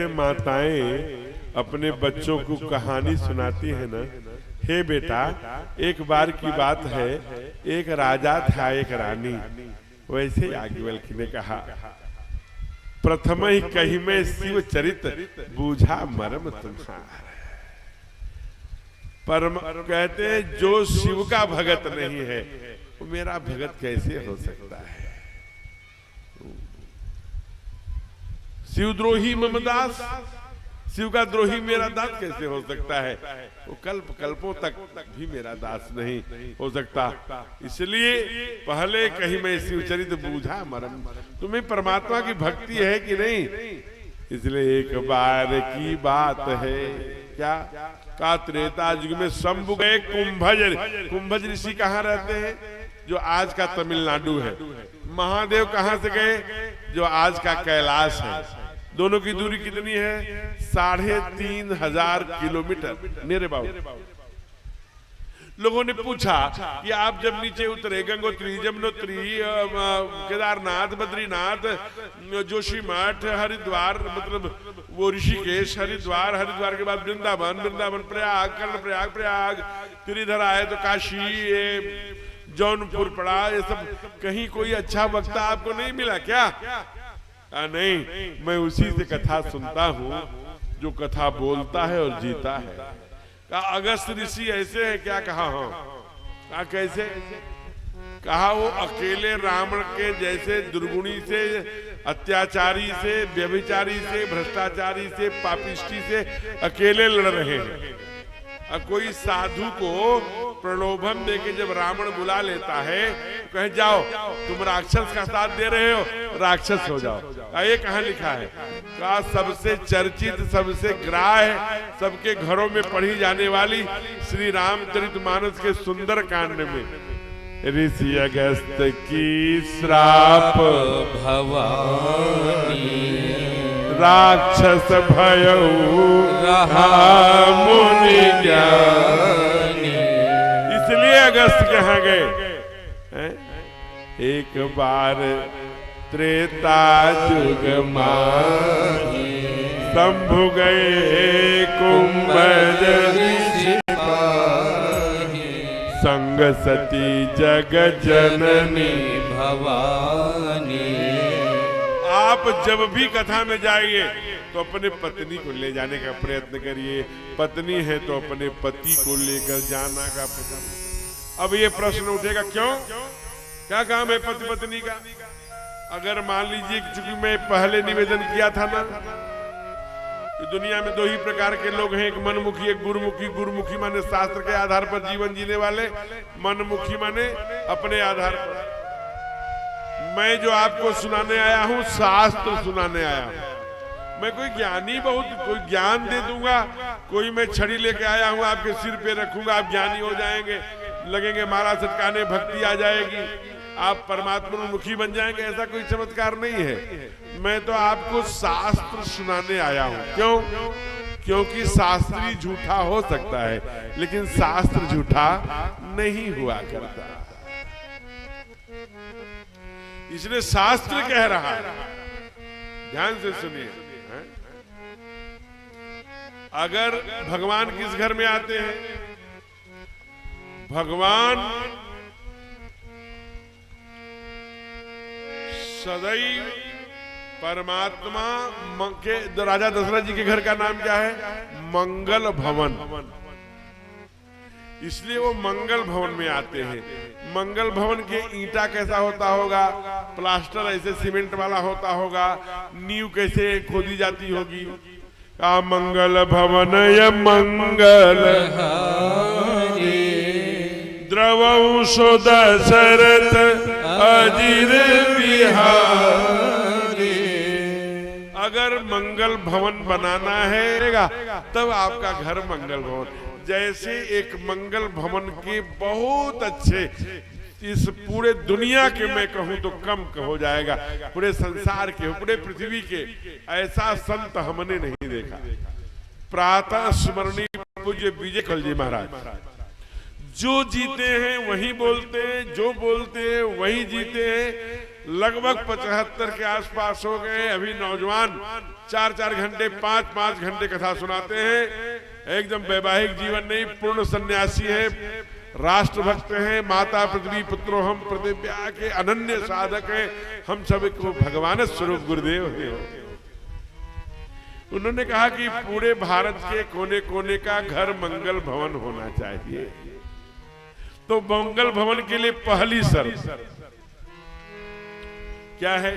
[SPEAKER 1] माताएं अपने बच्चों को कहानी सुनाती है ना, हे बेटा एक बार की बात है, एक राजा था एक रानी। वैसे याज्ञवल्क्य ने कहा, प्रथम ही कही में शिव चरित बूझा मर्म तुम्हारा। परम कहते हैं जो शिव का भगत नहीं है वो मेरा भगत कैसे हो सकता है? शिवद्रोही ममदास, शिव का द्रोही मेरा दास कैसे हो सकता है? वो कल्प कल्पों तक भी मेरा दास नहीं हो सकता। इसलिए पहले कहीं मैं शिवचरित बूझा मरम। तुम्हें परमात्मा की भक्ति है कि नहीं? इसलिए एक बार की बात है, क्या का त्रेता युग में शंभु गए कुंभज। कुंभज ऋषि कहाँ रहते हैं? जो आज का तमिलनाडु है। महादेव कहाँ से गए? जो आज का कैलाश है। दोनों की दूरी कितनी है? 3500 किलोमीटर नियर अबाउट। लोगों ने पूछा कि आप जब नीचे उतरे गंगोत्री, जमुनोत्री, केदारनाथ, बद्रीनाथ, जोशीमठ, हरिद्वार, मतलब वो ऋषिकेश, हरिद्वार, हरिद्वार के बाद वृंदावन, वृंदावन प्रयाग, कर्णप्रयाग, प्रयाग, फिर इधर आए तो काशी, जौनपुर पड़ा। ये सब कहीं कोई अच्छा वक्ता आपको नहीं मिला क्या? नहीं, मैं उसी से कथा सुनता हूँ जो कथा बोलता है और जीता है। कहा अगस्त ऋषि ऐसे है क्या? कहा हाँ। कहा कैसे? कहा वो अकेले रावण के जैसे दुर्गुणी से, अत्याचारी से, व्यभिचारी से, भ्रष्टाचारी से, पापिष्टी से अकेले लड़ रहे हैं। कोई साधु को
[SPEAKER 3] प्रलोभन देके जब रावण बुला लेता है, कहे जाओ तुम राक्षस का साथ दे रहे हो, राक्षस हो जाओ। ये कहाँ लिखा है? कहा सबसे चर्चित, सबसे ग्राह्य, सबके घरों में पढ़ी जाने वाली श्री रामचरितमानस के सुंदर कांड में ऋषि अगस्त की श्राप
[SPEAKER 2] भवानी
[SPEAKER 3] राक्षस भयऊ
[SPEAKER 2] रहा
[SPEAKER 3] मुनि
[SPEAKER 2] ज्ञानी।
[SPEAKER 3] इसलिए अगस्त कहाँ गए हैं? एक बार त्रेता युग माही शंभु गए कुंभज संग सती जग जननी
[SPEAKER 2] भवानी।
[SPEAKER 3] आप जब भी कथा में जाइए तो अपने पत्नी को ले जाने का प्रयत्न करिए, पत्नी है तो अपने पति को लेकर जाना का प्रयत्न। अब ये प्रश्न उठेगा क्यों, क्या काम है पति पत्नी का? अगर मान लीजिए, चूंकि मैं पहले निवेदन किया था ना कि दुनिया में दो ही प्रकार के लोग हैं, एक मनमुखी एक गुरुमुखी। गुरुमुखी माने शास्त्र के आधार पर जीवन जीने वाले, मनमुखी माने अपने आधार पर। मैं जो आपको सुनाने आया हूं शास्त्र सुनाने आया हूं। मैं कोई ज्ञानी बहुत कोई ज्ञान दे दूंगा, कोई मैं छड़ी लेके आया हूं आपके सिर पे रखूंगा, आप ज्ञानी हो जाएंगे, लगेंगे माला सटकाने, भक्ति आ जाएगी, आप परमात्मा-मुखी बन जाएंगे, ऐसा कोई चमत्कार नहीं है। मैं तो आपको शास्त्र सुनाने आया हूं। क्यों? क्योंकि शास्त्री झूठा हो सकता है लेकिन शास्त्र झूठा नहीं हुआ करता। इसलिए शास्त्र कह रहा है, ध्यान से सुनिए। अगर भगवान किस घर में आते हैं? भगवान सदैव परमात्मा के राजा दशरथ जी के घर का नाम क्या है? मंगल भवन। इसलिए वो मंगल भवन में आते हैं। मंगल भवन के ईंटा कैसा होता होगा? प्लास्टर ऐसे सीमेंट वाला होता होगा, नींव कैसे खोदी जाती होगी? का मंगल भवन य मंगल द्रवंशो दशरथ अजिर बिहारी। अगर मंगल भवन बनाना है तब आपका घर मंगल भवन। जैसे एक मंगल भवन के बहुत अच्छे, इस पूरे दुनिया के मैं कहूं तो कम हो जाएगा, पूरे संसार के, पूरे पृथ्वी के ऐसा संत हमने नहीं देखा। प्रातः स्मरणीय पूज्य विजय खल जी महाराज जो जीते हैं वही बोलते हैं, जो बोलते हैं वही जीते हैं। लगभग 75 के आसपास हो गए। अभी नौजवान 4-4 घंटे 5-5 घंटे कथा सुनाते हैं। एकदम वैवाहिक जीवन नहीं, पूर्ण सन्यासी है, राष्ट्रभक्त हैं, माता पृथ्वी पुत्रो हम प्रतिव्या के अनन्य साधक हैं। हम सब को भगवान स्वरूप गुरुदेव हैं। उन्होंने कहा कि पूरे भारत के कोने कोने का घर मंगल भवन होना चाहिए। तो मंगल भवन के लिए पहली शर्त क्या है?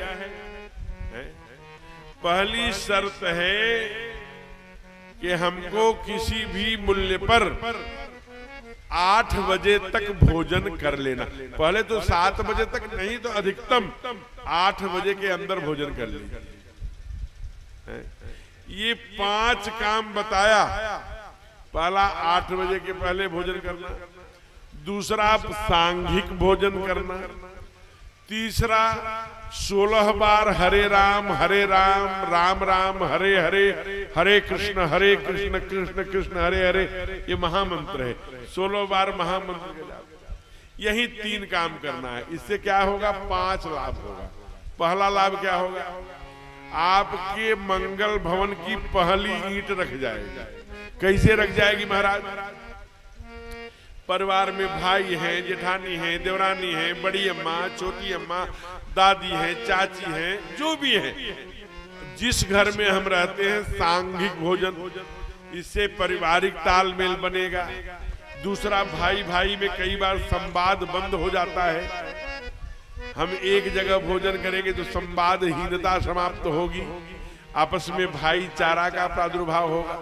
[SPEAKER 3] पहली शर्त है कि हमको किसी भी मूल्य पर 8 बजे तक भोजन कर लेना। पहले तो 7 बजे तक नहीं तो अधिकतम 8 बजे के अंदर भोजन कर लेना। ये 5 काम बताया। पहला 8 बजे के पहले भोजन करना, दूसरा सांघिक भोजन करना, तीसरा 16 बार हरे राम राम राम हरे हरे, हरे कृष्ण कृष्ण कृष्ण हरे हरे, ये महामंत्र है। 16 बार महामंत्र के जाप। यही 3 काम करना है। इससे क्या होगा? 5 लाभ होगा। पहला लाभ क्या होगा? आपके मंगल भवन की पहली ईंट रख जाएगी। कैसे रख जाएगी महाराज? परिवार में भाई हैं, जेठानी हैं, देवरानी हैं, बड़ी अम्मा, छोटी अम्मा, दादी हैं, चाची हैं, जो भी हैं, जिस घर में हम रहते हैं सांघिक भोजन, इससे पारिवारिक तालमेल बनेगा। दूसरा, भाई भाई में कई बार संवाद बंद हो जाता है। हम एक जगह भोजन करेंगे तो संवादहीनता समाप्त होगी, आपस में भाईचारा का प्रादुर्भाव होगा।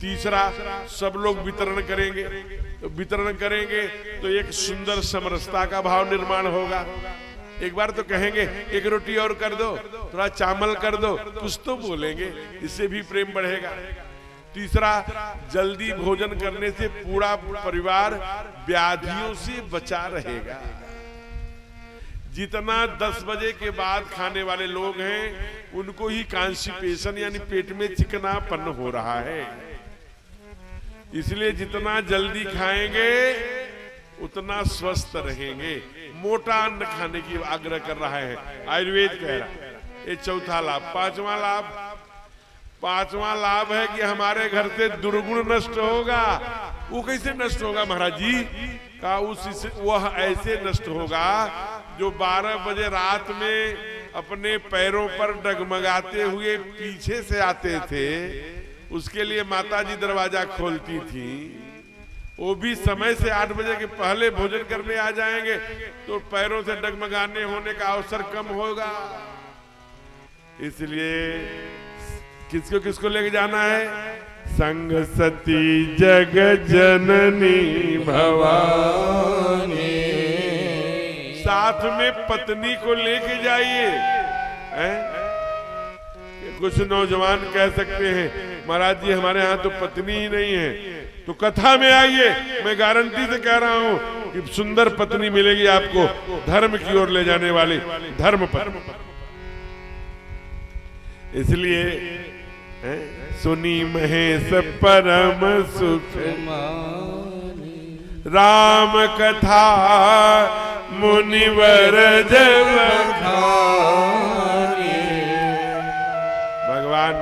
[SPEAKER 3] तीसरा, सब लोग वितरण करेंगे, तो वितरण करेंगे तो एक सुंदर समरसता का भाव निर्माण होगा। एक बार तो कहेंगे एक रोटी और कर दो, थोड़ा चावल कर दो, कुछ तो बोलेंगे, इससे भी प्रेम बढ़ेगा। तीसरा, जल्दी भोजन करने से पूरा परिवार व्याधियों से बचा रहेगा। जितना 10 बजे के बाद खाने वाले लोग हैं उनको ही कॉन्स्टिपेशन यानी पेट में चिकनापन हो रहा है, इसलिए जितना जल्दी खाएंगे उतना स्वस्थ रहेंगे। मोटा अन्न खाने की आग्रह कर रहा है आयुर्वेद कह रहा है। ये चौथा लाभ। पांचवा लाभ है कि हमारे घर से दुर्गुण नष्ट होगा। वो कैसे नष्ट होगा महाराज जी? का वह ऐसे नष्ट होगा जो 12 बजे रात में अपने पैरों पर डगमगाते हुए पीछे से आते थे, उसके लिए माताजी दरवाजा खोलती थी। वो भी समय से 8 बजे के पहले भोजन करने आ जाएंगे तो पैरों से डगमगाने होने का अवसर कम होगा। इसलिए किसको किसको लेके जाना है? संग सती जग जननी भवानी, साथ में पत्नी को लेके जाइए। कुछ नौजवान कह सकते हैं महाराज जी हमारे यहाँ तो पत्नी ही नहीं है, तो कथा में आइए, मैं गारंटी से कह रहा हूँ कि सुंदर पत्नी मिलेगी आपको, धर्म की ओर ले जाने वाली धर्म पत्नी। इसलिए सुनी महेश परम सुख राम कथा मुनिवर जब भगवान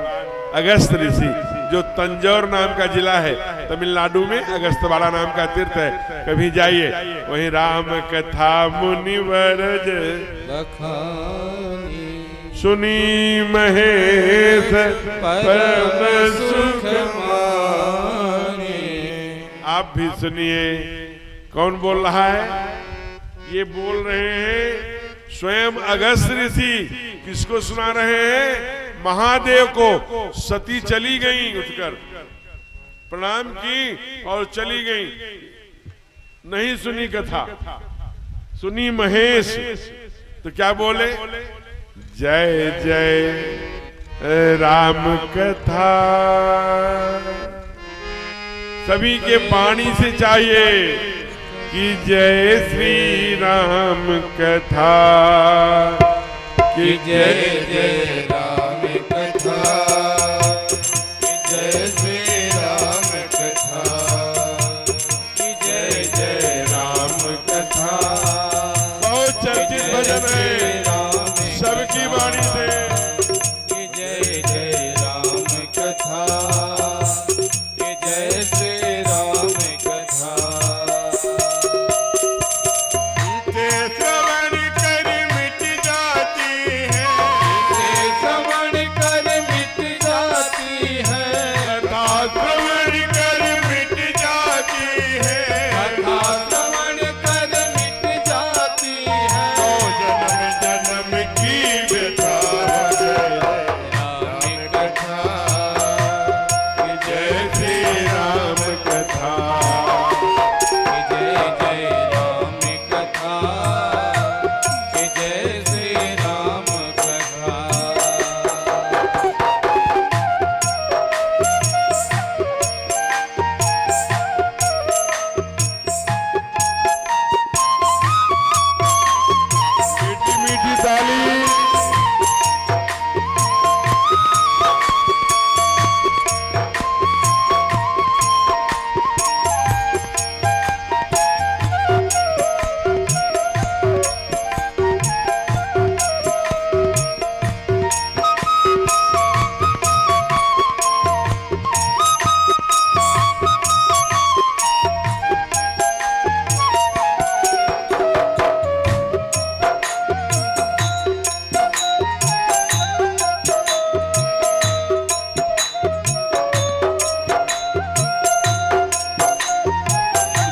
[SPEAKER 3] अगस्त ऋषि जो तंजौर नाम का जिला है तमिलनाडु में, अगस्तवाड़ा नाम का तीर्थ है, कभी जाइए वहीं राम कथा मुनिवर सुनी महेश परम सुख माने। आप भी सुनिए कौन बोल रहा है? ये बोल रहे हैं स्वयं अगस्त ऋषि। किसको सुना रहे हैं? महादेव को। सती चली गई, उठकर प्रणाम की और चली गई, नहीं सुनी कथा, सुनी महेश। तो क्या बोले? जय जय राम कथा। सभी के वाणी से चाहिए कि जय श्री राम कथा, कि जय जय राम कथा, कि जय श्री राम कथा, कि जय जय राम कथा। बहुत चर्चित भजन है सबकी वाणी से। कि जय जय राम कथा, कि जय श्री राम कथा। श्रवण कर मिट जाती है, श्रवण कर मिट जाती है, कथा श्रवण कर मिट जाती है, कथा श्रवण कर मिट जाती है। जन्म जन्म की व्यथा राम कथा, कि जय श्री राम कथा, कि जय जय राम कथा, कि जय श्री राम कथा। मीठी मीठी ताली।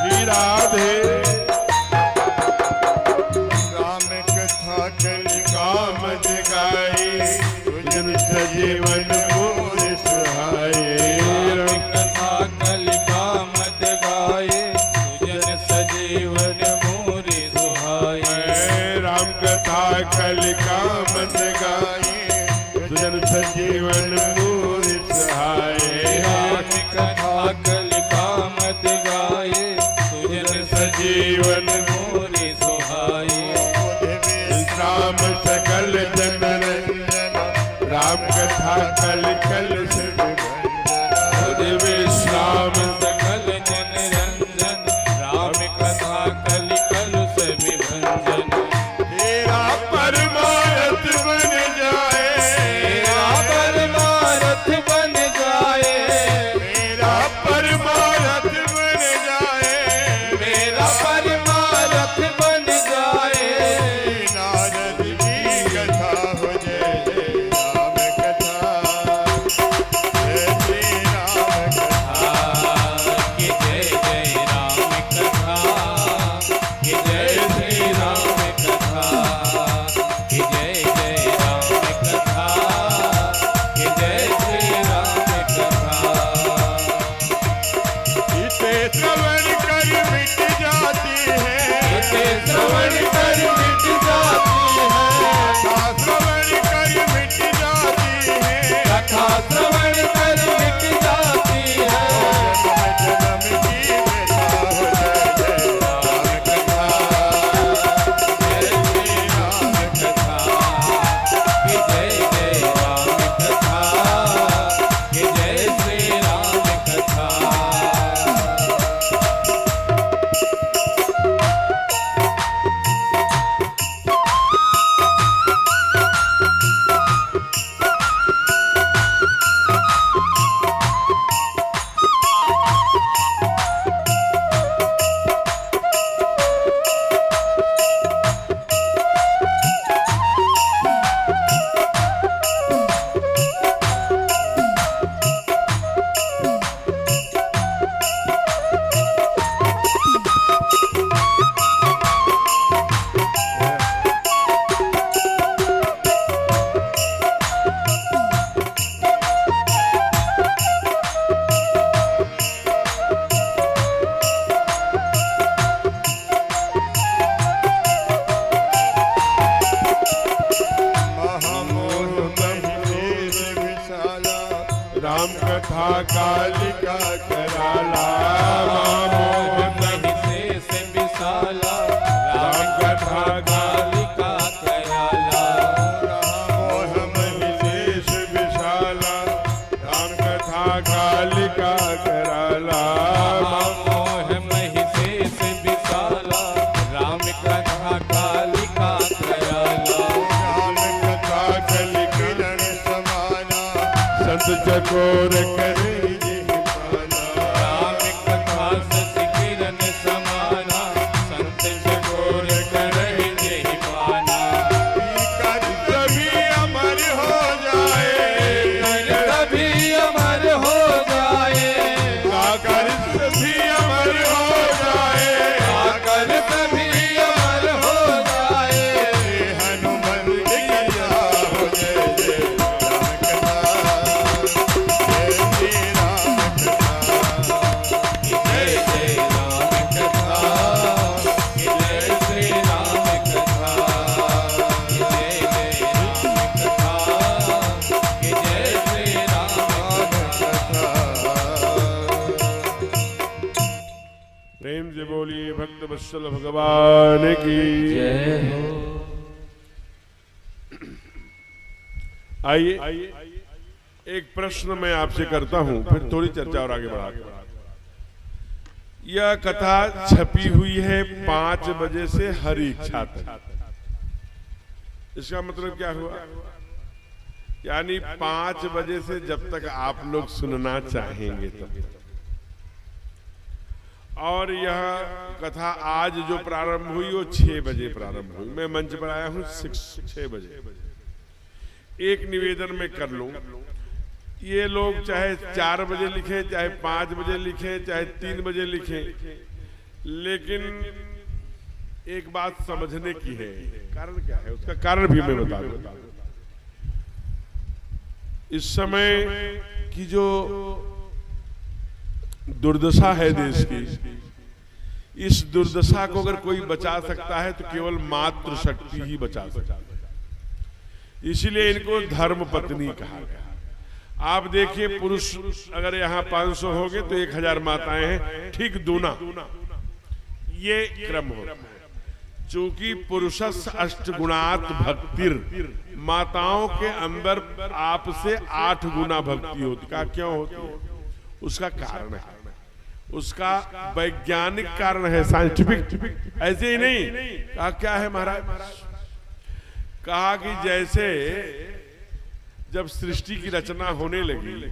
[SPEAKER 3] श्री राधे राम कथा कल काम जगाए, तुझन जीवन मोर सुहाए। राम कथा
[SPEAKER 1] सुजन सजीवन मोर सहाय
[SPEAKER 2] राम कथा कलिका मत गाए सुजन सजीवन मोरे सुहाए
[SPEAKER 1] राम सकल जन रंजन राम कथा कल कल
[SPEAKER 2] विश्राम सकल जन रंजन राम कथा कलि कल से विभंजन
[SPEAKER 1] तेरा परमारथ बन जाए
[SPEAKER 2] तेरा परमारथ बन जाए
[SPEAKER 1] मेरा परमारथ बन जाए
[SPEAKER 2] मेरा परमारथ बन जाए
[SPEAKER 1] नारद की कथा हो जय जय राम कथा जय श्री राम कथा
[SPEAKER 2] कि जय जय राम कथा कि जय श्री राम कथा कि जय जय राम कथा कि जय श्री राम कथा
[SPEAKER 1] इसे श्रवण कर मिट जाती है
[SPEAKER 2] इसे श्रवण कर मिट जाती है
[SPEAKER 1] श्रवण कर मिट जाती है
[SPEAKER 2] कथा श्रवण कर मिट जाती है
[SPEAKER 1] जन्म जन्म की व्यथा हो जय जय राम कथा
[SPEAKER 2] जय श्री राम कथा कि जय जय राम कथा कि जय श्री राम कथा
[SPEAKER 1] महामोह महेश विशाला राम कथा कालिका कराला महामोह
[SPEAKER 2] महिषे से विशाला राम कथा कालिका कयाला
[SPEAKER 1] मोह महेश विशाला राम कथा कालिका कराला
[SPEAKER 2] मोह महिषे से विशाला राम कथा कालिका कयाला
[SPEAKER 1] राम कथा कल किरण समाना संत चकोर करे जिह पाना
[SPEAKER 2] राम कथा सच किरण समाना संत चकोर करहि जेहि पाना
[SPEAKER 1] कर सभी अमर हो जाए
[SPEAKER 2] कभी अमर हो जाए
[SPEAKER 1] कर सभी अमर हो जाए
[SPEAKER 2] आकर कभी अमर हो जाए
[SPEAKER 1] हनुमान की कथा हो जय जय राम कथा जय श्री राम कथा
[SPEAKER 2] कि जय जय राम कथा कि जय जय राम कथा
[SPEAKER 1] प्रेम से बोलिए भक्त वत्सल भगवान की
[SPEAKER 2] जय हो
[SPEAKER 1] आइए एक प्रश्न मैं आपसे करता हूं, फिर थोड़ी चर्चा और आगे बढ़ाते हैं। यह कथा छपी हुई है 5 बजे से हर इच्छा तक। इसका मतलब क्या हुआ? यानी 5 बजे से जब तक आप लोग सुनना चाहेंगे तब। और यह कथा आज जो प्रारंभ हुई वो 6 बजे प्रारंभ हुई। मैं मंच पर आया हूं 6 बजे। एक निवेदन में कर लूं, ये लोग चाहे 4 बजे लिखे, चाहे 5 बजे लिखे, चाहे 3 बजे लिखे, लेकिन एक बात समझने की है। कारण क्या है? उसका कारण भी मैं बता दूं। इस समय की जो दुर्दशा है देश की, इस दुर्दशा को अगर कोई बचा सकता है तो केवल मातृ शक्ति ही बचा सकता है। इसलिए इनको धर्म पत्नी कहा गया। आप देखिए, पुरुष अगर यहाँ 500 हो गए तो 1000 माताएं हैं, ठीक दूना ये क्रम होता है। चूंकि पुरुषस् अष्टगुणात भक्तिर, माताओं के अंदर आपसे 8 गुना भक्ति होती। का क्यों होती है? उसका कारण है, उसका वैज्ञानिक कारण है, साइंटिफिक। ऐसे ही नहीं कहा। क्या है महाराज? कहा कि जैसे जब सृष्टि की रचना होने लगी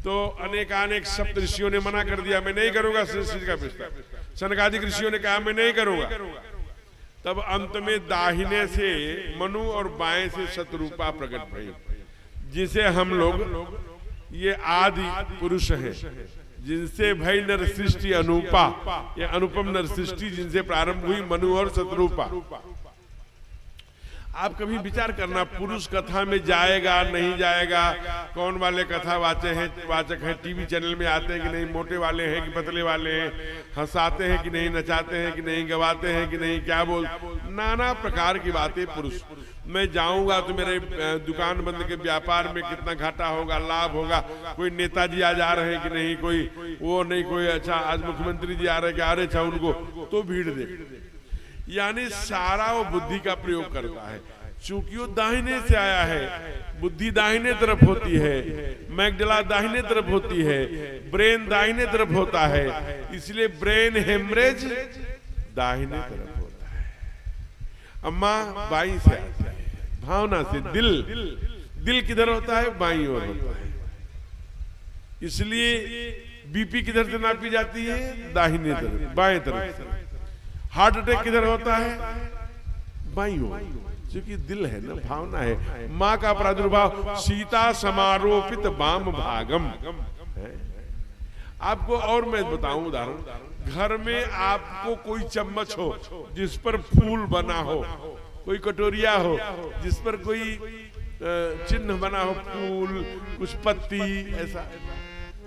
[SPEAKER 1] तो अनेकानेक सप्त ऋषियों ने मना कर दिया, मैं नहीं करूंगा सृष्टि का विस्तार। सनकादिक ऋषियों ने कहा मैं नहीं करूंगा। तब अंत में दाहिने से मनु और बाएं से शतरूपा प्रकट भई, जिसे हम लोग ये आदि पुरुष हैं, जिनसे भई नर सृष्टि अनुपा, ये अनुपम नर सृष्टि जिनसे प्रारंभ हुई मनु और शतरूपा। आप कभी विचार करना, पुरुष कथा में जाएगा नहीं जाएगा, कौन वाले कथा वाचक हैं, टीवी चैनल में आते हैं कि नहीं, मोटे वाले हैं कि पतले वाले हैं, हंसाते हैं कि नहीं, नचाते हैं कि नहीं, गवाते हैं कि नहीं, क्या बोल, नाना प्रकार की बातें। पुरुष मैं जाऊंगा तो मेरे दुकान बंद के व्यापार में कितना घाटा होगा, लाभ होगा, कोई नेताजी आज आ रहे हैं कि नहीं, कोई वो नहीं, कोई अच्छा आज मुख्यमंत्री जी आ रहे हैं कि आ रहे, अच्छा उनको तो भीड़ दे। यानी सारा वो बुद्धि का प्रयोग करता है। चूंकि वो दाहिने से आया है, बुद्धि दाहिने तरफ होती है, मैगडला दाहिने तरफ होती है, ब्रेन दाहिने तरफ होता है, इसलिए ब्रेन हेमरेज दाहिने तरफ होता है। अम्मा बाई से आती है, भावना से। दिल किधर होता है? बाई ओर होता है। इसलिए बीपी किधर से नापी जाती है? दाहिने तरफ, बाएं तरफ। हार्ट अटैक किधर होता है? बाईं ओर, क्योंकि दिल है ना, भावना है। माँ का प्रादुर्भाव सीता समारोपित वाम भागम है। आपको और मैं बताऊं उदाहरण, घर में आपको कोई चम्मच हो जिस पर फूल बना हो, कोई कटोरिया हो जिस पर कोई चिन्ह बना हो, फूल, कुछ पत्ती, ऐसा,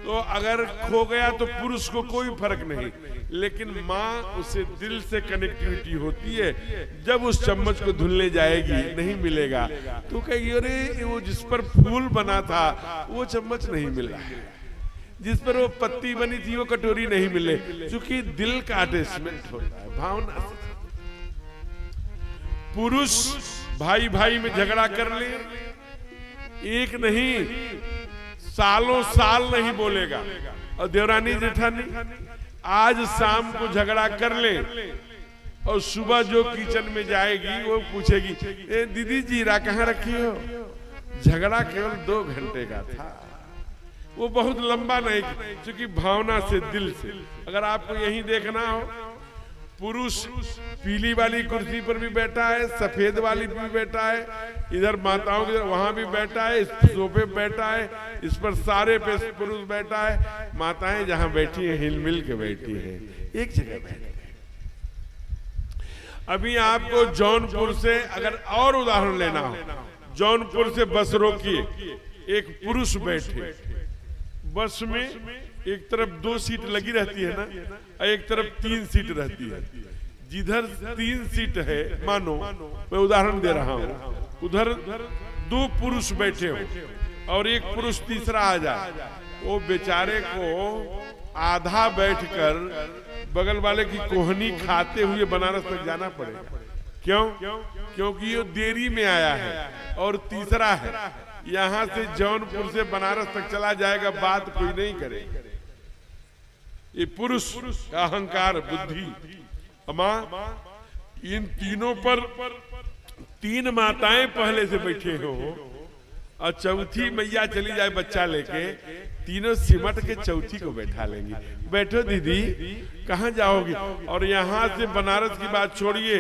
[SPEAKER 1] तो अगर खो गया तो पुरुष को कोई फर्क नहीं, लेकिन माँ उसे दिल से कनेक्टिविटी होती है। जब उस चम्मच को धुलने जाएगी नहीं मिलेगा तो कहेगी अरे वो जिस पर फूल बना था वो चम्मच नहीं मिला है, जिस पर वो पत्ती बनी थी वो कटोरी नहीं मिले, क्योंकि दिल का अटैचमेंट होता है, भावना से। पुरुष भाई भाई में झगड़ा कर ले, एक नहीं सालों साल नहीं बोलेगा। और देवरानी जेठानी आज शाम को झगड़ा कर ले और सुबह जो किचन में जाएगी वो पूछेगी ए दीदी जीरा कहाँ रखी हो? झगड़ा केवल 2 घंटे का था, वो बहुत लंबा नहीं, क्योंकि भावना से, दिल से। अगर आपको यही देखना हो, पुरुष पीली वाली कुर्सी पर भी बैठा है, सफेद वाली भी बैठा है, इधर माताओं के वहां भी बैठा है, इस सोफे पे बैठा है, इस पर सारे पे पुरुष बैठा है, माताएं जहां बैठी हैं हिलमिल के बैठी हैं, एक जगह बैठी है। अभी आपको जौनपुर से अगर और उदाहरण लेना हो, जौनपुर से बस रोकिए, एक पुरुष बैठे बस में, एक तरफ 2 सीट लगी रहती है ना, एक तरफ 3 सीट रहती है। जिधर 3 सीट है, मानो मैं उदाहरण दे रहा हूं, उधर 2 पुरुष बैठे हो और एक पुरुष तीसरा आ जाए, वो बेचारे को आधा बैठकर बगल वाले की कोहनी खाते हुए बनारस तक जाना पड़ेगा। क्यों? क्योंकि ये देरी में आया है और तीसरा है, यहां से जौनपुर से बनारस तक चला जाएगा, बात कोई नहीं करेगा। ये पुरुष का अहंकार, बुद्धि। अम्मा इन तीनों पर 3 माताएं पहले से बैठे हो और चौथी मैया चली जाए बच्चा लेके, तीनों सिमट के चौथी को बैठा लेंगी। बैठो दीदी, कहाँ जाओगी? और यहाँ से बनारस की बात छोड़िए,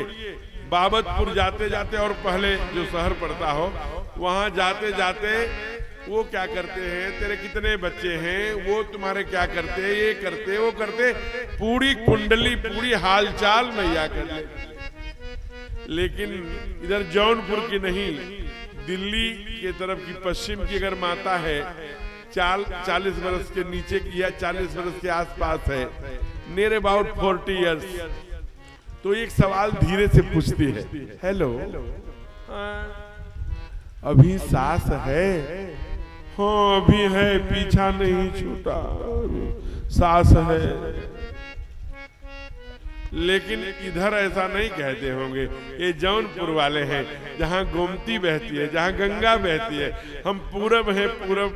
[SPEAKER 1] बाबतपुर जाते जाते और पहले जो शहर पड़ता हो वहां जाते जाते वो क्या करते हैं, तेरे कितने बच्चे हैं, वो तुम्हारे क्या करते हैं, ये करते वो करते, पूरी कुंडली पूरी हालचाल मैया कर ले। लेकिन इधर जौनपुर की नहीं, दिल्ली के तरफ की पश्चिम की अगर माता है, 40 वर्ष के नीचे की है, 40 वर्ष के आसपास है, नियर अबाउट 40 इयर्स, तो एक सवाल धीरे से पूछती है, हेलो अभी सांस है, हाँ अभी है, पीछा नहीं छूटा, सांस है। लेकिन इधर ऐसा नहीं कहते होंगे, ये जौनपुर वाले हैं जहां गोमती बहती है, जहां गंगा बहती है। हम पूरब हैं, पूरब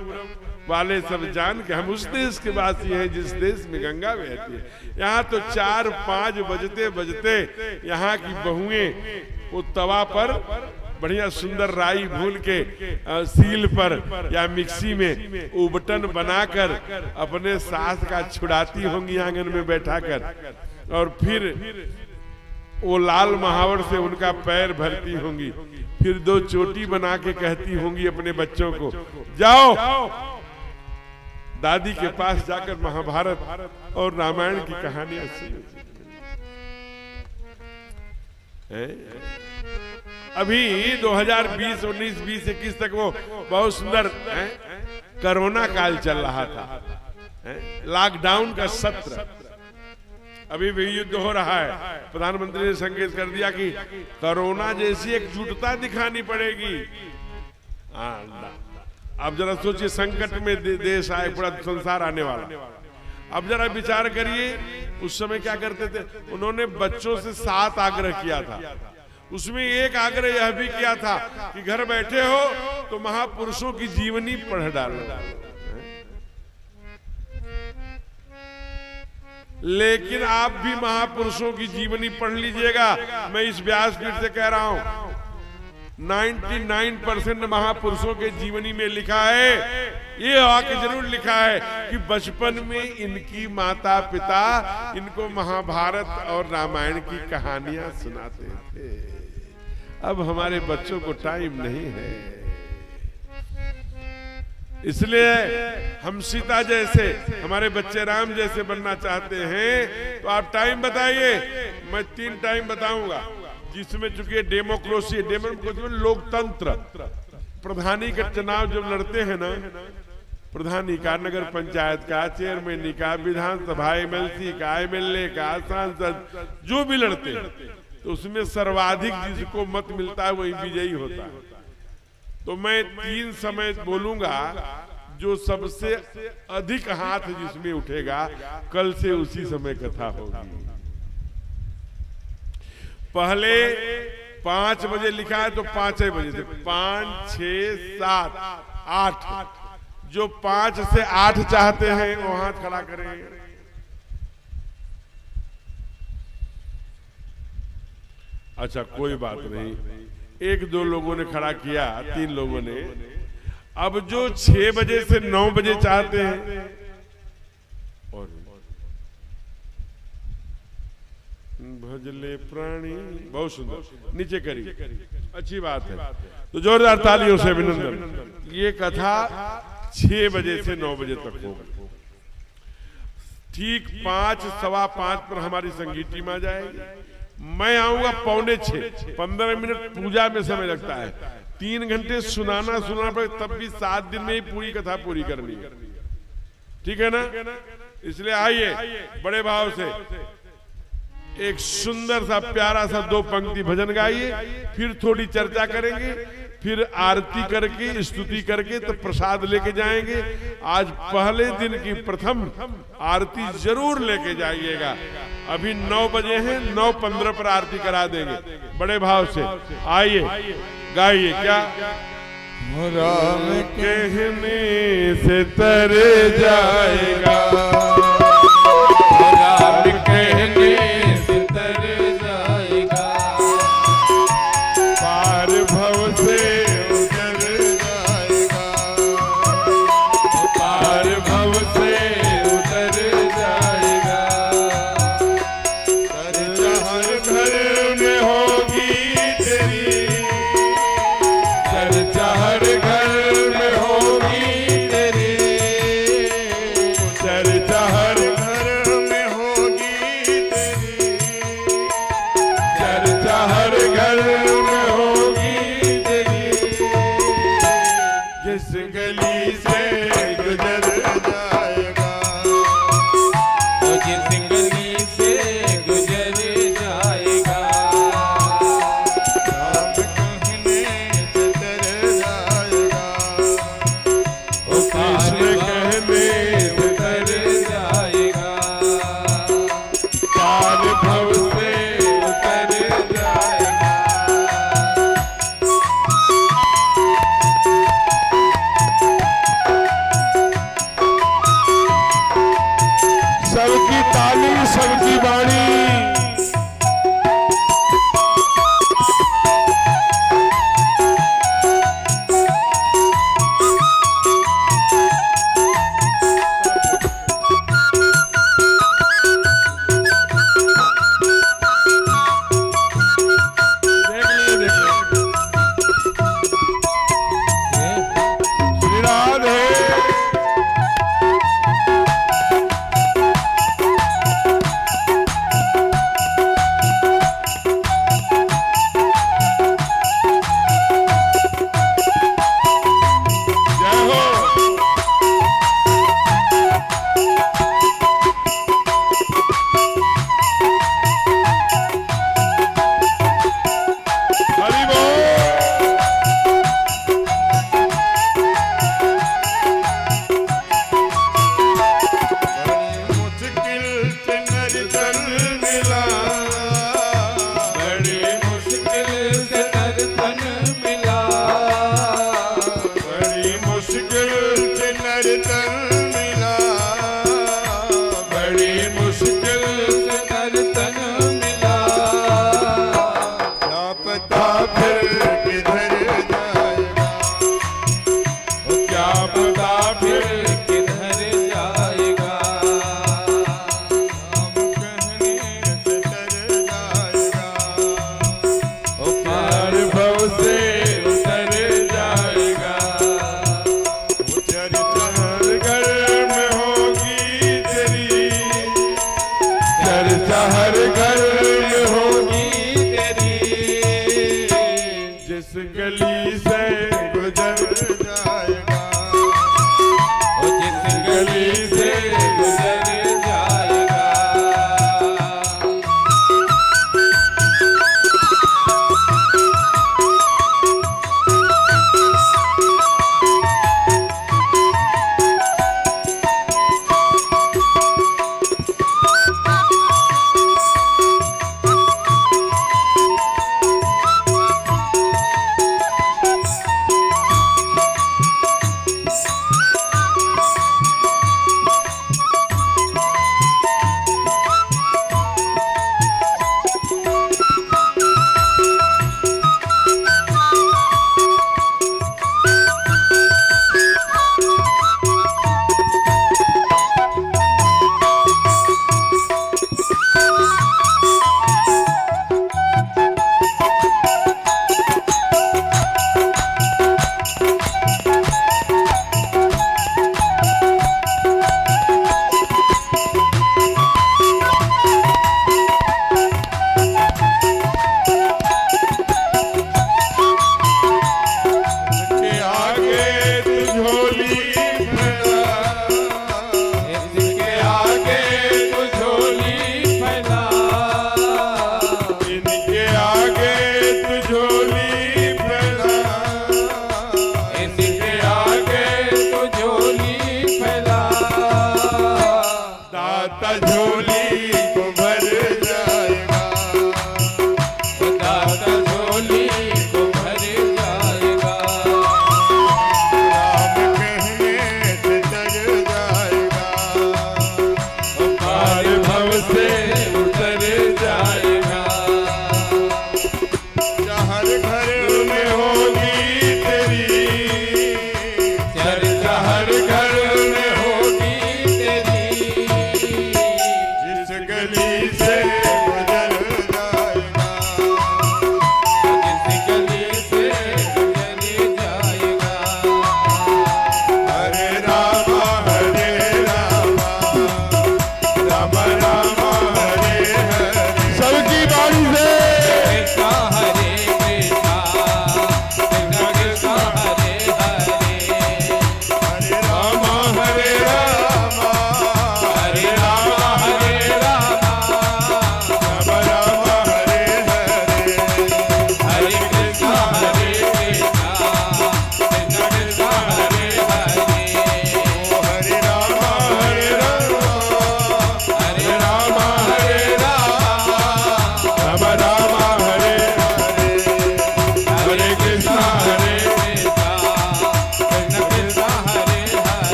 [SPEAKER 1] वाले सब जान के हम उस देश के वासी हैं जिस देश में गंगा बहती है। यहाँ तो 4-5 बजते बजते यहाँ की बहुएं वो तवा पर बढ़िया सुंदर राई भून के सील पर या मिक्सी में उबटन बनाकर अपने सास का छुड़ाती होंगी आंगन में बैठा कर, और फिर वो लाल महावर से उनका पैर भरती होंगी, फिर 2 चोटी बना के कहती होंगी अपने बच्चों को, जाओ दादी के पास जाकर महाभारत और रामायण की कहानियां सुनो। अभी 2020, 19, 20, 21 तक वो बहुत सुंदर कोरोना काल चल रहा था, लॉकडाउन का सत्र। अभी भी युद्ध हो रहा है। प्रधानमंत्री ने संकेत कर दिया कि कोरोना जैसी एकजुटता दिखानी पड़ेगी। अब जरा सोचिए, संकट में देश आए, पूरा संसार आने वाला। अब जरा विचार करिए, उस समय क्या करते थे, उन्होंने बच्चों से 7 आग्रह किया था। उसमें एक आग्रह यह भी किया था कि घर बैठे हो तो महापुरुषों की जीवनी पढ़ डालो। लेकिन आप भी महापुरुषों की जीवनी पढ़ लीजिएगा। मैं इस व्यासपीठ से कह रहा हूं, 99% महापुरुषों के जीवनी में लिखा है, ये वाक्य जरूर लिखा है कि बचपन में इनकी माता पिता इनको महाभारत और रामायण की कहानियां सुनाते थे। अब हमारे बच्चों को टाइम नहीं है, इसलिए हम सीता जैसे, हमारे बच्चे राम जैसे बनना चाहते हैं तो आप टाइम बताइए। मैं 3 टाइम बताऊंगा, जिसमें चूंकि डेमोक्रेसी लोकतंत्र, प्रधानी का चुनाव जब लड़ते हैं ना, प्रधानी का, नगर पंचायत का, चेयरमैन का, विधानसभा एमएलसी का, एमएलए का, सांसद, जो भी लड़ते हैं, तो उसमें सर्वाधिक जिसको मत मिलता है वही विजयी होता है। तो मैं 3 समय बोलूंगा, जो सबसे अधिक हाथ जिसमें उठेगा कल से उसी समय कथा होगी। पहले 5 बजे लिखा है तो 5 बजे से 5, 6, 7, 8, जो 5 से 8 चाहते हैं वो हाथ खड़ा करें। अच्छा कोई बात नहीं, 1-2 लोगों ने खड़ा किया, 3 लोगों ने। अब जो 6 बजे से 9 बजे चाहते हैं, और भजले प्राणी, बहुत सुंदर, नीचे करिए, अच्छी बात है। तो जोरदार तालियों से अभिनंदन। ये कथा 6 बजे से 9 बजे तक होगी। ठीक 5, 5:15 पर हमारी संगीत टीम आ जाएगी। मैं आऊंगा 5:45, 15 मिनट पूजा में समय लगता है। 3 घंटे सुनाना पड़े, तब भी 7 दिन में ही पूरी कथा पूरी करनी है। ठीक है ना? इसलिए आइए बड़े भाव से एक सुंदर सा प्यारा सा 2 पंक्ति भजन गाइए, फिर थोड़ी चर्चा करेंगे, फिर आरती करके स्तुति करके तो प्रसाद लेके जाएंगे। आज पहले दिन की प्रथम आरती जरूर लेके जाइएगा। अभी 9 बजे हैं, 9:15 पर आरती करा देंगे। बड़े भाव से आइए, गाइए। क्या राम कहने से तर जाएगा,
[SPEAKER 2] राम कहने से तर जाएगा,
[SPEAKER 1] पार भव से उतर जाएगा,
[SPEAKER 2] पार भव से उतर जाएगा।
[SPEAKER 1] चर्चा हर घर में होगी तेरी,
[SPEAKER 2] चर्चा हर घर में होगी तेरी,
[SPEAKER 1] चर्चा हर घर में होगी तेरी,
[SPEAKER 2] चर्चा हर घर में होगी तेरी।
[SPEAKER 1] जिस गली से गुजर जाएगा,
[SPEAKER 2] वो जिस गली से गुजर जाएगा,
[SPEAKER 1] राम कहने से तर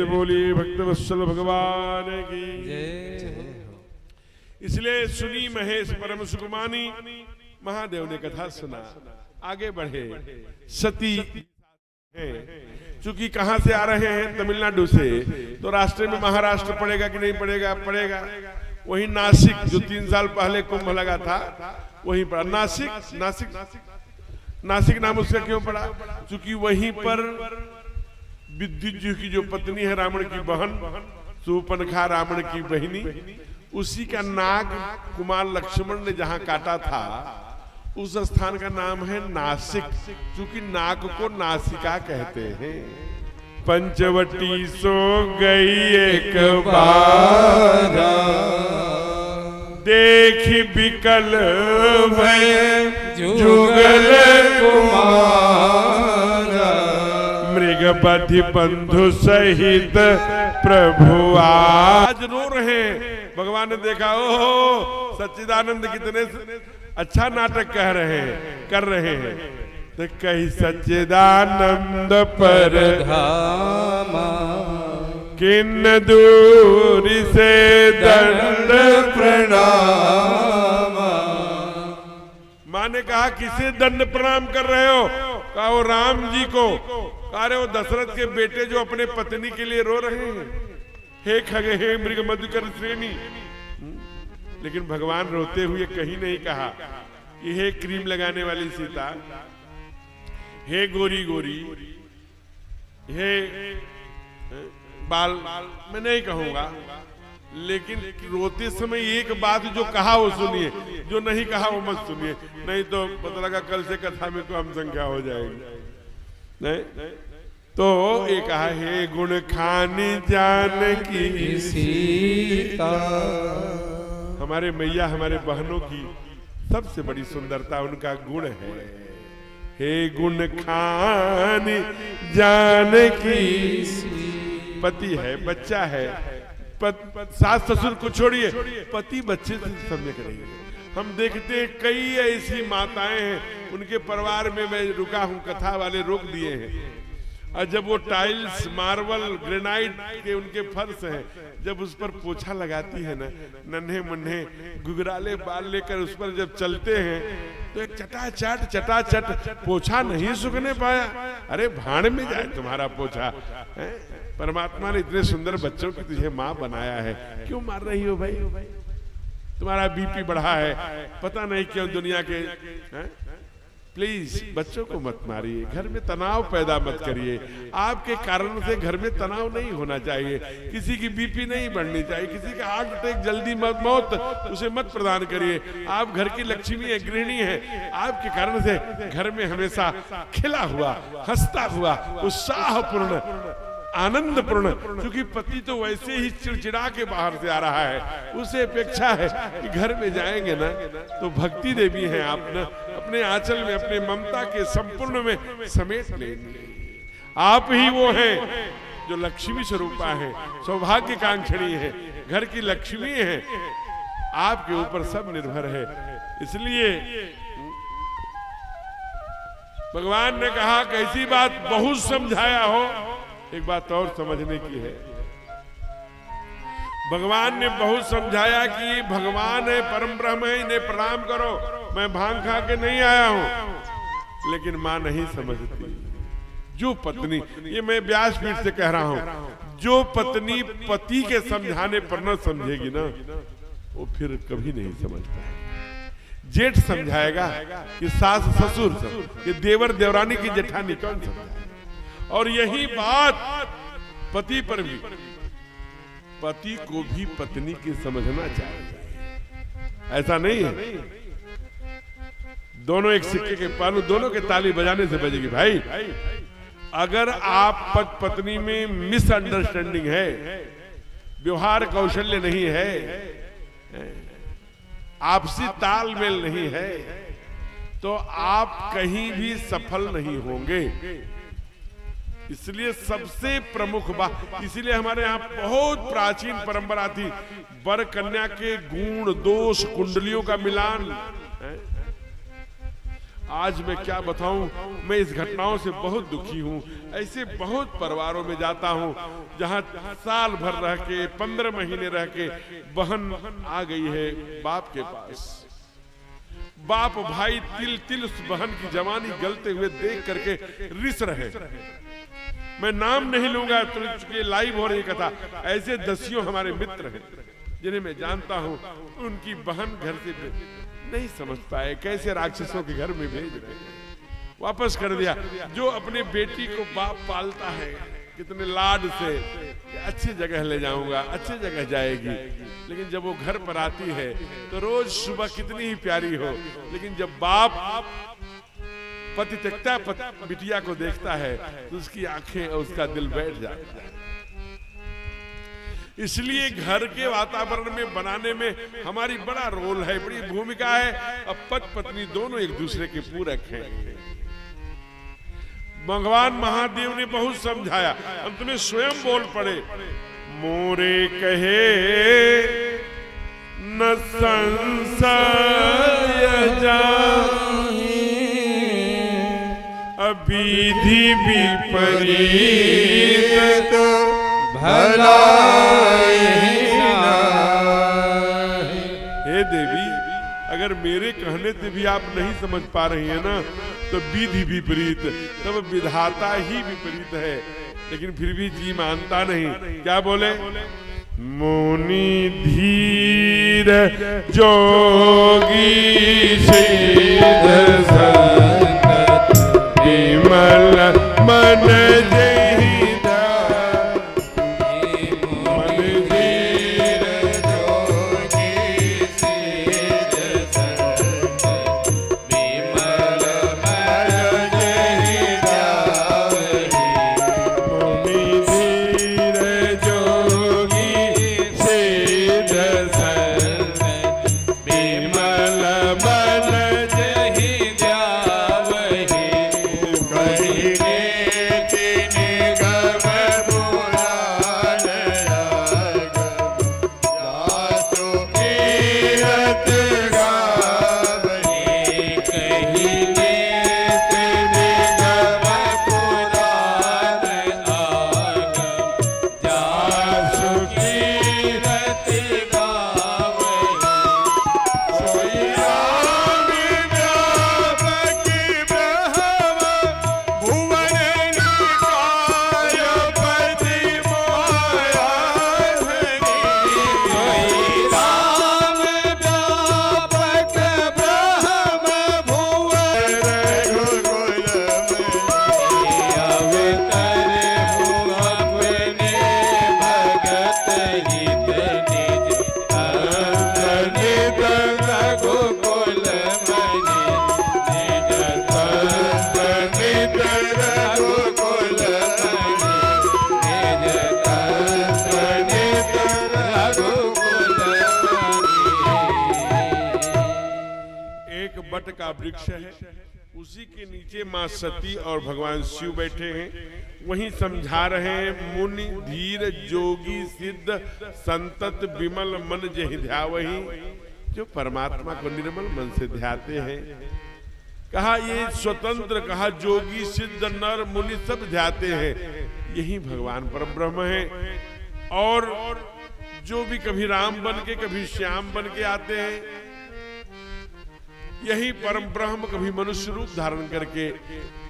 [SPEAKER 1] बोलिए भक्तवत्सल भगवान की।
[SPEAKER 2] जय हो।
[SPEAKER 1] इसलिए सुनी महेश परम सुकुमानी, महादेव ने कथा सुना, आगे बढ़े। सती चूंकि कहां से आ रहे हैं, तमिलनाडु से, तो रास्ते में महाराष्ट्र पड़ेगा कि नहीं पड़ेगा? पड़ेगा। वही नासिक जो 3 साल पहले कुंभ लगा था, वहीं पर नासिक नाम उसका क्यों पड़ा? चूंकि वहीं पर विद्युत जी की जो पत्नी है, रावण की बहन शूर्पणखा, रावण की बहिनी, उसी का नाग कुमार लक्ष्मण ने जहां काटा था, उस स्थान का नाम है नासिक। क्योंकि नाग को नासिका कहते हैं। पंचवटी सो गई एक बार, देखी बिकल भय जुगल कुमार, मृगपति बंधु सहित प्रभु आज रो रहे हैं। भगवान ने देखा, ओहो सच्चिदानंद कितने अच्छा नाटक कर रहे हैं। तो कही सच्चिदानंद पर
[SPEAKER 2] धामा,
[SPEAKER 1] किन दूरी से दंड
[SPEAKER 2] प्रणाम।
[SPEAKER 1] माँ ने कहा किसे दंड प्रणाम कर रहे हो? कहा वो राम जी को। अरे वो दशरथ के बेटे जो अपने पत्नी के लिए रो रहे हैं। हे खगे हे मृग मधुकर श्रेणी। लेकिन भगवान रोते हुए कहीं नहीं कहा कि हे क्रीम लगाने वाली सीता, हे गोरी गोरी, हे बाल, मैं नहीं कहूंगा, लेकिन रोते समय एक बात जो कहा वो सुनिए, जो नहीं कहा वो मत सुनिए, नहीं तो पता लगा कल से कथा में कम संख्या हो जाएगी। नहीं तो ये कहा, हे गुण खानी जानकी सीता। हमारे मैया, हमारे बहनों की सबसे बड़ी सुंदरता उनका गुण है। हे गुण खानी जानकी, पति है, बच्चा है, सास ससुर को छोड़िए, पति बच्चे से सम्यक रहिए। हम देखते हैं कई ऐसी माताएं हैं, उनके परिवार में मैं रुका हूं, कथा वाले रोक दिए हैं, और जब वो टाइल्स, मार्बल, ग्रेनाइट के उनके फर्श हैं, जब उस पर पोछा लगाती है ना, नन्हे मुन्ने गुगराले बाल लेकर उस पर जब चलते हैं, तो एक चटाचट पोछा नहीं सूखने पाया। अरे भाड़ में जाए तुम्हारा पोछा। परमात्मा ने इतने सुंदर बच्चों की तुझे माँ बनाया है, क्यों मार रही हो भाई? तुम्हारा बीपी बढ़ा है, पता नहीं क्यों दुनिया के। प्लीज बच्चों को मत मारिए, घर में तनाव पैदा मत करिए। आपके कारण से घर में तनाव नहीं होना चाहिए, किसी की बीपी नहीं बढ़नी चाहिए, किसी का हार्ट अटैक जल्दी मौत उसे मत प्रदान करिए। आप घर की लक्ष्मी है, गृहिणी है, आपके कारण से घर में हमेशा खिला हुआ, हंसता हुआ, उत्साहपूर्ण, आनंदपूर्ण, क्योंकि पति तो वैसे ही चिड़चिड़ा के बाहर से आ रहा है, उसे अपेक्षा है कि घर में जाएंगे ना तो भक्ति देवी हैं आप ना, अपने आंचल में, अपने ममता के संपूर्ण में समेट लेंगे। आप ही वो हैं जो लक्ष्मी स्वरूपा है, सौभाग्य कांक्षणी है, घर की लक्ष्मी है, आपके ऊपर सब निर्भर है। इसलिए भगवान ने कहा कैसी बात बहुत समझाया हो, एक बात और समझने की है। भगवान ने बहुत समझाया कि भगवान है, परम ब्रह्म है, इन्हें प्रणाम करो, मैं भांग खा के नहीं आया हूं। लेकिन मां नहीं समझती। जो पत्नी, ये मैं व्यासपीठ से कह रहा हूं, जो पत्नी पति के समझाने पर न समझेगी ना, वो फिर कभी नहीं समझता है। जेठ समझाएगा कि सास ससुर, ये देवर देवरानी की जेठानी कौन समझाएगा? और यही बात पति पर भी, पति को भी पत्नी की समझना चाहिए। ऐसा नहीं है दोनों एक सिक्के के पहलू, दोनों के ताली बजाने से बजेगी। भाई अगर आप पत्नी में मिसअंडरस्टैंडिंग है, व्यवहार कौशल्य नहीं है, आपसी तालमेल नहीं है, तो आप कहीं भी सफल नहीं होंगे। इसलिए सबसे प्रमुख बात, इसलिए हमारे यहाँ बहुत प्राचीन परंपरा थी, वर कन्या के गुण दोष कुंडलियों का मिलान। आज मैं क्या बताऊं, मैं इस घटनाओं से बहुत दुखी हूं। ऐसे बहुत परिवारों में जाता हूं जहां साल भर रह के 15 महीने रह के बहन आ गई है बाप के पास। बाप भाई तिल तिल उस बहन की जवानी गलते हुए देख करके रिस रहे। मैं नाम नहीं लूंगा, चूंकि लाइव हो रही कथा। ऐसे दसियों हमारे मित्र हैं जिन्हें मैं जानता हूं, उनकी बहन घर से नहीं समझ पाए कैसे राक्षसों के घर में भेज रहे हैं, वापस कर दिया। जो अपने बेटी को बाप पालता है कितने लाड से, अच्छी जगह ले जाऊंगा, अच्छी जगह जाएगी, लेकिन जब वो घर पर आती है तो रोज सुबह कितनी ही प्यारी हो, लेकिन जब बाप पति त्यक्ता बिटिया को देखता है तो उसकी आंखें और उसका दिल बैठ जाता है। इसलिए घर के वातावरण में बनाने में हमारी बड़ा रोल है, बड़ी भूमिका है। अब पति पत्नी दोनों एक दूसरे के पूरक हैं। भगवान महादेव ने बहुत समझाया, अंत में स्वयं बोल पड़े, मोरे कहे न संशय जाहि, अविधि विपरीत
[SPEAKER 2] भला।
[SPEAKER 1] हे देवी, अगर मेरे कहने से भी आप नहीं समझ पा रही है ना, तो विधि विपरीत, तब विधाता ही विपरीत है। लेकिन फिर भी जी मानता नहीं। क्या बोले? मुनि धीर जोगी सिद्ध संत विमल मन जहि का वृक्ष है, उसी के नीचे मां सती और भगवान शिव बैठे हैं। वहीं समझा रहे हैं, मुनि धीर जोगी सिद्ध संतत विमल मन जहि ध्यावहि, जो परमात्मा को निर्मल मन से ध्याते हैं। कहा ये स्वतंत्र, कहा जोगी सिद्ध नर मुनि सब ध्याते हैं, यही भगवान परम ब्रह्म है। और जो भी कभी राम बन के कभी श्याम बन के आते हैं, यही परम ब्रह्म कभी मनुष्य रूप धारण करके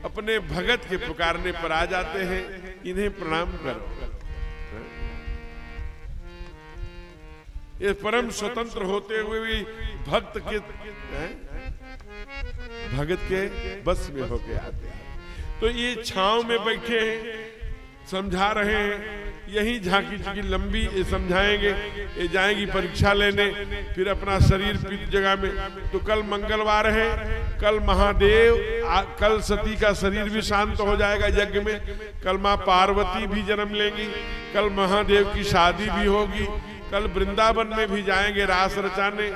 [SPEAKER 1] अपने भगत के पुकारने पर आ जाते हैं। इन्हें प्रणाम करो। ये परम स्वतंत्र होते हुए भी भक्त के भगत के बस में होके आते हैं। तो ये छांव में बैठे हैं, समझा रहे हैं। यही झांकी चूंकि लंबी ये समझाएंगे, ये जाएंगी परीक्षा लेने, फिर अपना शरीर पीठ जगह में। तो कल मंगलवार है, कल महादेव, कल सती का शरीर भी शांत हो जाएगा यज्ञ में। कल माँ पार्वती भी जन्म लेंगी, कल महादेव की शादी भी होगी, कल वृंदावन में भी जाएंगे रास रचाने।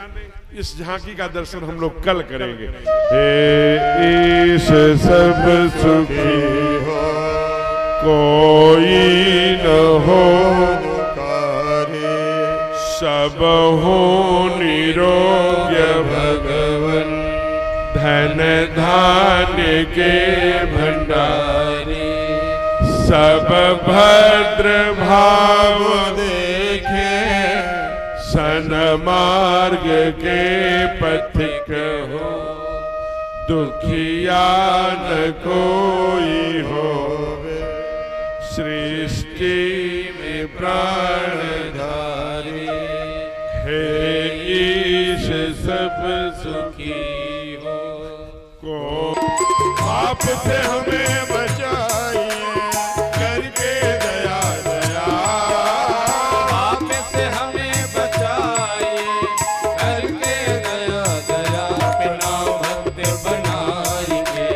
[SPEAKER 1] इस झांकी का दर्शन हम लोग कल करेंगे। हे ईश सब सुखी हो, कोई न हो मुकारे, सब हो निरोग्य भगवन धन धान्य के भंडारी, सब भद्र भाव देखे, सन्मार्ग के पथिक हो, दुखिया न कोई हो, सृष्टि में प्राणधारी, हे ईश सब सुखी हो। को पाप से हमें बचाइए, करके दया दया,
[SPEAKER 2] पाप से हमें बचाइए, करके दया दया, अपना भक्त बनाइए,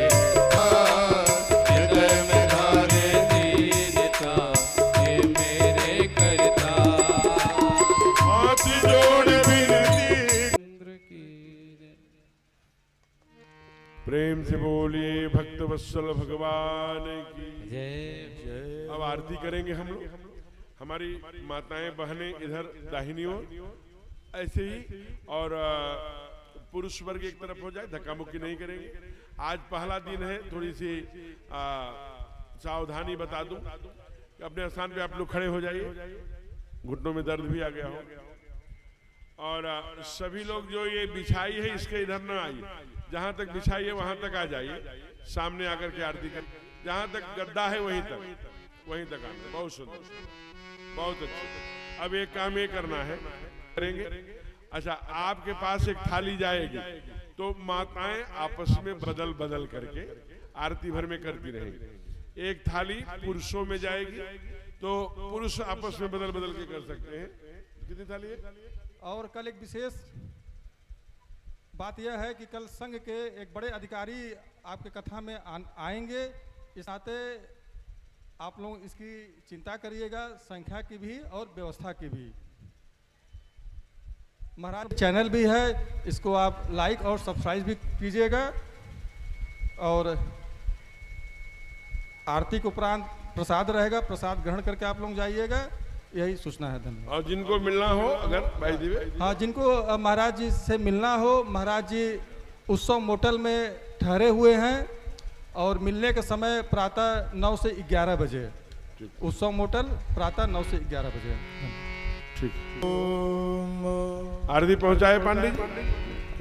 [SPEAKER 2] हृदय में धारे दीनता, हे मेरे करता।
[SPEAKER 1] हाथ जोड़ विनती,
[SPEAKER 2] इंद्र की
[SPEAKER 1] प्रेम से बोलिए भक्त वत्सल भगवान की
[SPEAKER 2] जय।
[SPEAKER 1] अब आरती करेंगे हम लोग। हमारी माताएं बहनें इधर दाहिनी ओर ऐसे ही, और पुरुष वर्ग एक तरफ हो जाए, धक्का मुक्की नहीं करेंगे। आज पहला दिन है, थोड़ी सी सावधानी बता दूं कि अपने स्थान पे आप लोग खड़े हो जाइए, घुटनों में दर्द भी आ गया हो, और सभी लोग जो ये बिछाई है इसके इधर न आइए, जहां तक बिछाई है वहां तक आ जाइए, सामने आकर के आरती कर, जहां तक गद्दा है वहीं तक आना। बहुत सुंदर, बहुत अच्छा। अब एक काम ये करना है, करेंगे। अच्छा, आपके पास एक थाली जाएगी, तो माताएं आपस में बदल बदल करके आरती भर में करती रहेंगी। एक थाली पुरुषों में जाएगी, तो पुरुष आपस में बदल बदल के कर सकते हैं। कितनी थाली है?
[SPEAKER 4] और कल एक विशेष बात यह है कि कल संघ के एक बड़े अधिकारी आपके कथा में आएंगे। इस नाते आप लोग इसकी चिंता करिएगा, संख्या की भी और व्यवस्था की भी। महाराज चैनल भी है, इसको आप लाइक और सब्सक्राइब भी कीजिएगा। और आरती के उपरांत प्रसाद रहेगा, प्रसाद ग्रहण करके आप लोग जाइएगा। यही सूचना है। धन्यवाद।
[SPEAKER 1] और जिनको मिलना हो, अगर भाई दिवे,
[SPEAKER 4] हाँ, जिनको महाराज जी से मिलना हो, महाराज जी उत्सव मोटल में ठहरे हुए हैं, और मिलने का समय प्रातः 9 से 11 बजे। उत्सव मोटल प्रातः 9 से 11 बजे।
[SPEAKER 1] ठीक। आरती पहुंचाए पांडे जी?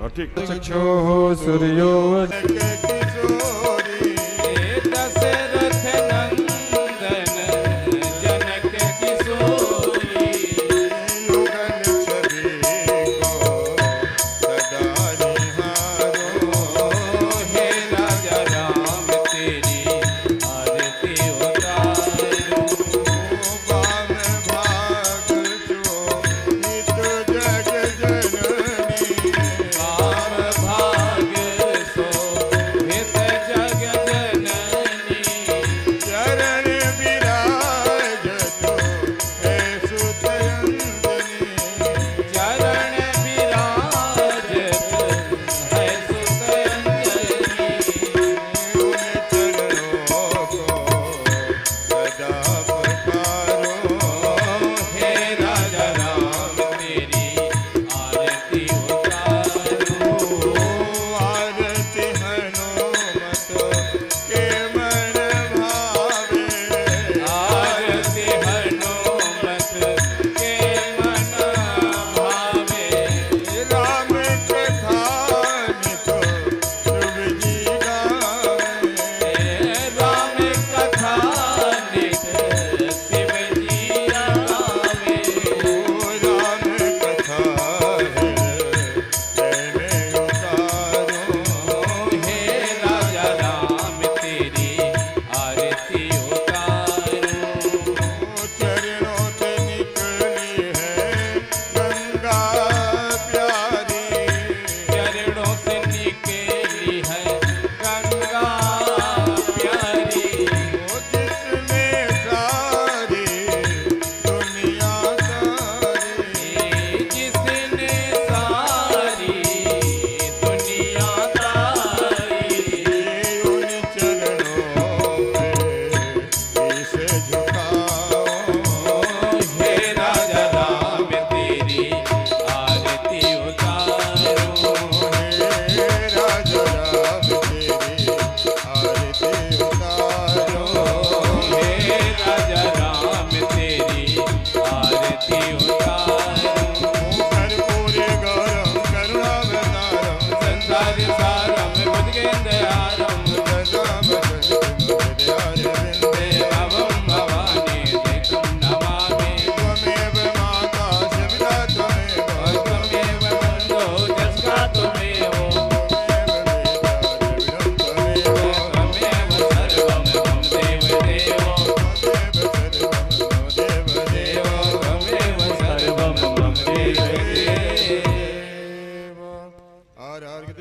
[SPEAKER 1] और ठीक।
[SPEAKER 4] चक्षुः सूर्यो
[SPEAKER 2] दशरथ नंदन जनक किशोरी,
[SPEAKER 5] युगल छवि को सदा निहारो,
[SPEAKER 2] हे राजा राम तेरी आरती उतारो,
[SPEAKER 5] बाम भाग जो नित जग जननी,
[SPEAKER 2] काम भाग सो हित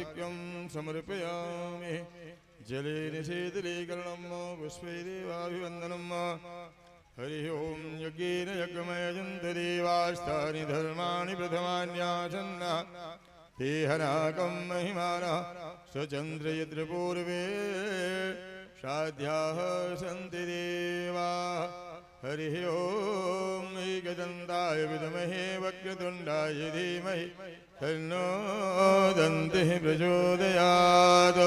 [SPEAKER 5] घृतिक्यं समर्पयामि जले निषेदलीकरणं पुष्पैरेवाभिवन्दनं हरि ओं यज्ञेन यज्ञमयजन्त देवास्तानि धर्माणि प्रथमान्यासन्न ते हनाकं महिमानः स्वचन्द्रयत्रपूर्वे साध्याः सन्ति देवा हरि ओं एकदन्ताय विद्महे वक्रतुण्डाय धीमहि तन्नो दन्तिः प्रचोदयात्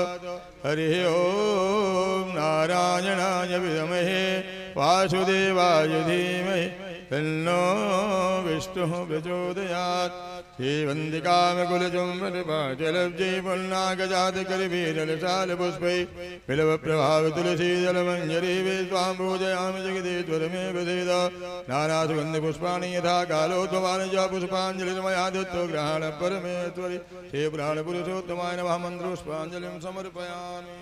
[SPEAKER 5] हरि ओं नारायणाय विद्महे वासुदेवाय धीमहि तन्नो विष्णुः प्रचोदयात् श्रीवन्दिकामकुलचुम्बनपाचलब्जै पुन्नागजातकरवीरलशालपुष्पै बिल्वप्रभावतुलसीदलमञ्जरी स्वां पूजयामि जगदीश्वरमेव वेद नानासुगन्धिपुष्पाणि यथा कालोद्भवानि च पुष्पाञ्जलिर्मया दत्तो ग्रहण परमेश्वरि हे पुराणपुरुषोत्तमाय नमः मन्त्रोष्पाञ्जलिं समर्पयामि।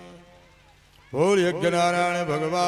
[SPEAKER 5] बोल यज्ञनारायण भगवान।